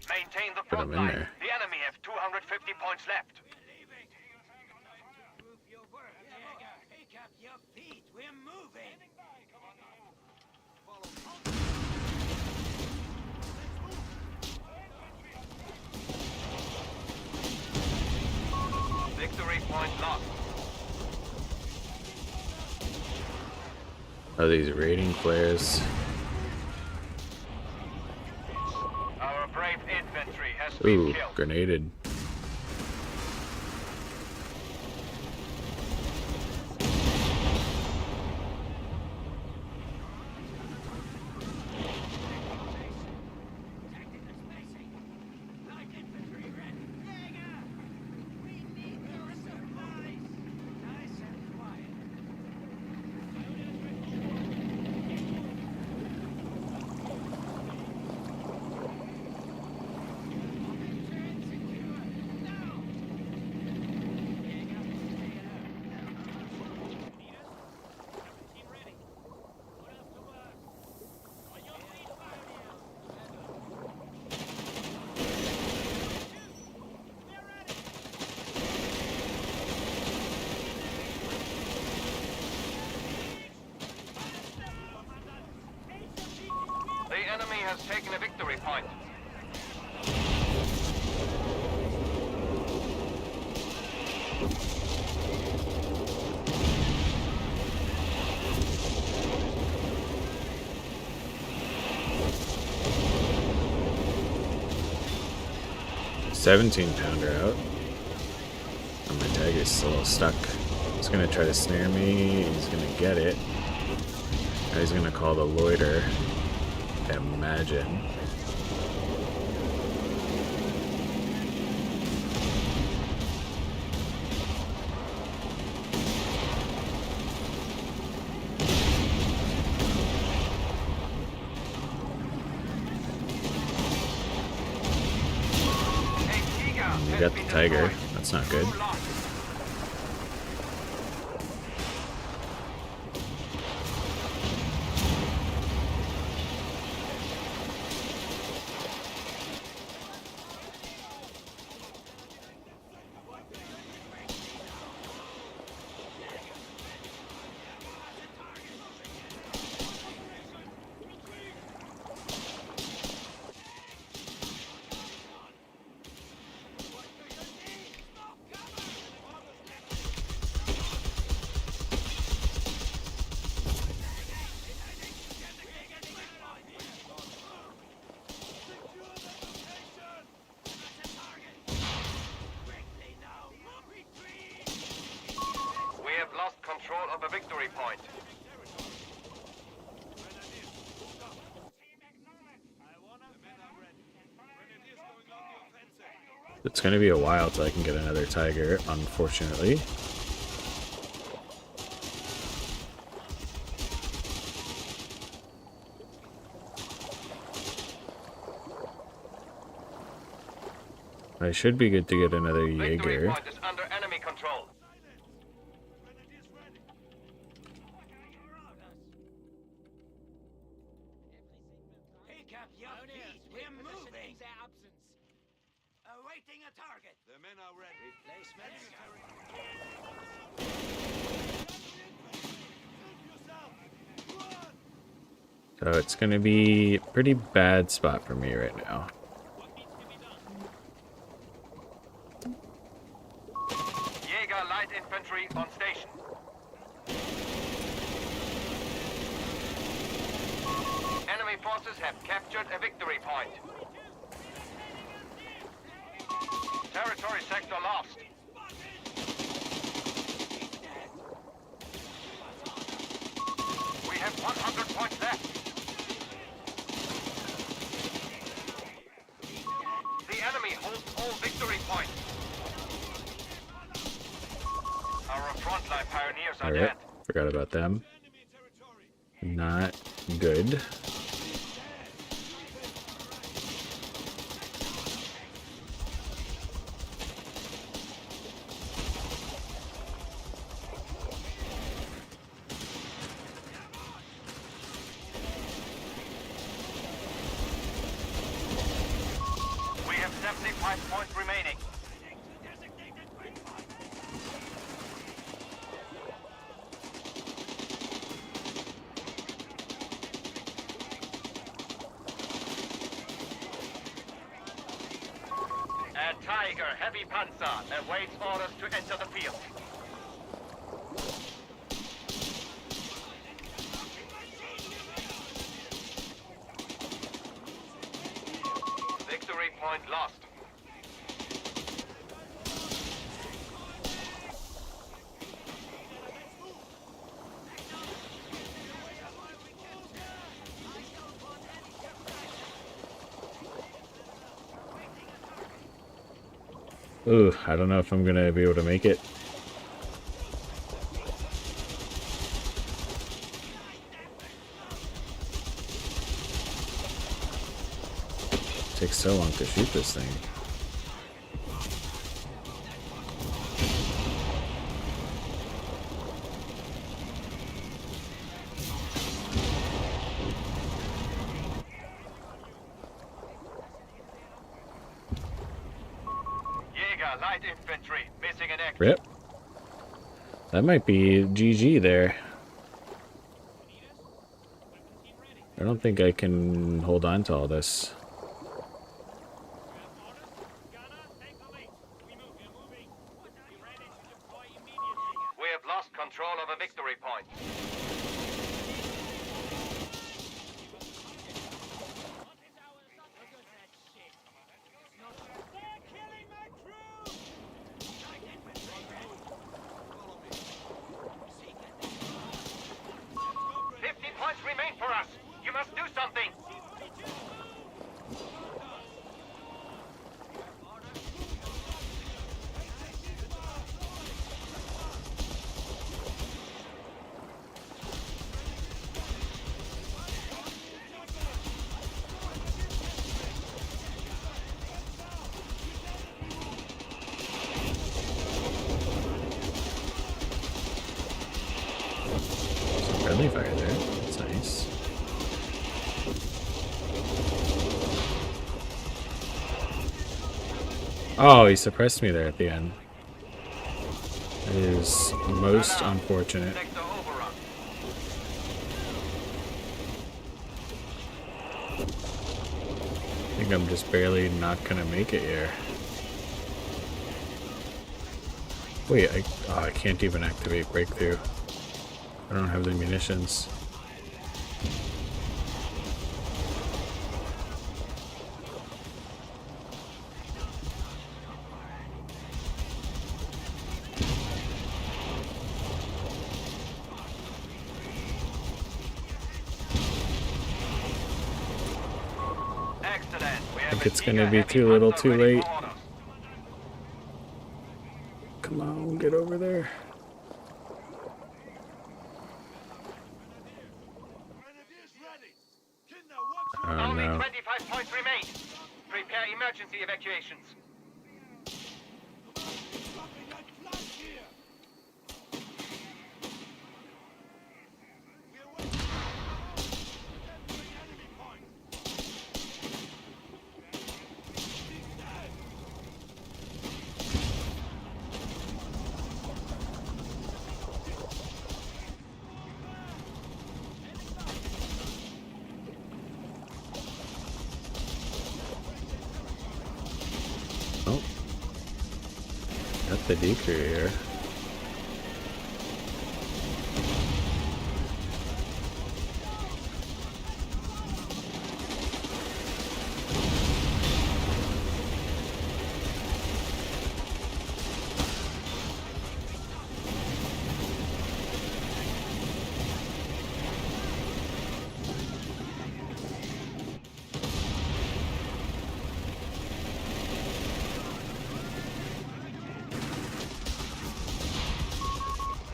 Maintain the Put 'em front in line. there. The enemy have 250 points left. Pick up your feet. We're moving. Victory point lost. Are these raiding flares? Our brave infantry has been Ooh, killed. grenaded. point. 17-pounder out. Oh, my tag is still stuck. He's gonna try to snare me. He's gonna get it. Now he's gonna call the loiter. Imagine. We got the tiger. That's not good. Control of a victory point. It's gonna be a while till I can get another tiger, unfortunately. I should be good to get another Victory Jaeger. point is under enemy control. Pick up your feet. We're moving. Awaiting a target. The men are ready. So it's gonna be a pretty bad spot for me right now. Jaeger light infantry on station. Enemy forces have captured a victory point. Territory sector lost. We have 100 points left. The enemy holds all victory points. Our frontline pioneers are Alright, dead. forgot about them. Not good. We have 75 points remaining. A Tiger Heavy Panzer awaits orders to enter the field. Victory point lost. Ooh, I don't know if I'm gonna be able to make it. Takes so long to shoot this thing. Jaeger light infantry missing an act. Rip. That might be GG there. I don't think I can hold on to all this. control of a victory point. They're killing my crew! 50 points remain for us. You must do something. Friendly fire there. That's nice. Oh, he suppressed me there at the end. That is most unfortunate. Next to overrun. I think I'm just barely not gonna make it here. Wait, I can't even activate breakthrough. I don't have the munitions. Excellent. We I have think a it's gonna Giga be Heavy too little Hunter too ready late. for order. Come on, get over there. Grenadiers ready! Kinder, watch your... Oh Only no. 25 points remain. Prepare emergency evacuations. Dropping that flank here! We're waiting for entering enemy point! He's dead! Oh. Got the decrew here.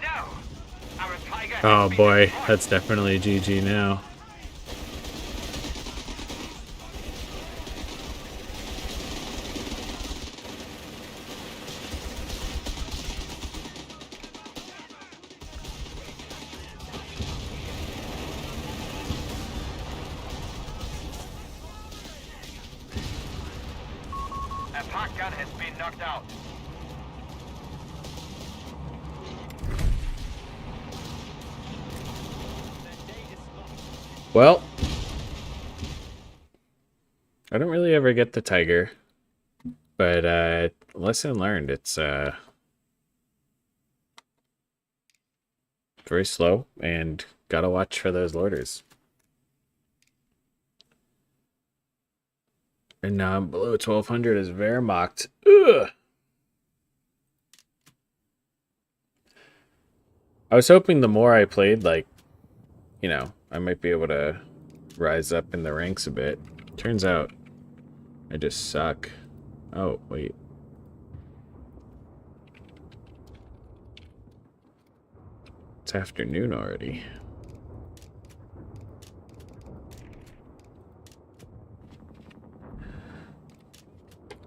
No! Our Tiger has Oh been boy, destroyed. that's definitely GG now. A park gun has been knocked out. Well, I don't really ever get the Tiger, but lesson learned. It's very slow and gotta watch for those loaders. And now below 1200 is Wehrmacht. Ugh. I was hoping the more I played, like, you know, I might be able to rise up in the ranks a bit. Turns out I just suck. Oh, wait. It's afternoon already.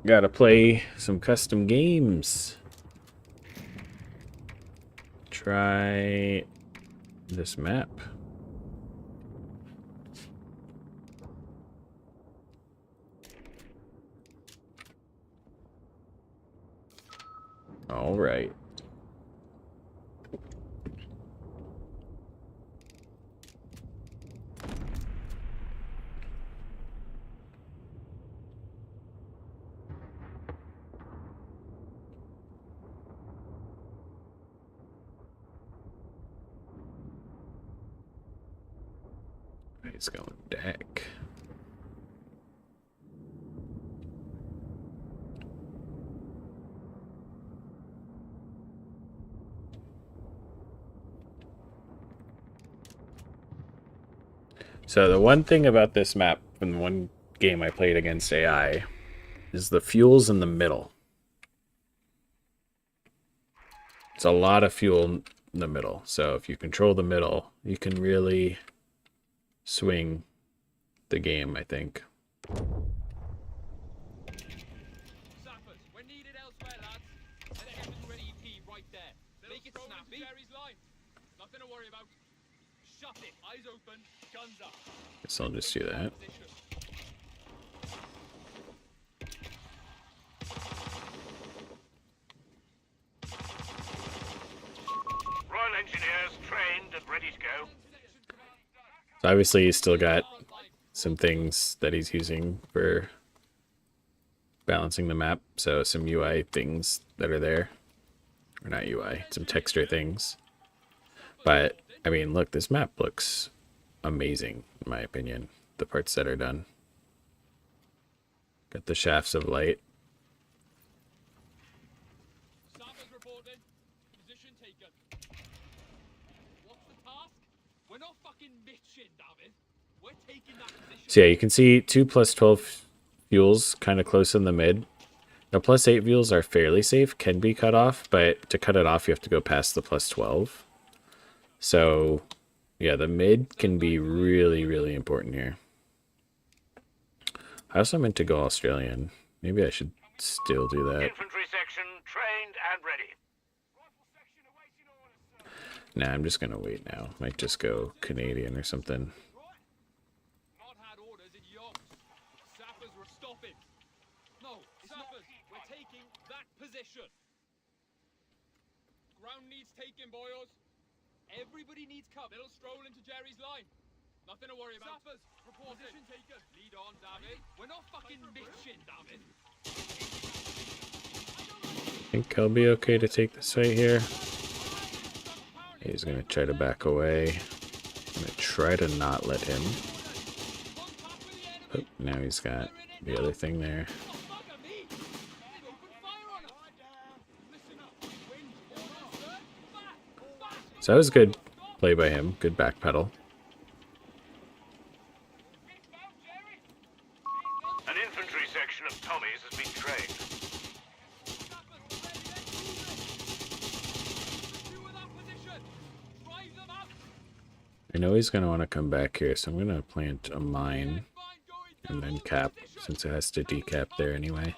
Gotta play some custom games. Try this map. All right. he's going deck. So the one thing about this map from the one game I played against AI is the fuel's in the middle. It's a lot of fuel in the middle. So if you control the middle, you can really swing the game, I think. Sappers, we're needed elsewhere, lads. Let it happen ready EP right there. Make it snappy. Jerry's line. Nothing to worry about. Shut it. Eyes open. Guns up. Guess I'll just do that. Royal Engineers trained and ready to go. So obviously he's still got some things that he's using for balancing the map. So some UI things that are there. Or not UI, some texture things. But, I mean, look, this map looks amazing, in my opinion. The parts that are done. Got the shafts of light. Sappers reporting. Position taken. What's the task? We're not fucking bitching, David. We're taking that position. So yeah, you can see 2 plus 12 fuels kind of close in the mid. Now plus 8 fuels are fairly safe, can be cut off, but to cut it off you have to go past the plus 12. So yeah, the mid can be really, really important here. I also meant to go Australian. Maybe I should still do that. Infantry section trained and ready. Nah, I'm just gonna wait now. Might just go Canadian or something. Not had orders in York. Sappers were stopping. No, Sappers, we're taking that position. Ground needs taking, boyos. Everybody needs cover. Little stroll into Jerry's line. Nothing to worry about. Sappers, report position taken. Lead on, David. We're not fucking bitching, David. I think I'll be okay to take this right here. He's gonna try to back away. I'm gonna try to not let him. Oh, now he's got the other thing there. So that was good play by him. Good back pedal. An infantry section of Tommies has been trained. I know he's gonna want to come back here, so I'm gonna plant a mine and then cap, since it has to decap there anyway.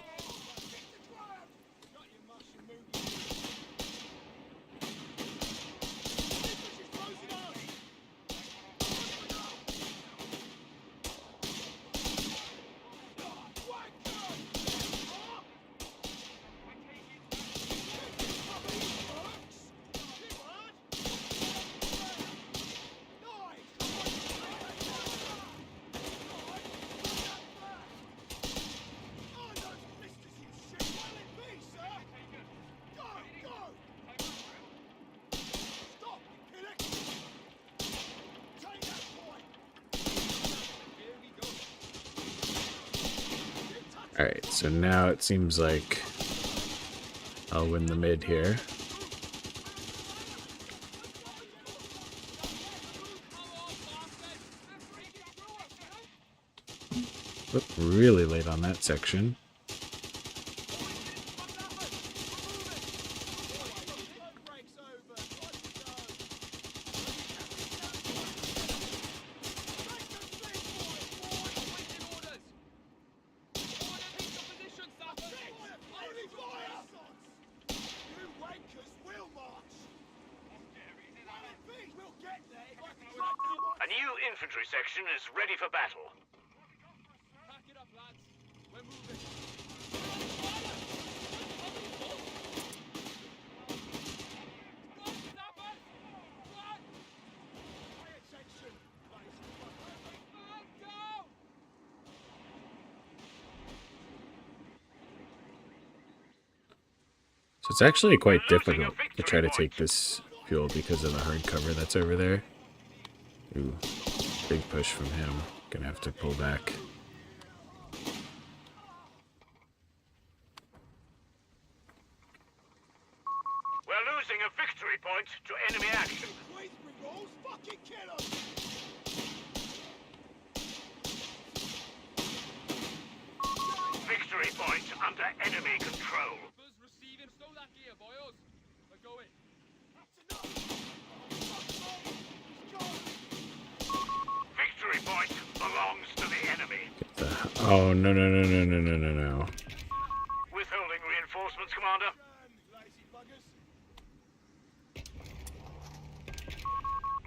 Alright, so now it seems like I'll win the mid here. Oop, really late on that section. A new infantry section is ready for battle. Pack it up, lads. We're moving. So it's actually quite difficult to try to take this fuel because of the hard cover that's over there. Ooh. Big push from him. Gonna have to pull back. We're losing a victory point to enemy action. Fucking kill 'em! Victory point under enemy control. Buzz receiving. Stow that gear, boys. We're going. Victory point belongs to the enemy. Oh, no, no, no, no, no, no, no, no. Withholding reinforcements, Commander. Lazy buggers.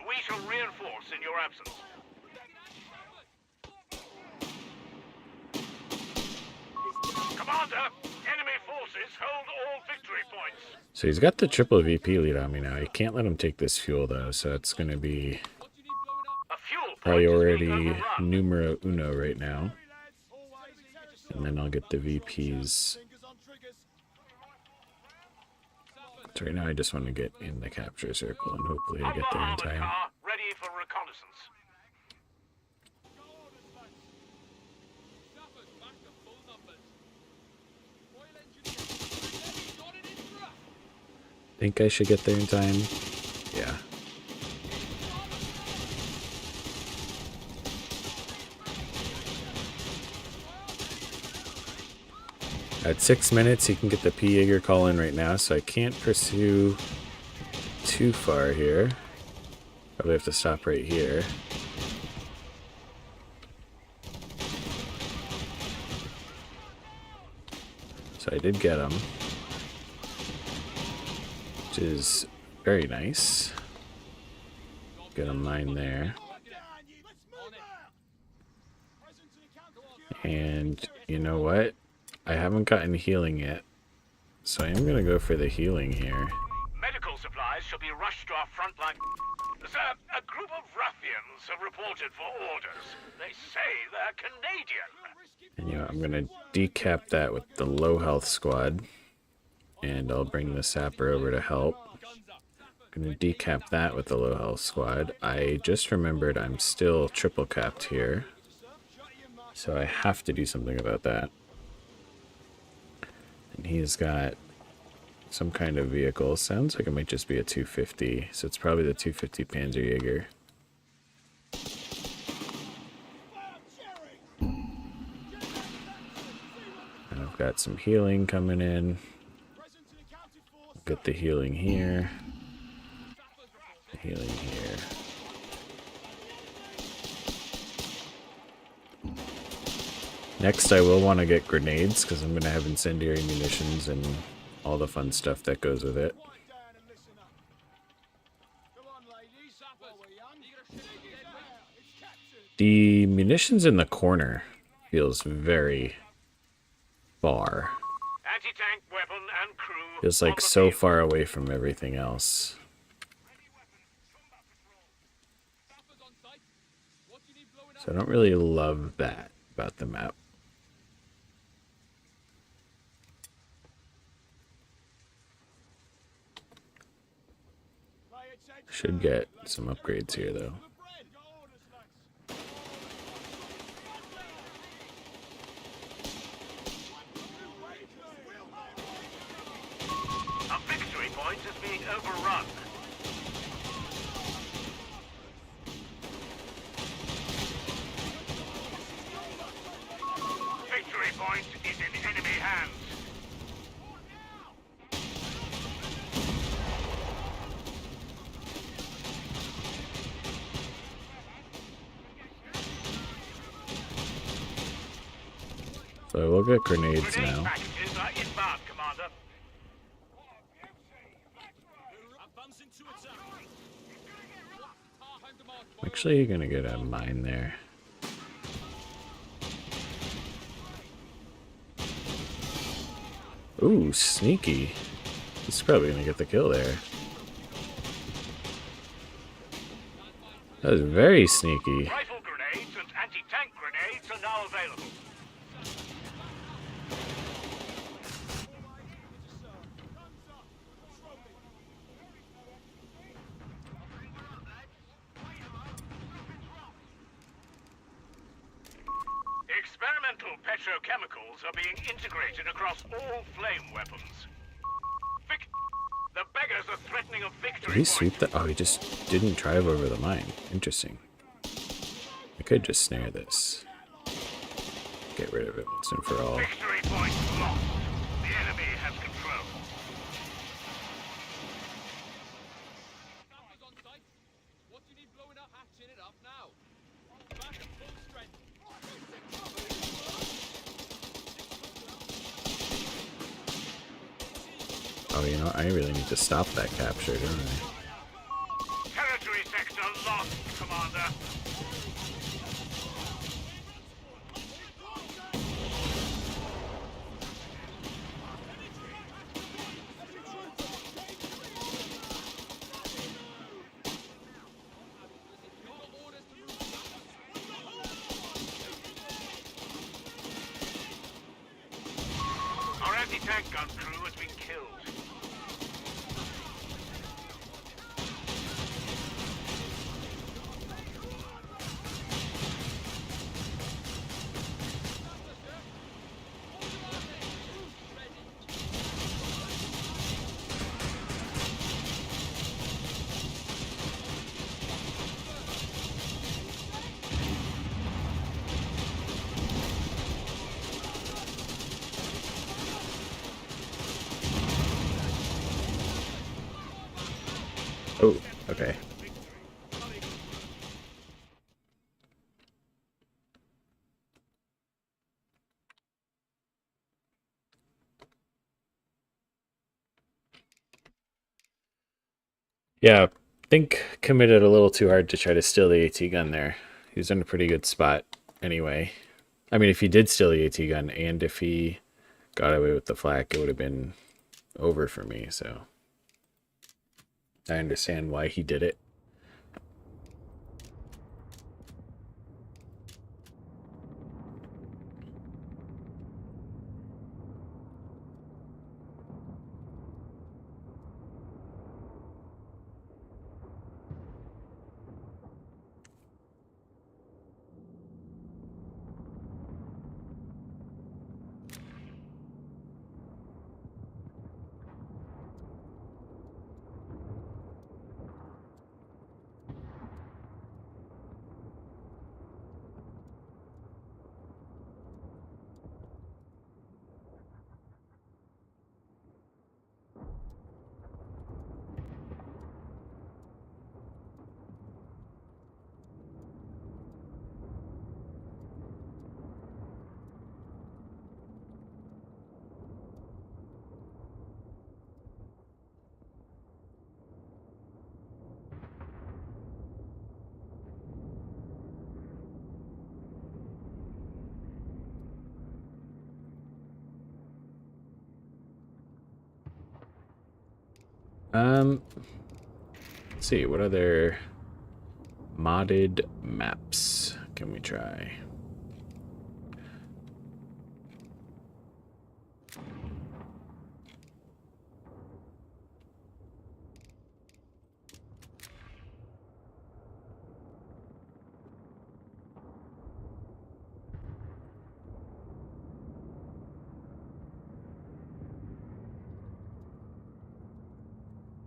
We shall reinforce in your absence. Commander, enemy forces hold all victory points. So he's got the triple VP lead on me now. I can't let him take this fuel, though, so it's going to be What do you need blowing up? A fuel point is priority being overrun. numero uno right now. And then I'll get the VPs. Fingers on triggers. So right now I just want to get in the capture circle and hopefully I get there in Armored time. car ready for reconnaissance. Sappers back to full numbers. Oil engineer. Got it in thrust. Think I should get there in time? Yeah. At 6 minutes, he can get the P. Jaeger call in right now, so I can't pursue too far here. Probably have to stop right here. So I did get him, which is very nice. Get a mine there. And you know what? I haven't gotten healing yet, so I am going to go for the healing here. Medical supplies shall be rushed to our front line. Sir, a group of ruffians have reported for orders. They say they're Canadian. And you know, I'm going to decap that with the low health squad, and I'll bring the sapper over to help. I'm going to decap that with the low health squad. I just remembered I'm still triple capped here, so I have to do something about that. And he's got some kind of vehicle. Sounds like it might just be a 250. So it's probably the 250 Panzerjäger. And I've got some healing coming in. Get the healing here. The healing here. Next, I will want to get grenades, because I'm going to have incendiary munitions and all the fun stuff that goes with it. Quiet down and listen up. Come on, ladies. While we're young. It's captured. The munitions in the corner feels very far. Anti-tank weapon and crew. Feels on like the so field. far away from everything else. Sappers on site. What do you need blowing up? So I don't really love that about the map. Play attention. Should get some upgrades here, though. A victory point is being overrun. Victory point is in enemy hands. So I will get grenades Grenade now. packages are inbound, Commander. Advancing to attack. Time to march, I'm actually gonna get a mine there. Ooh, sneaky. He's probably gonna get the kill there. That was very sneaky. Rifle grenades and anti-tank grenades are now available. petrochemicals are being integrated across all flame weapons. The beggars are threatening a victory. Did he sweep the... Oh, he just didn't drive over the mine. Interesting. I could just snare this. Get rid of it once and for all. Victory point lost. The enemy has control. Sappers on site. What do you need blowing up? Hatching it up now. Back at full strength. Oh, you know, I really need to stop that capture, don't I? Territory sector lost, Commander. Our anti-tank gun crew has been killed. Oh, okay. Yeah, I think committed a little too hard to try to steal the AT gun there. He was in a pretty good spot anyway. I mean, if he did steal the AT gun and if he got away with the flak, it would have been over for me, so I understand why he did it. Let's see, what other modded maps can we try?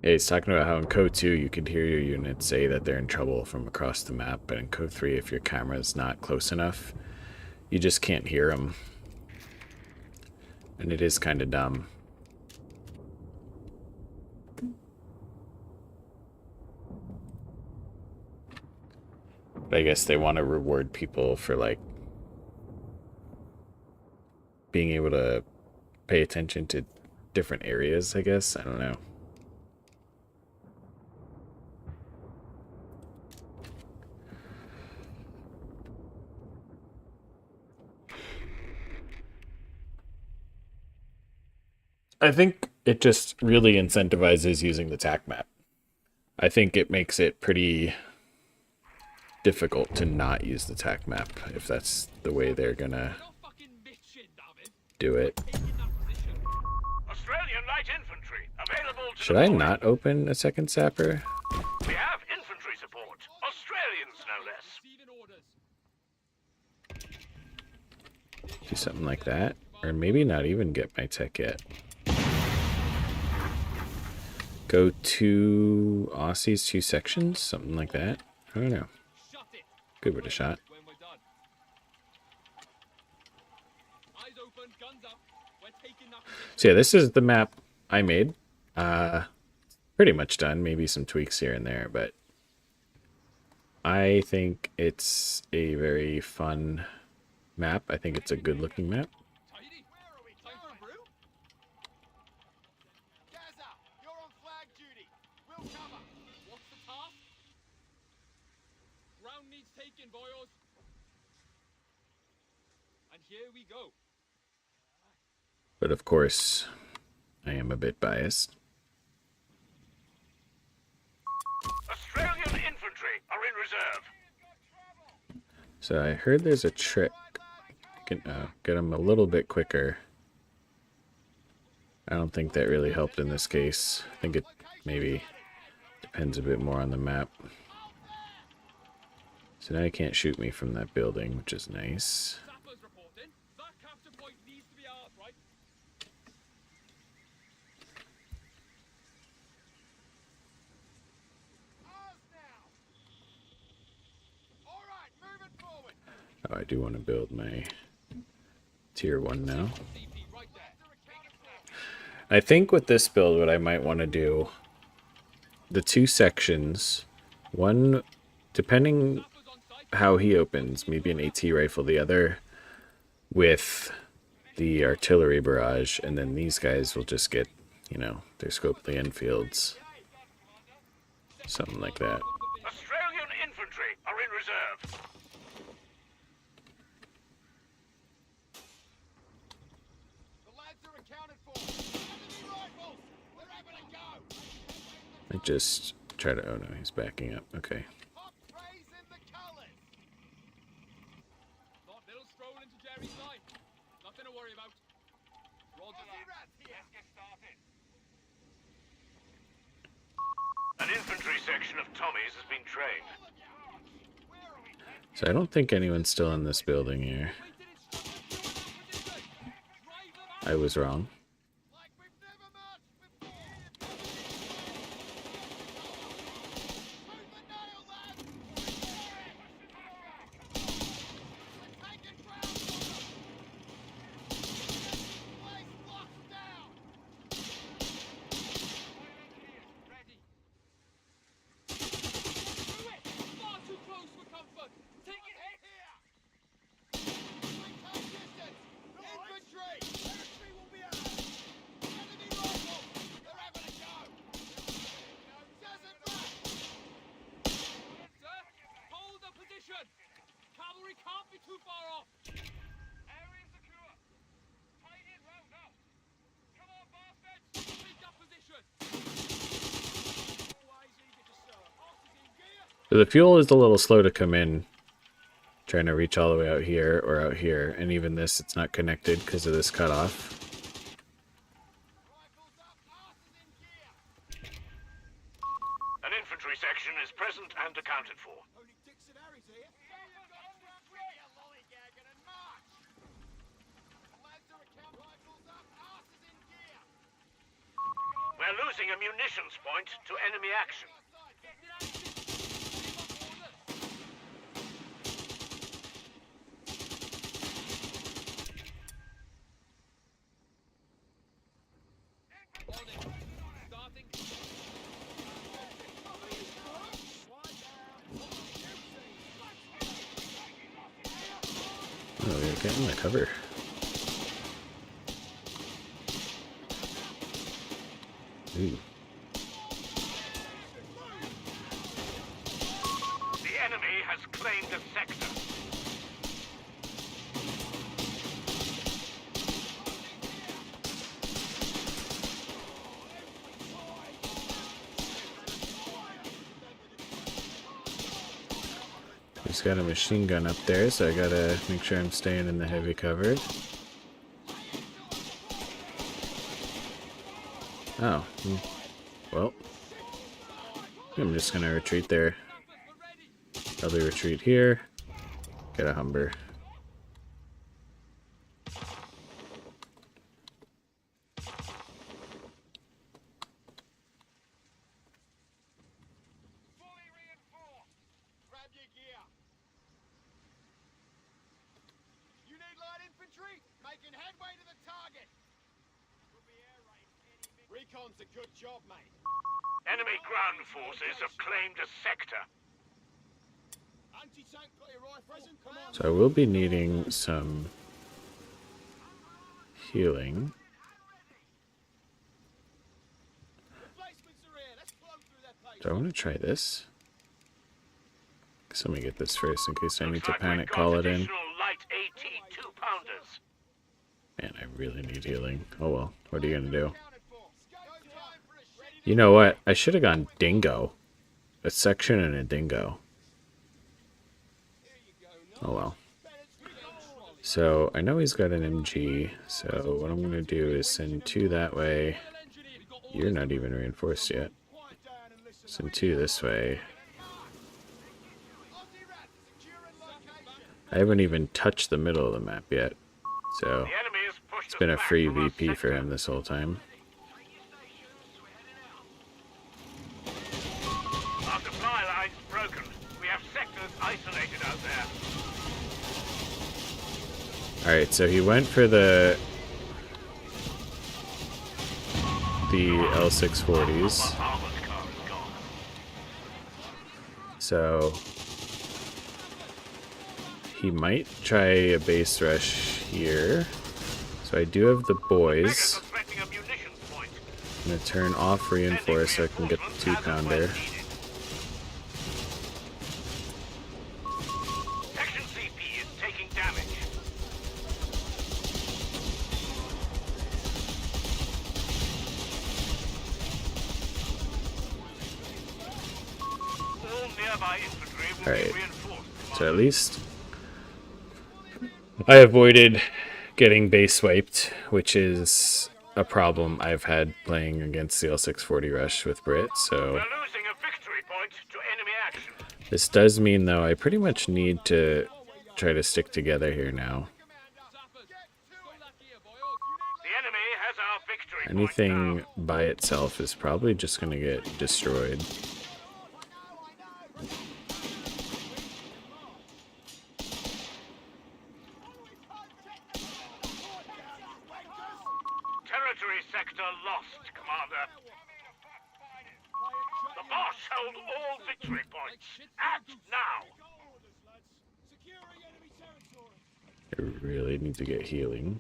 Yeah, he's talking about how in CoH2 you could hear your units say that they're in trouble from across the map, but in CoH3 if your camera's not close enough, you just can't hear them. And it is kind of dumb. But I guess they want to reward people for, like, being able to pay attention to different areas, I guess. I don't know. I think it just really incentivizes using the TAC map. I think it makes it pretty difficult to not use the TAC map if that's the way they're gonna do it. Australian light infantry available to Should I deploy. not open a second sapper? We have infantry support. Australians, no less. Receiving orders. Do something like that. Or maybe not even get my tech yet. Go to Aussie's 2 sections, something like that. I don't know. Shut it. Give it a shot. When we're done. Eyes open, guns up. We're taking that position. So yeah, this is the map I made. Pretty much done. Maybe some tweaks here and there, but I think it's a very fun map. I think it's a good looking map. Tidy. Time for a brew? Gaza, you're on flag duty. We'll cover. What's the task? Ground needs taken, boyos. And here we go. But of course, I am a bit biased. Australian infantry are in reserve. So I heard there's a trick. I can get them a little bit quicker. I don't think that really helped in this case. I think it maybe depends a bit more on the map. So now you can't shoot me from that building, which is nice. Sappers reporting. That capture point needs to be ours, right? Ours now. All right, moving forward. Oh, I do want to build my tier 1 now. CP right there. I think with this build, what I might want to do, the 2 sections, one, depending Sappers on site. how he opens, maybe an AT rifle, the other with the artillery barrage, and then these guys will just get, you know, their Scopely Enfields. Something like that. Australian infantry are in reserve. The lads are accounted for. Enemy rifles. We're having a go. I just try to, oh no, he's backing up. Okay. Hot praise in the colours. Thought little stroll into Jerry's line. Nothing to worry about. Roger Aussie that. rats here. An infantry section of Tommies has been trained. So I don't think anyone's still in this building here. I was wrong. Like we've never marched before. Move the nail, lads. We're taking ground. Place locked down. Ready. Do it! Far too close for comfort. Take it hit here. Maintain distance. Infantry. Infantry will be out. Enemy rifles. They're having a go. Desert rat. Sir, hold the position. Cavalry can't be too far off. Area secure. Tight in row now. Come on, bastards. Take that position. Always eager to serve. Horses in gear. So the fuel is a little slow to come in. Trying to reach all the way out here or out here. And even this, it's not connected because of this cutoff. Rifles up. Horses in gear. An infantry section is present and accounted for. Only Dixon Harry's here. You lollygagging and march. Lads are account. Rifles up. Horses in gear. We're losing a munitions point to enemy action. Starting. Oh, we're getting the cover. Ooh. The enemy has claimed a sector. He's got a machine gun up there, so I gotta make sure I'm staying in the heavy cover. Oh. Well. I'm just gonna retreat there. Probably retreat here. Get a Humber. recon's a good job, mate. Enemy ground forces have claimed a sector. Anti-tank got your rifle. Present, come on. So I will be needing some healing. Replacements are here. Let's blow through their place. Do I want to try this? So let me get this first in case I need Looks to like panic we've got call it in. additional light AT 2-pounders. Man, I really need healing. Oh well, what are you gonna do? Accounted for. Go time for a shit. You know what? I should have gone dingo. A section and a dingo. Oh well. So I know he's got an MG, so what I'm gonna do is send 2 that way. You're not even reinforced yet. Quiet down and listen. Send 2 this way. Aussie rats securing location. I haven't even touched the middle of the map yet. So The enemy has pushed it's been a us back free from our VP for sector. him this whole time. Our supply line's broken. We have sectors isolated out there. Alright, so he went for the L640s. Armored car is gone. So he might try a base rush here. So I do have the boys. Beggars are threatening a munitions point. I'm gonna turn off reinforce so I can get the 2-pounder. Section CP is taking damage. All nearby infantry will Alright. be reinforced. So at least I avoided getting base wiped, which is a problem I've had playing against the L640 rush with Brit. So We're losing a victory point to enemy action. this does mean though I pretty much need to try to stick together here now. The enemy has our victory point Anything now. by itself is probably just gonna get destroyed. Territory sector lost, Commander. The boss held all victory points. Act now. Orders, lads. Securing enemy territory. I really need to get healing.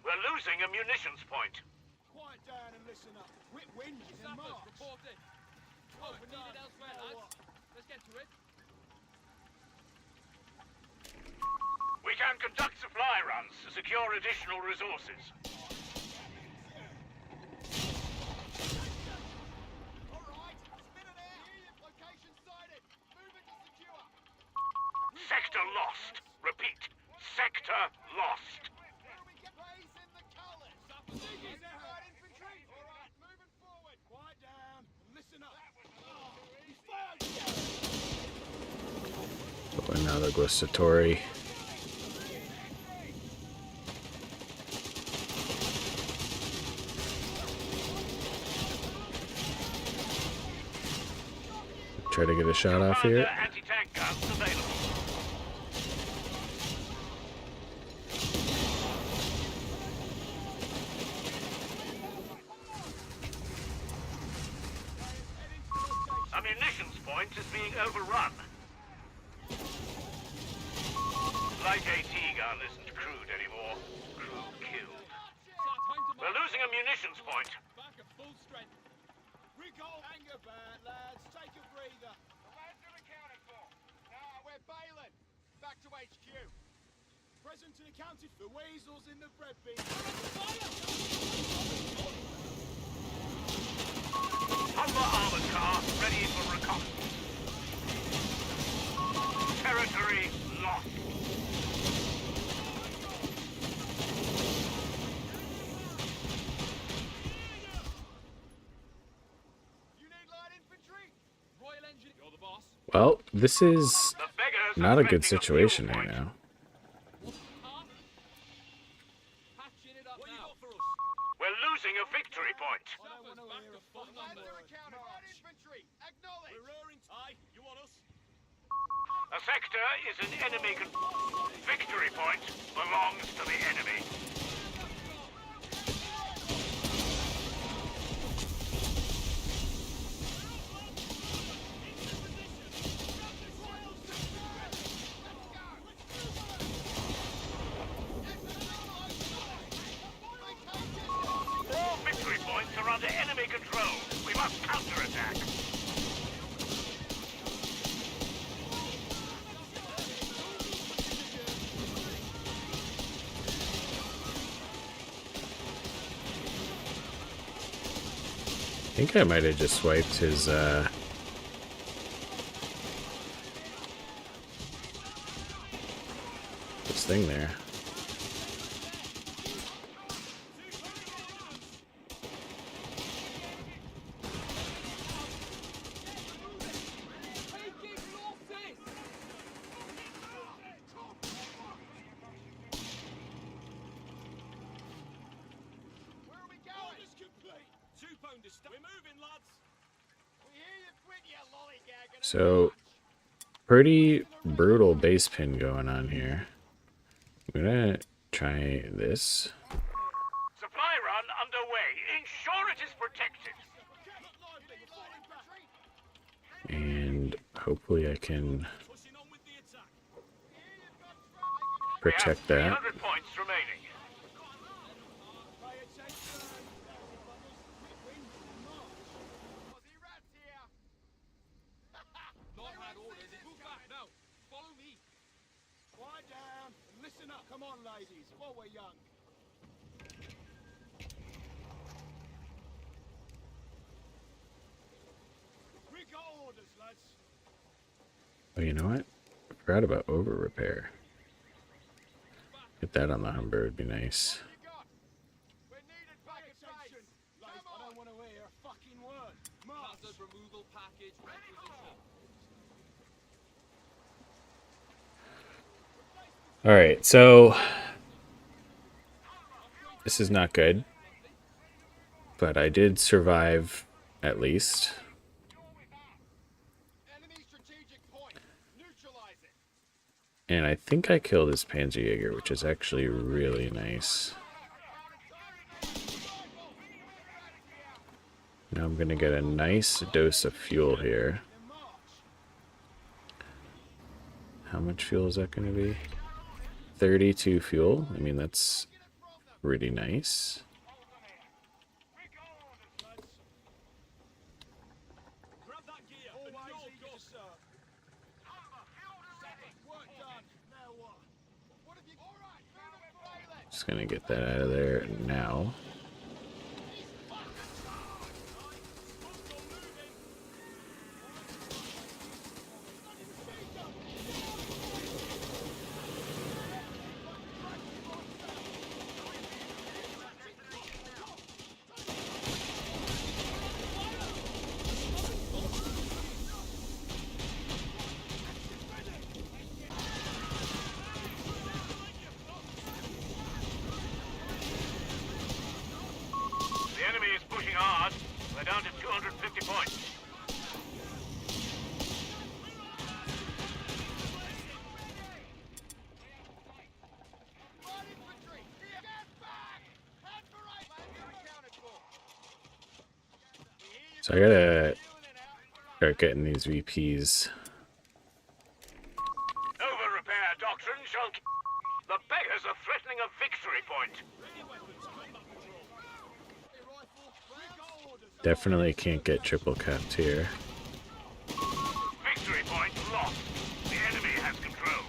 We're losing a munitions point. Quiet down and listen up. Quick wind is in march. Reporting. Oh, we're needed elsewhere, lads. Let's get to it. We can conduct supply runs to secure additional resources. All right. Spin it out. Location sighted. Moving to secure. Sector lost. Repeat. Sector lost. Where we get raising the colours. Is that right, infantry? All right. Moving forward. Quiet down and listen up. He's fired. Oh, another Gustatori. Try to get a shot off here. Anti-tank guns available. A munitions point is being overrun. Light AT gun isn't crewed anymore. Crew killed. We're losing a munitions point. Back at full strength. Recall. Hang about, lads. Take a breather. The lads are accounted for. Now we're bailing. Back to HQ. Present and accounted for. Weasels in the bread bin. Humber armored car ready for reconnaissance. Territory lost. You need light infantry? Royal Engine. You're the boss. Well, this is The beggars not are a good threatening situation fuel right point. now. Huh? Patching it up What you now. got for us? We're losing a victory point. Sappers back to full Lads number. are accounted for. Light infantry. Acknowledge. We're roaring. Aye. You want us? A sector is an enemy. Victory point belongs to the enemy. think I might have just swiped his this thing there. Where are we going? Orders complete. 2 pound to stop. We're moving, lads. We hear you quit, you lollygag. So pretty brutal base pin going on here. I'm gonna try this. Supply run underway. Ensure it is protected. And hopefully I can Pushing on with the attack. protect We have that. 300 points remaining. Pay attention. Quick wins and march. Aussie rats here. Not had orders. Move back now. Follow me. Quiet down and listen up. Come on, ladies, while we're young. We got orders, lads. Oh, you know what? I forgot about over repair. Get that on the Humber would be nice. What you got? We're needed back at base. Lads, I don't want to hear a fucking word. March. Hazard removal package requisition. All right, so this is not good, but I did survive at least. Enemy strategic point. Neutralize it. And I think I killed his Panzerjäger, which is actually really nice. Now I'm gonna get a nice dose of fuel here. Then march. How much fuel is that gonna be? 32 fuel. I mean, that's really nice. Grab that gear. Always eager to serve. Work done. Now what? What have you? All right. Move it, Bailey. Just gonna get that out of there now. The enemy is pushing hard. We're down to 250 points. Light infantry. Get back. Head for right. Land accounted for. So I gotta start getting these VPs. Over repair doctrine shall. The beggars are threatening a victory point. Definitely can't get triple capped here. Victory point lost. The enemy has control.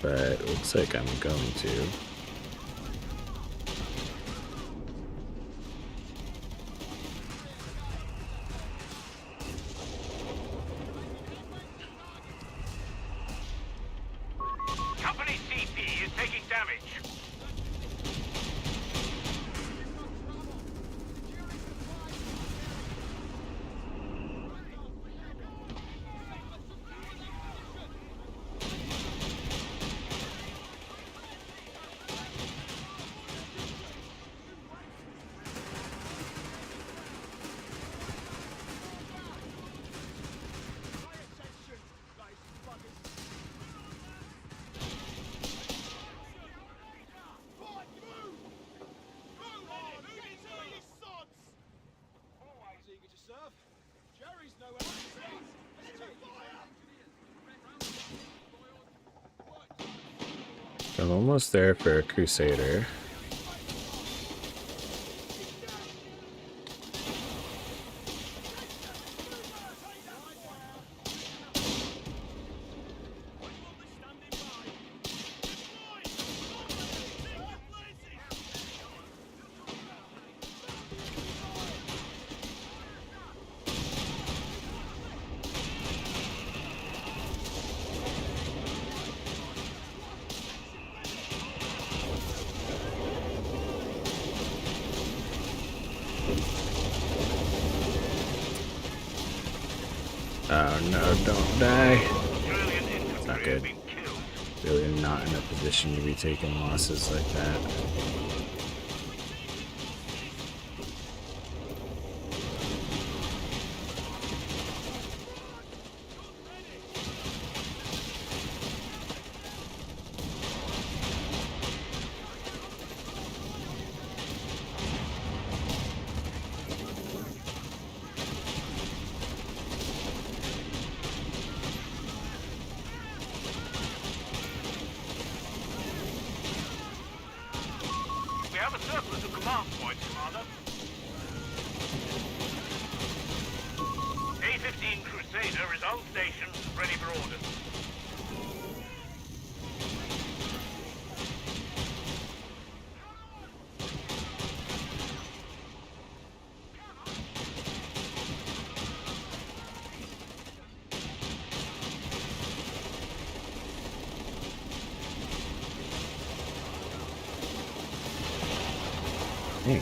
But it looks like I'm going to. Company CP is taking damage. I'm almost there for a Crusader. Oh no, don't die. Australian It's not infantry have good. been killed. Really not in a position to be taking losses like that. We have a surplus of command points, Commander. A-15 Crusader is on station, ready for orders. Dang.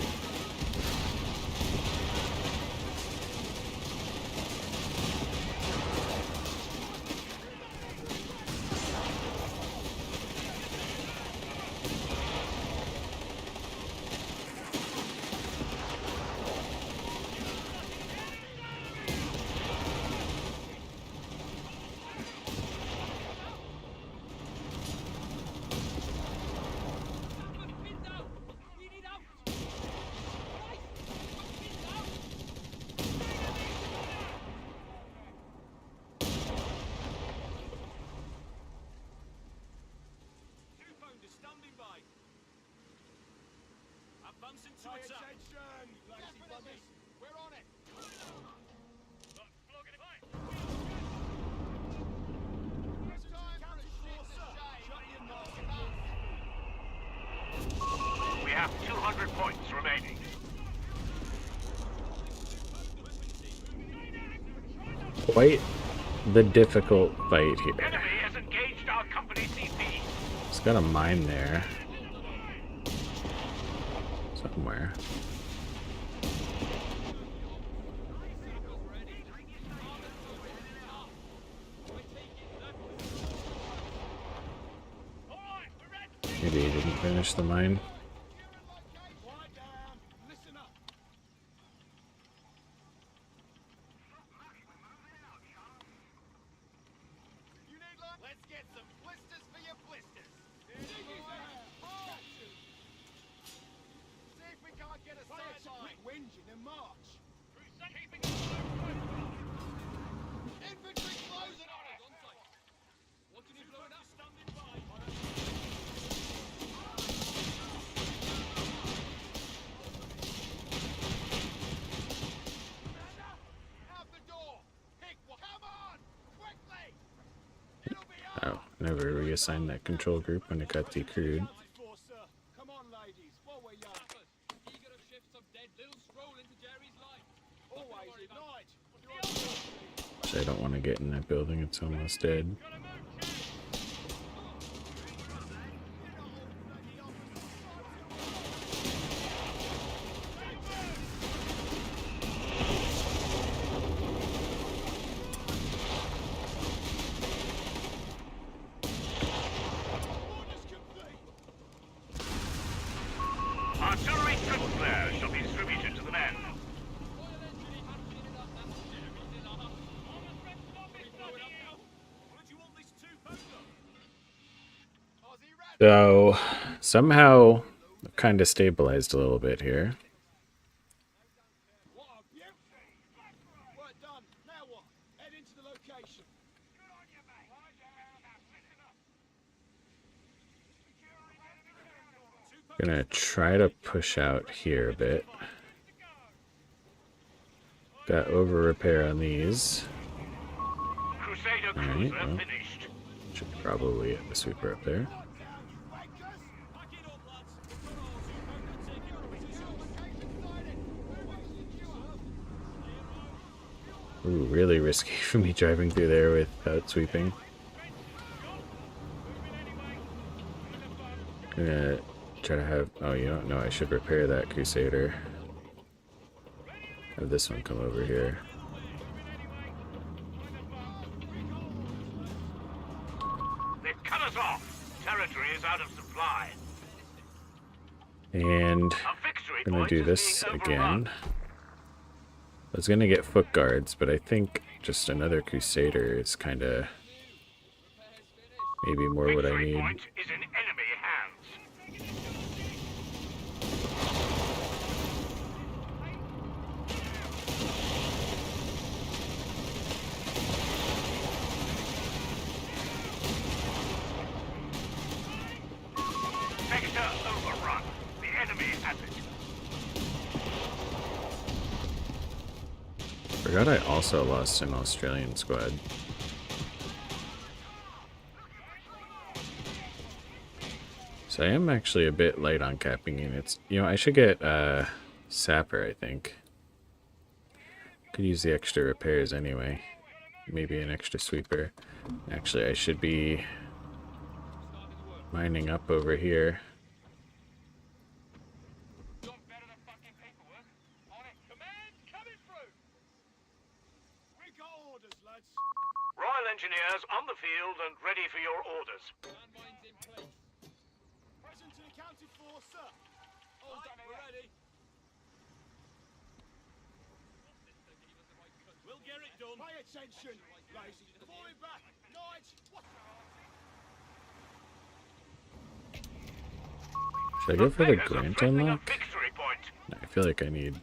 Pins out! We need out! Guys! Pins out! Two-pounder standing by. Advancing to Pay attack! attention, lazy buggers. We're on it. It's time for a shit shame. Shut your mouth. We have 200 points remaining. Quite the difficult fight here. Enemy has engaged our company CP. It's got a mine there. Somewhere. Maybe he didn't finish the mine. Quiet down. Listen up. You need luck? Let's get some blisters for your blisters. See if we can't get a sideline. Quit whinging and march. Infantry closing on us. What can you blow it up? Standing by. Out the door. Pick one. Come on, quickly. It'll be Oh, never reassigned that control group when it got decrewed. for, sir. Come on, ladies, while we're young. Sappers, eager to shift some dead little stroll into Jerry's line. Always at night. Which I don't want to get in that building, it's almost dead. Orders complete. Artillery triple flares shall be distributed to the men. So, somehow, kind of stabilized a little bit here. What a beauty. Work done. Now what? Head into the location. Gonna try to push out here a bit. Got over repair on these. Crusader Alright, cruiser well. finished. Should probably hit the sweeper up there. Ooh, really risky for me driving through there without sweeping. Gonna try to have... Oh, you don't know, I should repair that Crusader. Have this one come over here. And A victory I'm gonna point do is this being again. overrun. I was gonna get foot guards, but I think just another Crusader is kind of maybe more what I Victory need. point is in enemy hands. Sector overrun. The enemy has it. Forgot I also lost an Australian squad. So I am actually a bit light on capping units. You know, I should get Sapper, I think. Could use the extra repairs anyway. Maybe an extra sweeper. Actually, I should be mining up over here. Got better than fucking paperwork. On it. Command coming through. We got orders, lads. Royal Engineers on the field and ready for your orders. Landmines in place. Present and accounted for, sir. All done We're here. ready. We'll get it done. Pay attention, lazy. Falling back. Knights. What? Should I go for the Vegas are Grant threatening a unlock? victory point. No, I feel like I need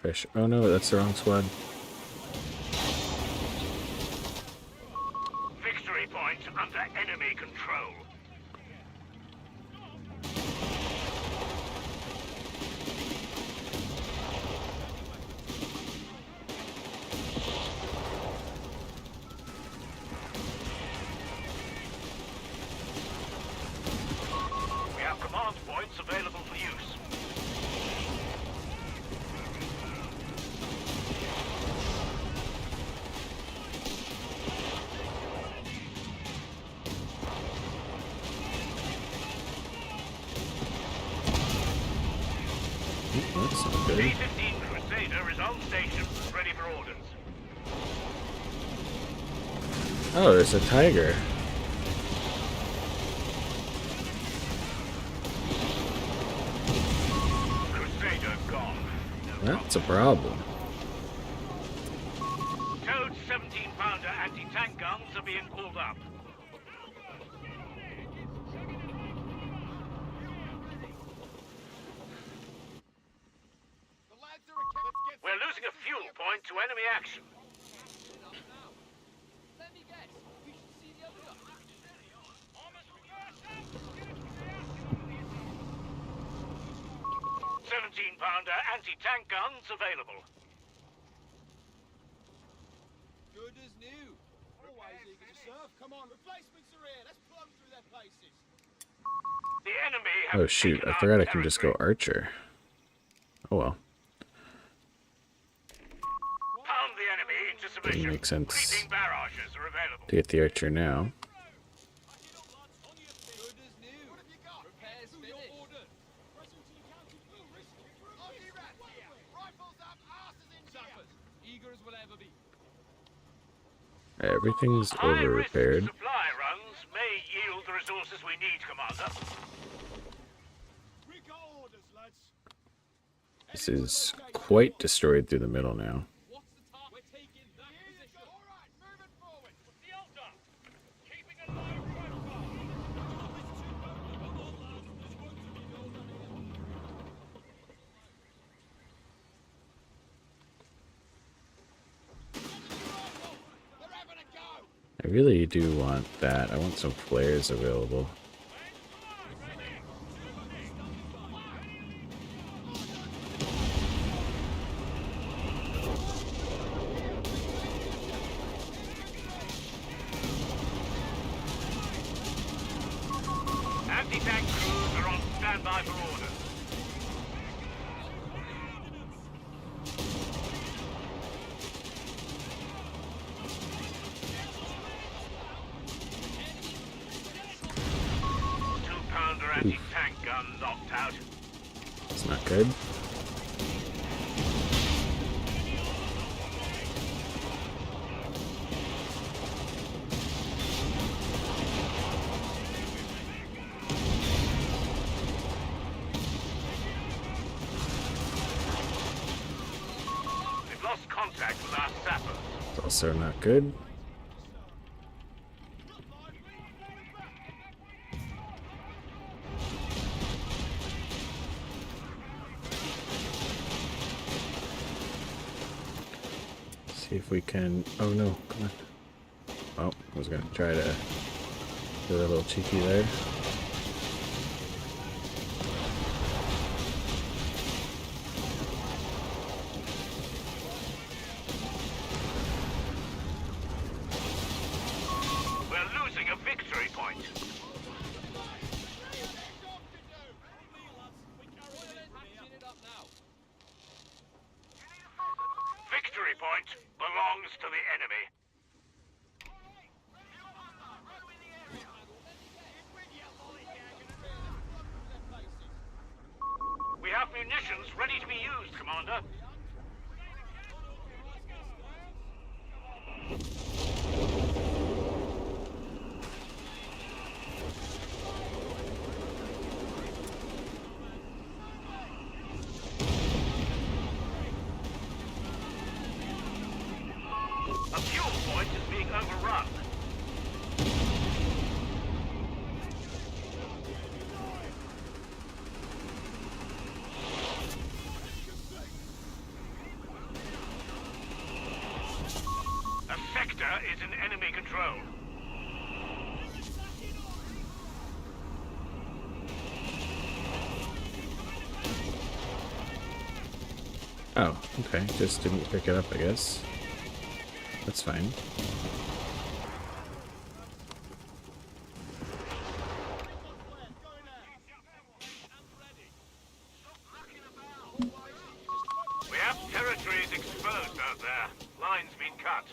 pressure. Oh no, that's the wrong squad. Victory point under enemy control. We have command points available for use. That's not good. D-15 Crusader is on station, ready for orders. Oh, there's a tiger. Crusader gone. That's a problem. Toad's 17-pounder anti-tank guns are being pulled up. The lads are let's get We're losing a fuel point to enemy action. Let me guess. You should see the other guy. 17-pounder anti-tank guns available. Good as new. always eager to serve. Come on, replacements are here. Let's put them through their places. The enemy have Oh shoot, taken I our forgot I can just go territory. archer. Oh well. Pound the enemy into submission. make sense. Creeping barrages are available. To get the archer now. Good as new. What have you got? Repairs Do your finished. order. Present and accounted for. Aussie rats here. Rifles up, asses in gear. Sappers, eager as we'll ever be. Everything's High over risk repaired. supply runs may yield the resources we need, Commander. We got orders, lads. This is quite destroyed through the middle now. What's the target? We're taking that position. All right, moving forward. The Elder, keeping a low profile. They're having a go. I really do want that. I want some flares available. Anti-tank crews are on standby for orders. Two-pounder anti-tank gun knocked out. It's not good. contact with our sappers. It's also not good. See if we can. Oh no, come on. Oh, I was gonna try to do a little cheeky there. We're losing a victory point. Patching it up now. Victory point belongs to the enemy. We have munitions ready to be used, Commander. A fuel point is being overrun. A sector is in enemy control. Oh, okay. Just didn't pick it up, I guess. That's fine. We have territories exposed out there. Lines been cut.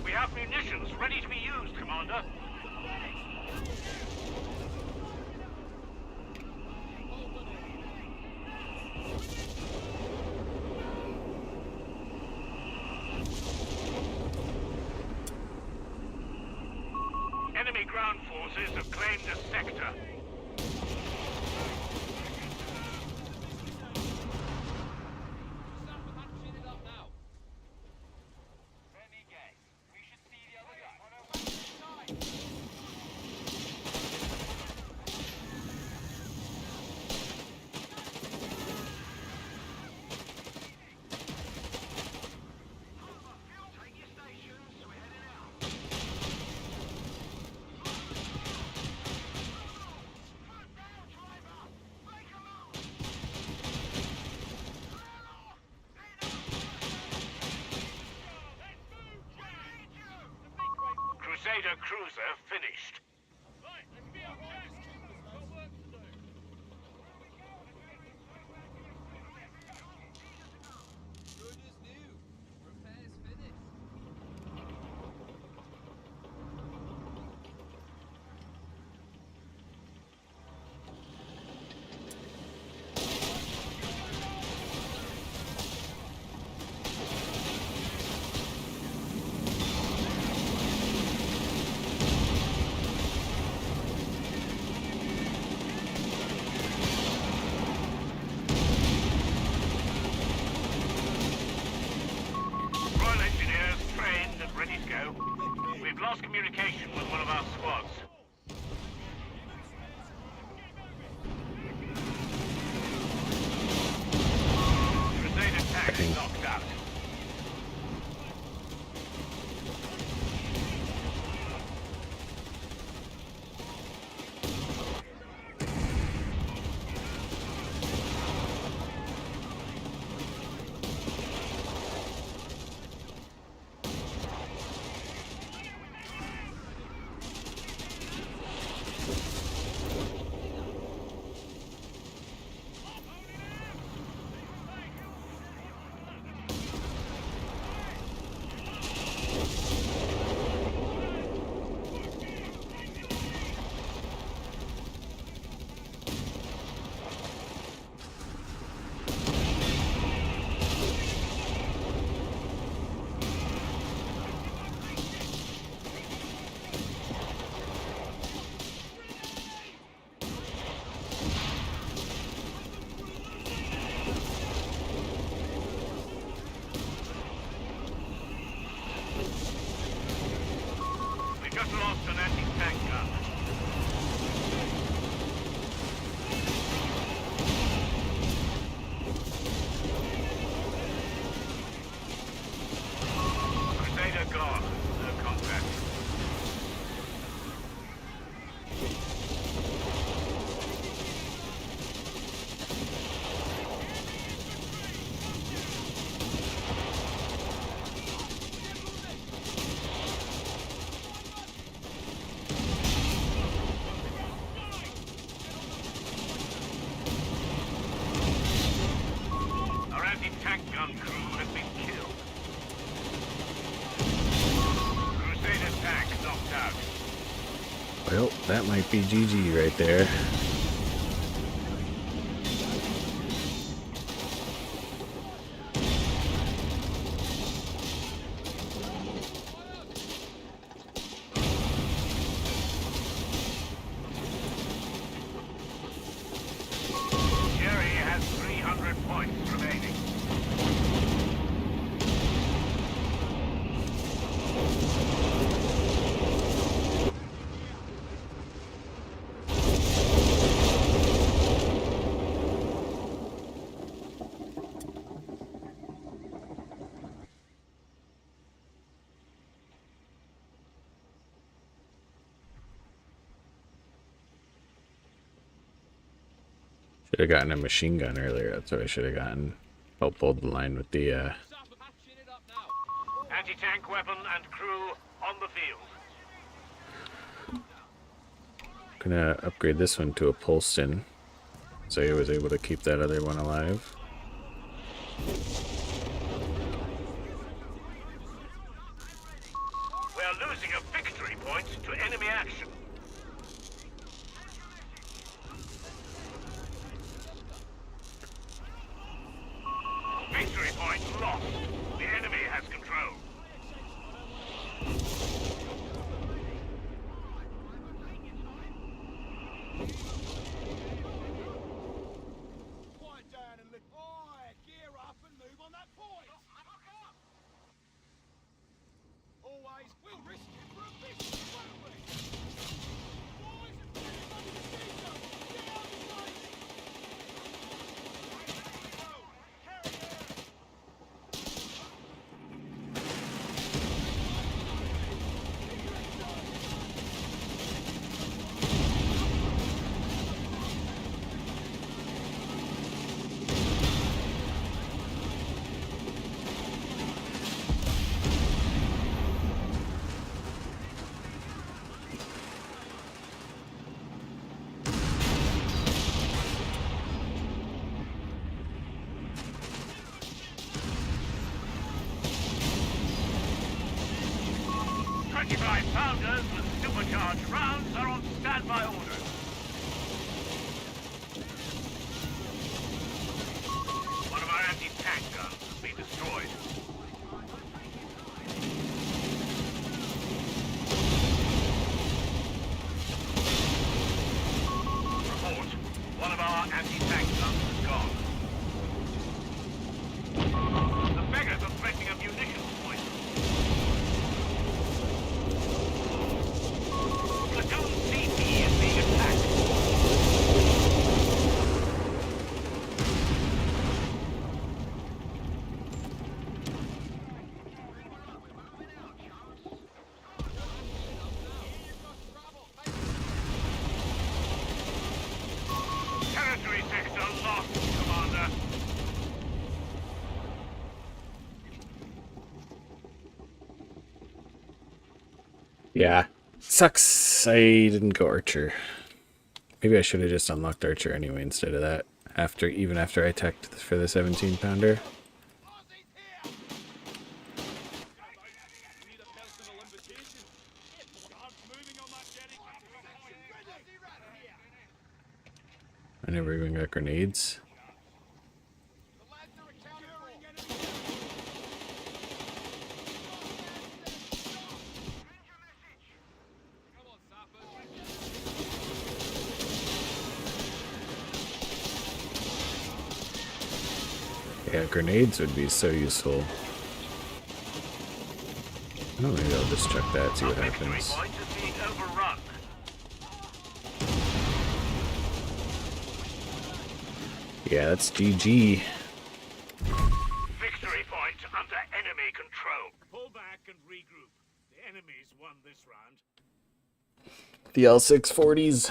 We have munitions ready to be used, Commander. Enemy ground forces have claimed a sector. Patching it up now. Crusader cruiser finished. Good as new. Repairs finished. Royal Engineers trained and ready to go. We've lost communication with one of our squads. Crusader tank is knocked out. Just lost an anti-tank gun. Crusader gone. No contact. Our anti-tank gun crew has been killed. Crusader tank knocked out. Well, that might be GG right there. Jerry has 300 points remaining. Should have gotten a machine gun earlier. That's what I should have gotten. Help hold the line with the Sapper, patching it up now. Anti-tank weapon and crew on the field. Gonna upgrade this one to a Polston, so I was able to keep that other one alive. We're losing a victory point to enemy action. Victory point lost. The enemy has control. Quiet down and look. Oi, gear up and move on that point. Always, we'll risk it for a biscuit, won't we? Boys and men, under the seat up. Get out of the way. Carry her. Twenty-five pounders with supercharged rounds are on standby orders. One of our anti-tank guns has been destroyed. Report. One of our anti-tank guns is gone. The beggars are threatening a munitions point. Platoon CP is being attacked. Territory sector lost, Commander. Yeah. Sucks. I didn't go Archer. Maybe I should have just unlocked Archer anyway instead of that. Even after I teched for the 17 pounder. We need a personal invitation. Start moving on that jetty. I never even got grenades. The lads are accounted for. Come on, Sapper. Yeah, grenades would be so useful. Oh, maybe I'll just chuck that, see what Victory happens. point is being overrun. Yeah, that's GG. Victory point under enemy control. Pull back and regroup. The enemies won this round. The L640s.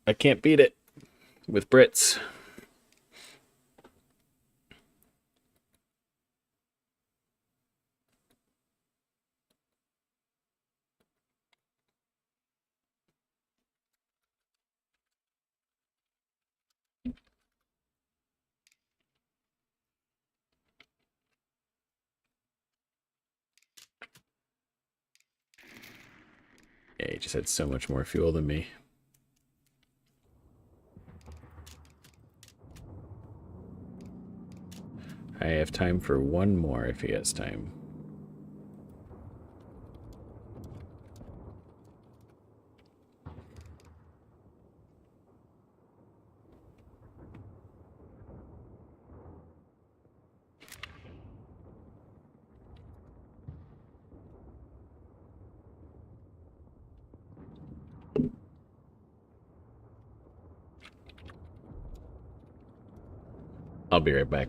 I can't beat it with Brits. Yeah, he just had so much more fuel than me. I have time for one more if he has time. I'll be right back.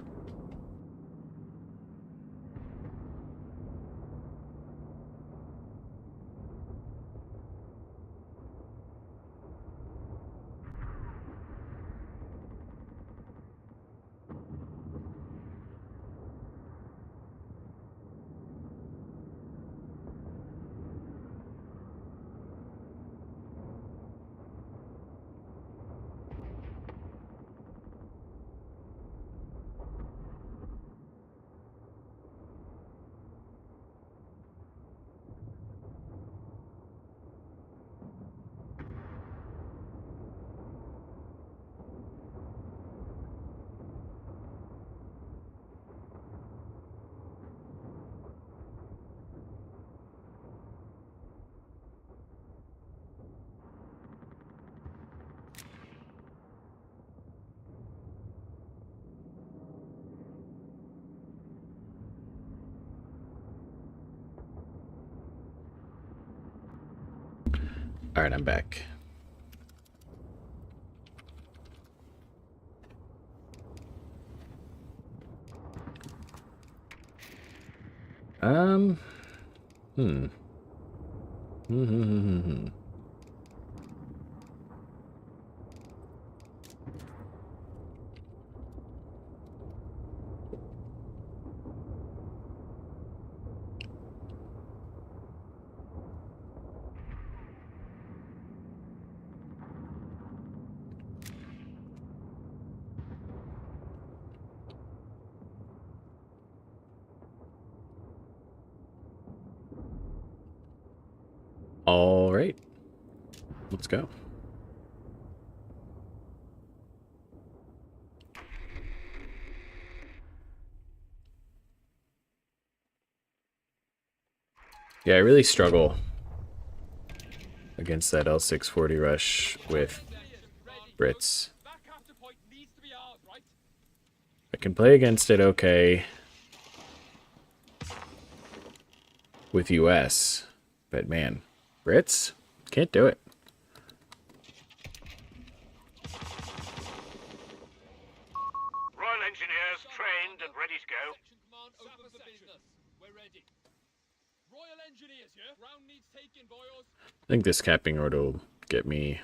All right, I'm back. Hmm. All right, let's go. Yeah, I really struggle against that L640 rush with Brits. That capture point needs to be ours, right? I can play against it okay with US, but man, Brits can't do it. Royal Engineers trained and ready to go. Section command open for business. We're ready. Royal Engineers, yeah? Ground needs taken, boys. I think this capping order will get me.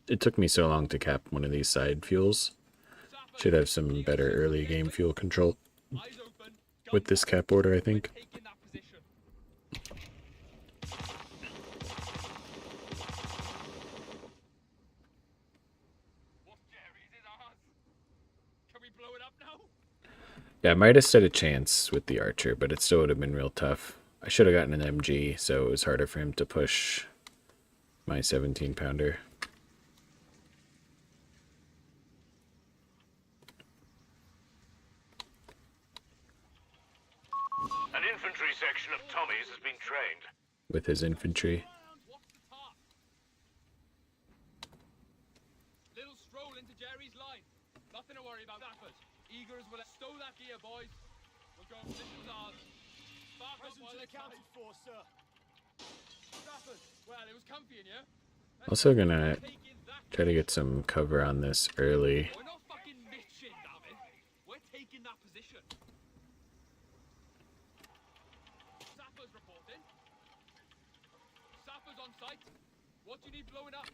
It took me so long to cap one of these side fuels. Should have some better early game fuel control Eyes open. with this cap order, I think. Taking that position. What Jerry's is ours? Can we blow it up now? Yeah, I might have stood a chance with the Archer, but it still would have been real tough. I should have gotten an MG, so it was harder for him to push my 17-pounder. An infantry section of Tommies has been trained. With his infantry. What's the task? Little stroll into Jerry's line. Nothing to worry about. Sappers. Eager as well. Stow that gear, boys. We'll go. This is ours. Present and accounted for, sir. Sappers. Well, it was comfy in here. Also gonna Taking that. try to get some cover on this early. We're not fucking bitching, damn it. We're taking that position. Sappers reporting. Sappers on site. What do you need blowing up?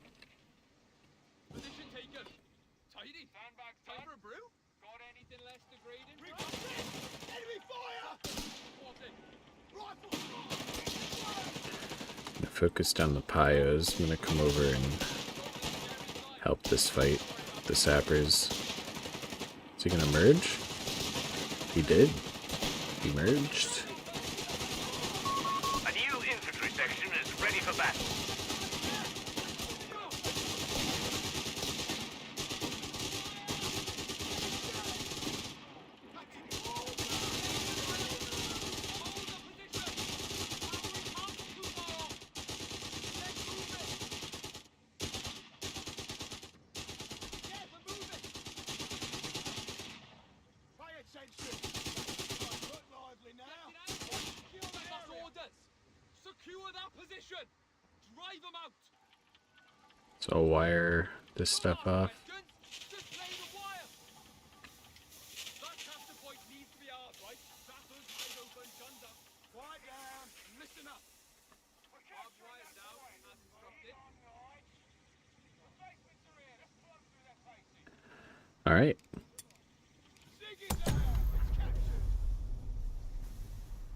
Position taken. Tidy. Sandbags time for a brew? Got anything less degrading? Enemy fire! Reporting. Rifle shot! Focused on the Pyos. I'm gonna come over and help this fight. The sappers. Is he gonna merge? He did. He merged. A new infantry section is ready for battle. Pay attention! Look lively now! That's orders. Secure that position. Drive them out. So I'll wire this stuff off. Just lay the wire. That captain point needs to be ours, right? Sappers, eyes open, guns up. Quiet down and listen up! Barbed wire down, as instructed. All right. Ziggy down! It's captured!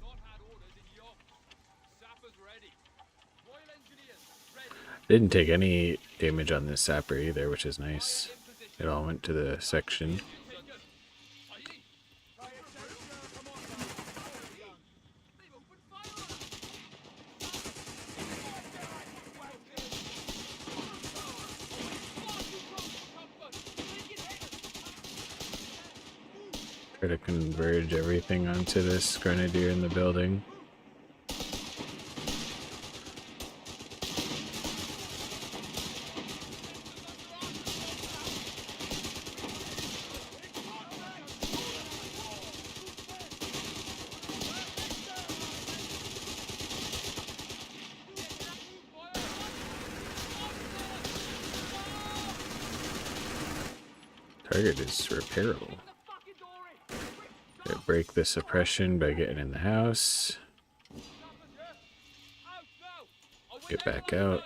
Not had orders in York. Sappers ready. Royal Engineers ready. Didn't take any damage on this sapper either, which is nice. It all went to the section. Taken. Tidy. Pay attention! Come on, guys. They've opened fire on us. Try to converge everything onto this grenadier in the building. Target is repairable. Gonna break the suppression by getting in the house. Get back out.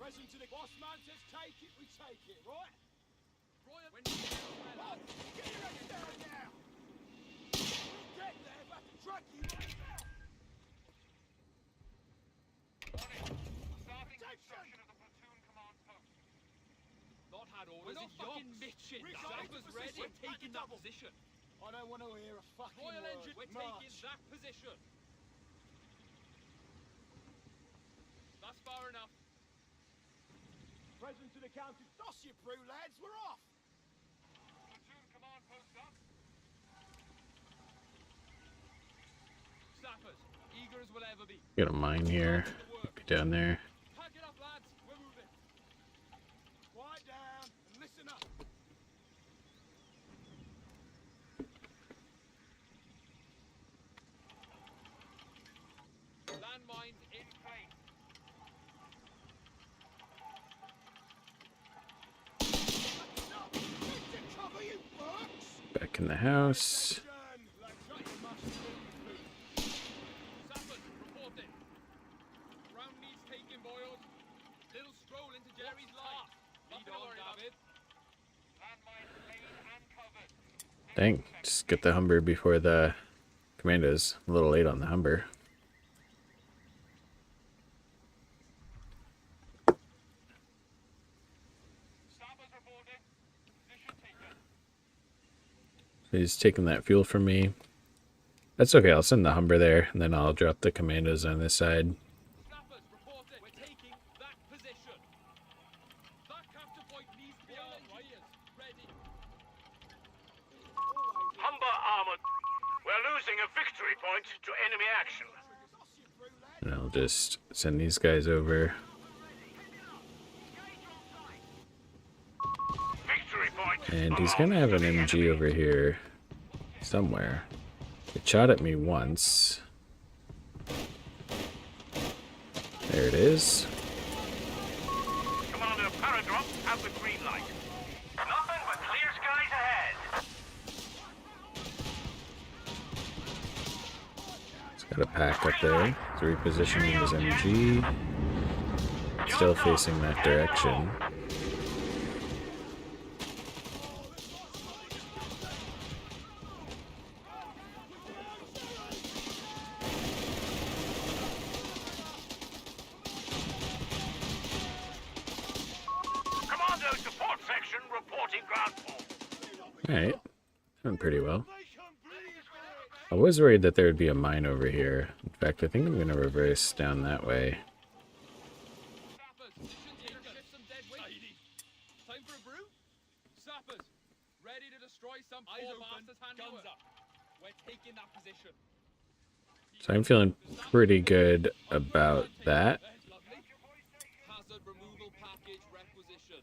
Present to the boss man says take it, we take it, right? Royal Lad, get your heads down now! We'll get there if I can track you right now! Starting construction of the platoon command post. Not had orders. We're not fucking bitching. Sappers ready. We're taking that position. I don't want to hear a fucking Royal word. Engine, we're March. taking that position. That's far enough. Present to the county. Doss your brew, lads, we're off! Platoon command post up. Sappers, eager as we'll ever be. Got a mine here. Be down there. Pack it up, lads. We're moving. Quiet down and listen up! Landmines in place. Cover you, Burks! Back in the house. Sappers, reporting. Round needs taking, boys. Little stroll into Jerry's line. Lead on, David. Landmines laid and covered. Dang, just get the Humber before the commandos. A little late on the Humber. Stoppers reporting. Position taken. He's taking that fuel from me. That's okay, I'll send the Humber there, and then I'll drop the commandos on this side. Sappers, reporting. We're taking that position. That capture point needs to be ours, right? Ready. Humber armored. We're losing a victory point to enemy action. And I'll just send these guys over. Victory point. And he's gonna have an MG over here somewhere. It shot at me once. There it is. Commander Paradrop, have the green light. Nothing but clear skies ahead. It's got a pack up there. It's repositioning his MG. Still facing that direction. Commando support section reporting ground fall. Alright. Doing pretty well. I was worried that there would be a mine over here. In fact, I think I'm going to reverse down that way. Sappers, shouldn't take some dead weight. Time for a brew? Sappers, ready to destroy some poor bastards hand guns up. We're taking that position. So I'm feeling pretty good about that. Lovely. Hazard removal package requisition.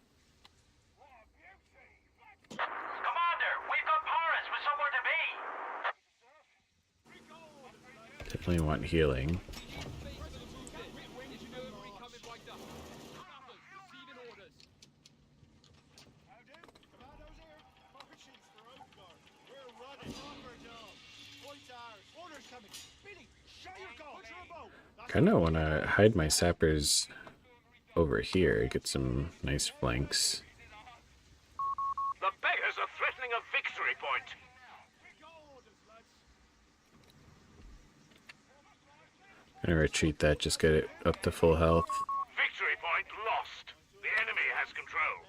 Commander, we've got Paris with somewhere to be. Definitely want healing. Kind of want to hide my sappers over here, get some nice flanks. The beggars are threatening a victory point. Gonna retreat that, just get it up to full health. Victory point lost. The enemy has control.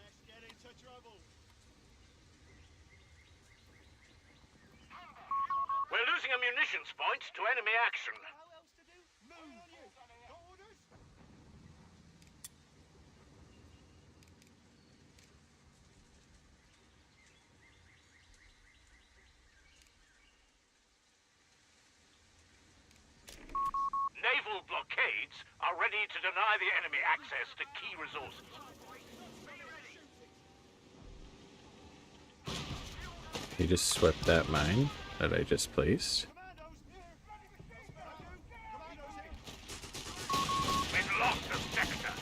We're losing a munitions point to enemy action. Naval blockades are ready to deny the enemy access to key resources. He just swept that mine that I just placed. We've lost a sector.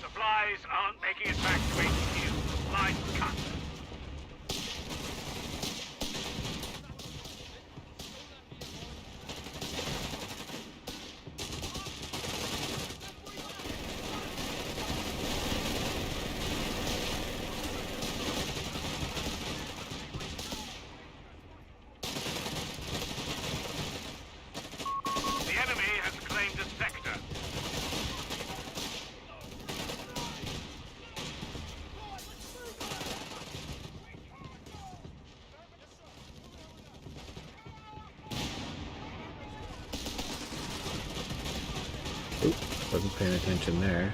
Supplies aren't making it back to HQ. Line cut. The enemy has claimed a sector. Oop, wasn't paying attention there.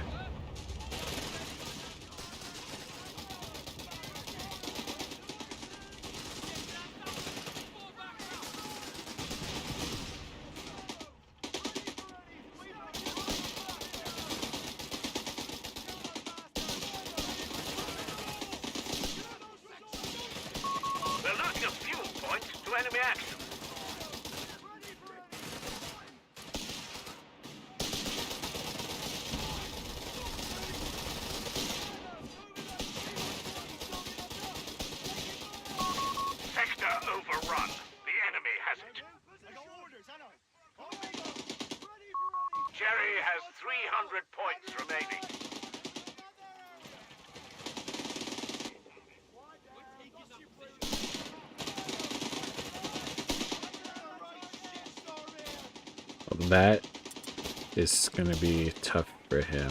We're losing a fuel point to enemy action. Sector overrun. The enemy has it. Jerry has 300 points remaining. That is going to be tough for him.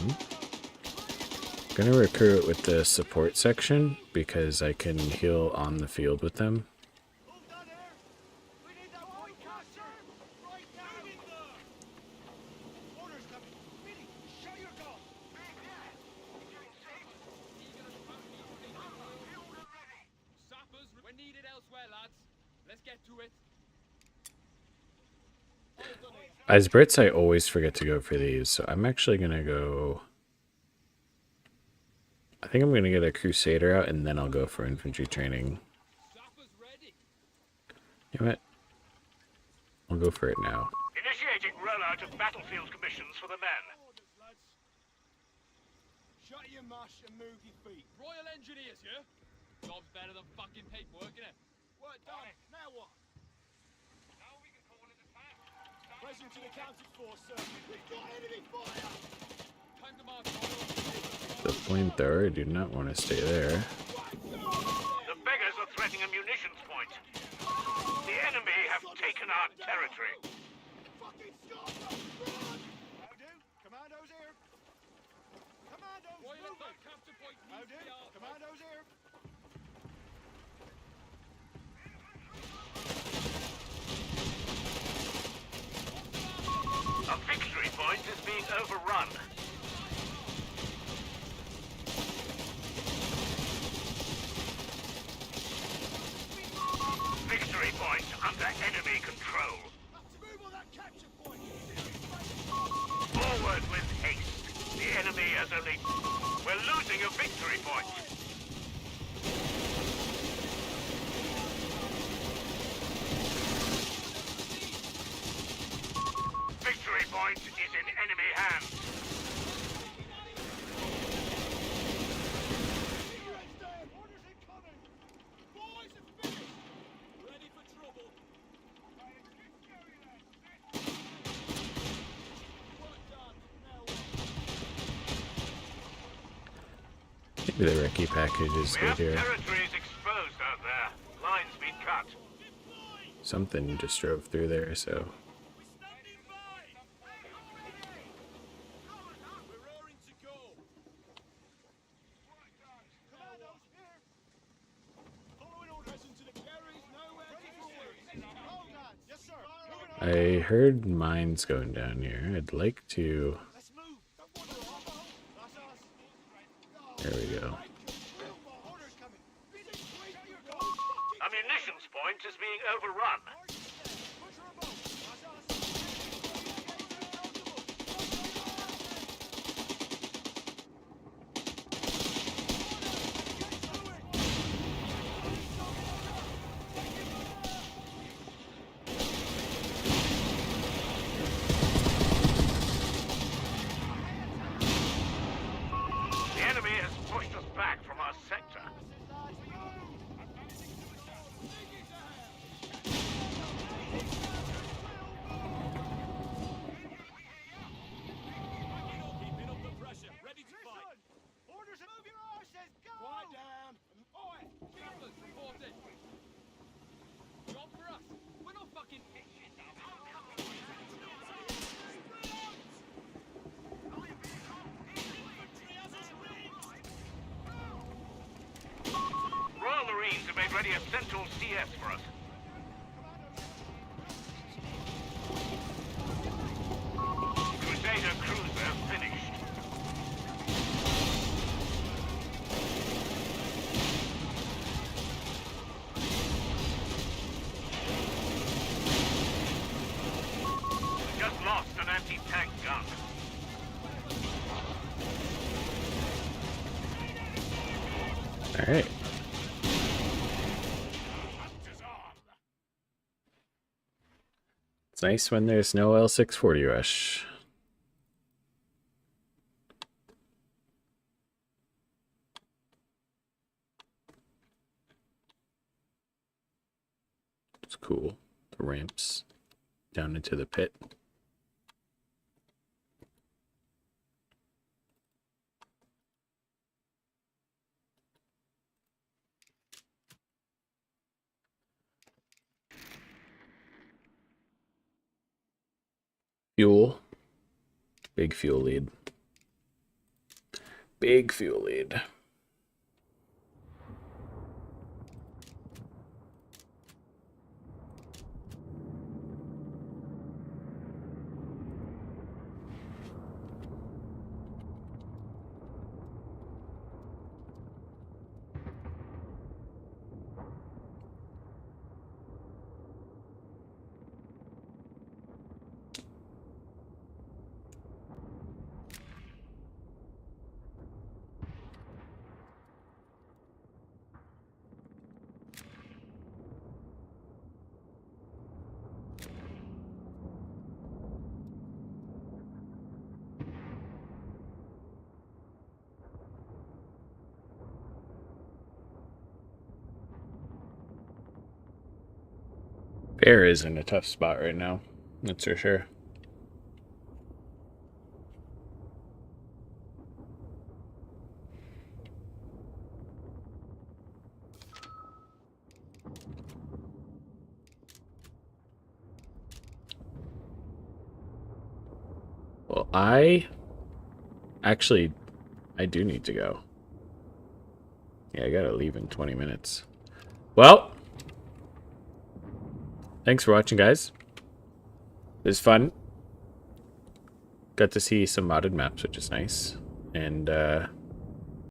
Going to recruit with the support section because I can heal on the field with them. Sappers, we're needed elsewhere, lads. Let's get to it. As Brits, I always forget to go for these, so I'm actually going to go... I think I'm going to get a Crusader out, and then I'll go for infantry training. Sappers ready. You know what? I'll go for it now. Initiating rollout of battlefield commissions for the men. Orders, lads. Shut your mush and move your feet. Royal Engineers, yeah? Job's better than fucking paperwork, innit? Work done. Now what? Now we can call it attack. Present and accounted for, sir. We've got enemy fire! Time to march, Royal. The flamethrower, I do not want to stay there. The beggars are threatening a munitions point. The enemy have taken our territory. Fucking Scotland! Run! How do? Commandos here. Commandos, Royal move attack it! capture point How needs do? to be out. Commandos here. A victory point is being overrun. Victory point under enemy control. Have to move on that capture point. Forward with haste. The enemy has only... We're losing a victory point. Victory point is in enemy hands. Units down. Orders incoming. Boys are finished. Ready for trouble. Work done. Now what? Maybe the recce package is We good have here. territories exposed out there. Lines been cut. Something just drove through there, so... We're roaring to go. Commandos here. Following orders. Present to the carries. Nowhere to forward. Hold, lads. Yes, sir. Moving on. I heard mines going down here. I'd like to... Let's move. Don't wander off. That's us. There we go. Orders coming. Busy. Wait your go. A munitions point is being overrun. Push her above. That's us. The enemy has pushed us back from our sector. Keeping up the pressure. Ready to fight. Orders to move your arses. Go. Quiet down. Oi. Sappers, reporting. Job for us. We're not fucking... Royal Marines have made ready a central CS for us. Crusader cruiser finished. We just lost an anti-tank gun. Alright. It's nice when there's no L640 rush. It's cool. The ramps down into the pit. Fuel. Big fuel lead. Big fuel lead. Bear is in a tough spot right now. That's for sure. Well, I do need to go. Yeah, I gotta leave in 20 minutes. Well, thanks for watching, guys. It was fun. Got to see some modded maps, which is nice. And,